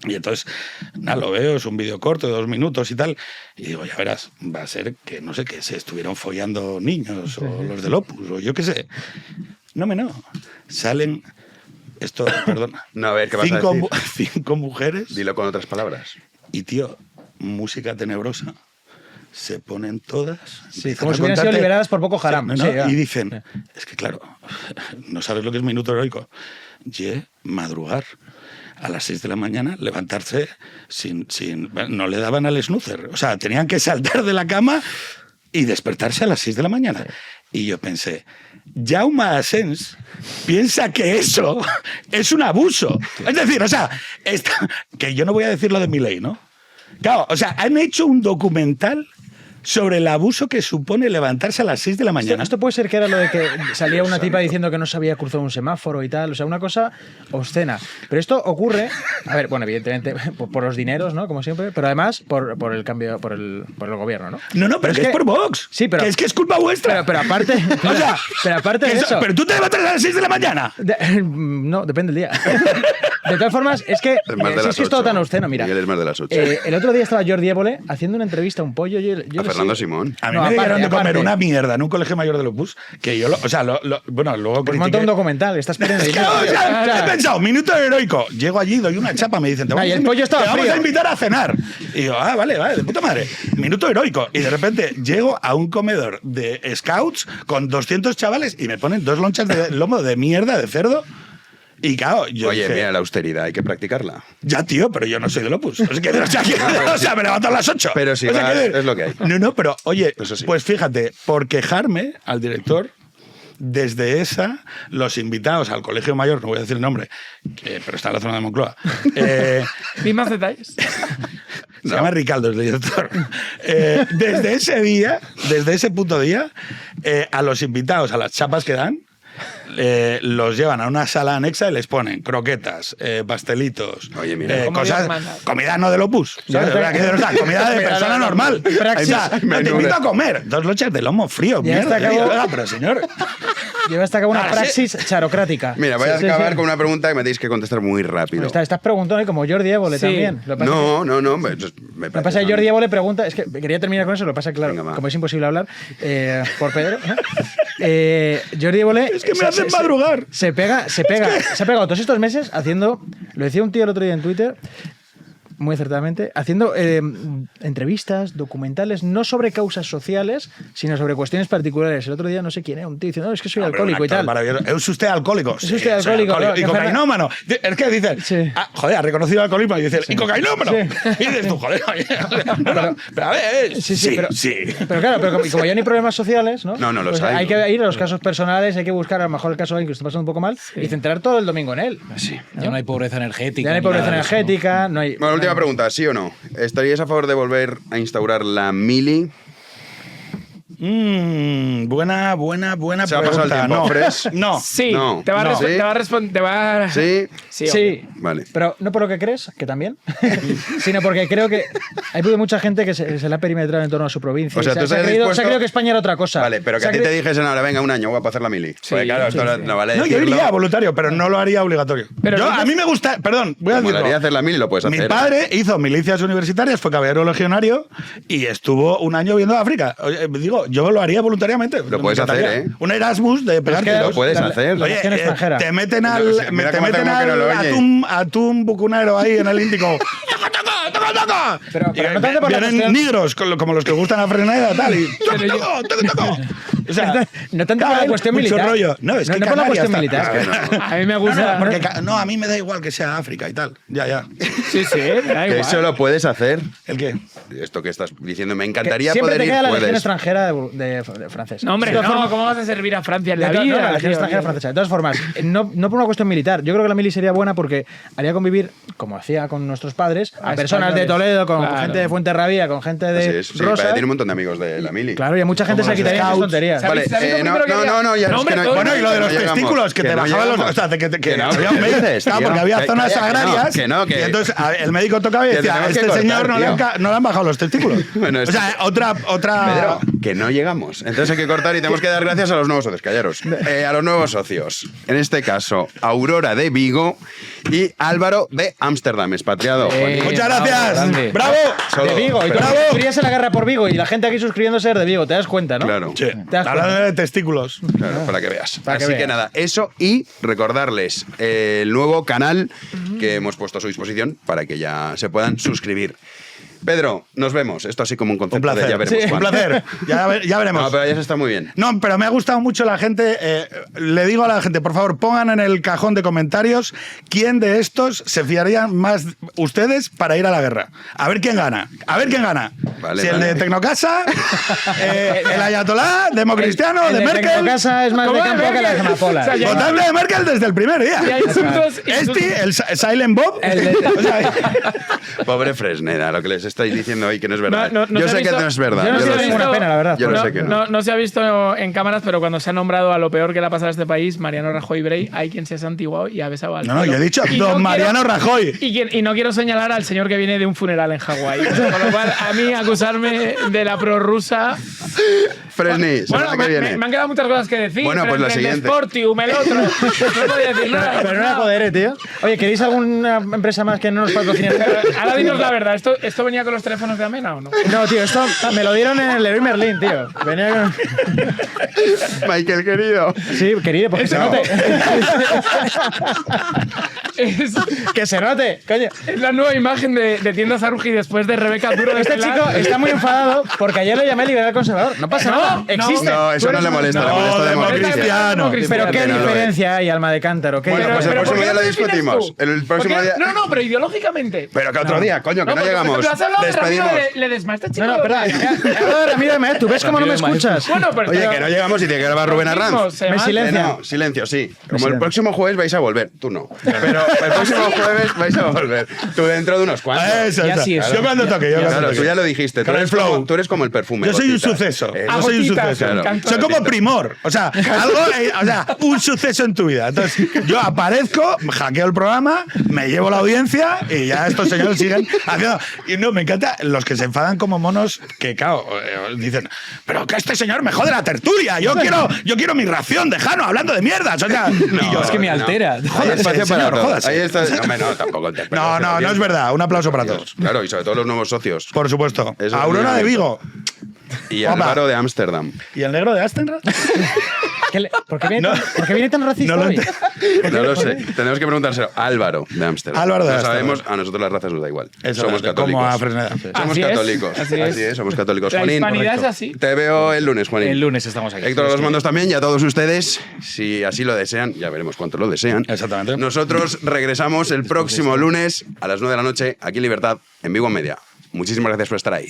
Y entonces, nada, lo veo, es un vídeo corto de 2 minutos y tal. Y digo, ya verás, va a ser que, no sé, que se estuvieron follando niños o los del Opus o yo qué sé. No. Salen... Esto, perdón. No, a ver, ¿qué vas a decir? 5 mujeres. Dilo con otras palabras. Y, tío, música tenebrosa. Se ponen todas. Sí, como si hubieran sido liberadas por Boko Haram. Sí, Sí, y dicen, es que claro, no sabes lo que es minuto heroico. Madrugar a las 6 de la mañana, levantarse no le daban al snoozer. O sea, tenían que saltar de la cama y despertarse a las 6 de la mañana. Y yo pensé, Jaume Asens piensa que eso es un abuso. Es decir, o sea, que yo no voy a decir lo de Milei, ¿no? Claro, o sea, han hecho un documental sobre el abuso que supone levantarse a las 6 de la mañana. Esto puede ser que era lo de que salía una tipa diciendo que no sabía cruzar un semáforo y tal, o sea, una cosa obscena. Pero esto ocurre, a ver, bueno, evidentemente por los dineros, ¿no? Como siempre, pero además por el cambio, por el gobierno, ¿no? No, pero es que es por Vox. Sí, pero... Que es culpa vuestra. Pero aparte... O sea, pero aparte de eso... Pero tú te levantas a las 6 de la mañana. No, depende del día. De todas formas, es que es que es todo tan obsceno, mira. Miguel es más de las 8. El otro día estaba Jordi Évole haciendo una entrevista a un pollo. A Fernando Simón. A mí me dieron de comer una mierda en un colegio mayor de Opus que yo, bueno, luego pues monta un documental, estás perdiendo dinero. He pensado, minuto heroico. Llego allí, doy una chapa, me dicen, te vamos a invitar a cenar. Y digo, vale, de puta madre. Minuto heroico. Y de repente llego a un comedor de scouts con 200 chavales y me ponen 2 lonchas de lomo de mierda, de cerdo. Y claro, yo Oye, dije, mira, la austeridad hay que practicarla. Ya, tío, pero yo no soy del Opus. O sea, me levanto a las 8. Pero sí, o sea, es lo que hay. No, pero oye, Eso sí. pues fíjate, por quejarme al director, desde esa, los invitados al colegio mayor, no voy a decir el nombre, pero está en la zona de Moncloa. Ni más detalles. Se llama Ricaldo, es el director. Desde ese día, desde ese puto día, a los invitados, a las chapas que dan, los llevan a una sala anexa y les ponen croquetas, pastelitos, Oye, mira, cosas, comida no del Opus, ¿sabes? Comida de persona normal. O sea, no te invito a comer 2 lonchas de lomo frío, mierda. Pero señor, lleva hasta acá una praxis charocrática. Mira, voy a acabar con una pregunta que me tenéis que contestar muy rápido. Estás preguntando como Jordi Évole también. No. Me pasa que Jordi Évole pregunta, es que quería terminar con eso, lo que pasa es que, claro, como es imposible hablar por Pedro, Jordi Évole es que me hacen madrugar. Se ha pegado todos estos meses haciendo, lo decía un tío el otro día en Twitter, muy acertadamente, haciendo entrevistas, documentales, no sobre causas sociales, sino sobre cuestiones particulares. El otro día no sé quién era, un tío diciendo, no, es que soy alcohólico y tal. ¿Es usted alcoólico? ¿Es usted alcohólico? Y cocainómano. Es que dicen, sí. Joder, ha reconocido el alcoholismo y dices, sí. ¿y cocainómano? Sí. Y dices tú, joder, pero a ver, sí. Pero claro, pero como ya no hay problemas sociales, ¿no? No los pues hay. Hay que ir a los casos personales, hay que buscar a lo mejor el caso de alguien que está pasando un poco mal y centrar todo el domingo en él. Sí. ¿No? Ya no hay pobreza energética. Ya no hay pobreza energética, no hay... Bueno, última pregunta, ¿sí o no? ¿Estaríais a favor de volver a instaurar la mili? Buena ¿Se ha pasado el pregunta. tiempo, Fres? No. Sí, No. te va a ¿Sí? responder. ¿Sí? Sí, Vale. pero no por lo que crees, que también, sino porque creo que hay mucha gente que se le ha perimetrado en torno a su provincia. O sea, se, tú se ha estás creído, dispuesto- se ha creído que España era otra cosa. Vale, pero que a ti te dijesen ahora, venga, un año, guapo, a hacer la mili. Porque claro, esto no vale No, yo decirlo. iría voluntario, pero no lo haría obligatorio. Pero a mí me gusta, perdón, voy a Me molaría decirlo. hacer la mili, lo puedes hacer. Mi padre hizo milicias universitarias, fue caballero legionario y estuvo un año viendo África. Oye, digo, yo lo haría voluntariamente. Lo puedes Me encantaría. hacer, ¿eh? Un Erasmus de pegar que tiros. Lo puedes hacer. La Oye, nación extranjera. te meten Mira cómo hacemos que no lo oye. atún bucunero ahí en el Índico. ¡Toco! Pero Y no tanto por la vienen cuestión- negros como los que gustan a Freneda tal y Pero yo- ¡toco! O sea, no tanto por la cuestión mucho militar. rollo. No, es que no por la Canarias cuestión está- militar. A mí me gusta. Porque a mí me da igual que sea África y tal. Ya. Sí, me da Que igual. eso lo puedes hacer. ¿El qué? Esto que estás diciendo, me Que encantaría siempre poder te ir. queda la legión Puedes. extranjera de francesa. No, hombre, De todas no, formas- ¿cómo vas a servir a Francia en la No, vida? la legión tío? extranjera francesa. De todas formas, no por una cuestión militar. Yo creo que la mili sería buena porque haría convivir, como hacía con nuestros padres, a personas de Toledo, con Claro. gente de Fuenterrabía, con gente Así de es. Sí, Rosa. tiene un montón de amigos de la mili. Claro, y a mucha gente se Como le los quitarían esas scouts. tonterías. Vale, ¿Sabéis lo no, primero que haría? no, ya No, es hombre, que no. todo- Bueno, y lo de los no llegamos, testículos, que te no bajaban los. llegamos. O sea, que no, había un ¿qué médico. dices, Claro, tío? porque había Que- zonas que no, agrarias. que- Y entonces el médico tocaba y que decía: tenemos que Este cortar, señor no le han bajado los testículos. Bueno, O esto- sea, otra. Pedro, que no llegamos. Entonces hay que cortar y tenemos que dar gracias a los nuevos socios, callaros. A los nuevos socios. En este caso, Aurora de Vigo y Álvaro de Ámsterdam, expatriado. Muchas gracias. grande. ¡Bravo! Solo- De Vigo. Y pero- tú suscribías a la guerra por Vigo y la gente aquí suscribiéndose es de Vigo. ¿Te das cuenta, no? Claro. Sí. ¿Te das Hablando cuenta? de testículos. Claro, para que veas. Para que Así que veas. nada, eso y recordarles el nuevo canal que hemos puesto a su disposición para que ya se puedan suscribir. Pedro, nos vemos. Esto así como un concepto Un placer. de ya veremos Sí, un cuándo. placer. Ya veremos. No, pero ya se está muy bien. No, pero me ha gustado mucho la gente. Le digo a la gente, por favor, pongan en el cajón de comentarios quién de estos se fiarían más ustedes para ir a la guerra. A ver quién gana. A ver quién gana. Vale, si vale. el de Tecnocasa, el Ayatolá, Democristiano, El de Merkel. Casa es más de ¿Cómo de campo que las Merkel? amapolas. O sea, ya- Votadle de Merkel desde el primer día. Y hay insultos- Este, el Silent Bob. O sea, Pobre Fresneda, lo que les estáis diciendo hoy que no es verdad. No yo se ha sé que visto- no es verdad. yo no yo sé lo de sé. ninguna pena, la verdad. Yo lo sé que no. No se ha visto en cámaras, pero cuando se ha nombrado a lo peor que le ha pasado a este país, Mariano Rajoy Brey, hay quien se ha santiguado y ha besado al No, no, cielo. yo he dicho Y don no Mariano quiero- Rajoy. Y no quiero señalar al señor que viene de un funeral en Hawái. Con lo cual, a mí acusarme de la prorrusa. Fresni, semana Bueno, que viene. me han quedado muchas cosas que decir. Bueno, pero pues la entre el de siguiente. Sportium, el otro. No podía decir nada. Pero no era joder, tío. Oye, ¿queréis alguna empresa más que no nos patrocine? Ahora dinos la verdad, ¿esto venía con los teléfonos de Amena o no? No, tío, esto me lo dieron en el Leroy Merlin, tío. Venía con... Michael, querido. Sí, querido, porque se note. Es, Que se note, coño. es la nueva imagen de Tiendas Aruji después de Rebeca Duro de Este Celar. chico está muy enfadado porque ayer le llamé liberal conservador. No pasa nada, existe. No, eso no le molesta, le molesta democristiano. Pero qué Que no lo diferencia hay, alma de cántaro. ¿Qué Bueno, Pero- pues el pero próximo ¿por qué día no lo defines discutimos. tú? El próximo ¿Por qué? día. No, pero ideológicamente. Pero que otro día, coño, que no porque, por llegamos. ejemplo, has hablado de Despedimos. Ramiro de Ledesma. Este chico. No, no, perdón. Ramiro de Maez, ¿tú ves cómo no me escuchas? Bueno, pero. Oye, que no llegamos y te quedaba Rubén Arranz. Me silencia. No, silencio, sí. Como el silencio. próximo jueves vais a volver. Tú no. Pero el próximo jueves vais a volver. Tú dentro de unos cuantos. Eso, Y eso. así es. Yo cuando toque, yo cuando Claro, toque. tú ya lo dijiste. Tú Con el eres, flow. tú eres como el perfume. Yo soy un Gotitas. suceso. Eso. Yo soy un Gotitas, suceso. me encanta. Soy como Primor. O sea, algo, o sea, un suceso en tu vida. Entonces, yo aparezco, hackeo el programa, me llevo la audiencia y ya estos señores siguen haciendo. Y no, me encanta los que se enfadan como monos que, claro, dicen, pero que este señor me jode la tertulia. Yo quiero mi ración de Jano hablando de mierdas. O sea, y yo, Es que me altera. Hay Jódase, espacio para señor, todos. jódase. Ahí está. No, hombre, no, tampoco te no es verdad. Un aplauso para todos. Claro, y sobre todo los nuevos socios. Por supuesto. Eso es Aurora muy de bonito. Vigo. Y Opa. Álvaro de Ámsterdam. ¿Y el negro de Astenra? ¿Por qué viene tan racista No lo hoy? No lo sé. Tenemos que preguntárselo. Álvaro de Ámsterdam. Álvaro de No Ámsterdam. sabemos, a nosotros las razas nos da igual. Eso, somos católicos. como a Fresneda. Somos Así es, católicos. así es. Somos católicos. La Juanín, hispanidad correcto. es así. Te veo el lunes, Juanín. El lunes estamos aquí. Héctor de los Mandos también, y a todos ustedes, si así lo desean, ya veremos cuánto lo desean. Exactamente. Nosotros regresamos el próximo lunes a las 9 de la noche, aquí en Libertad, en Vigo Media. Muchísimas gracias por estar ahí.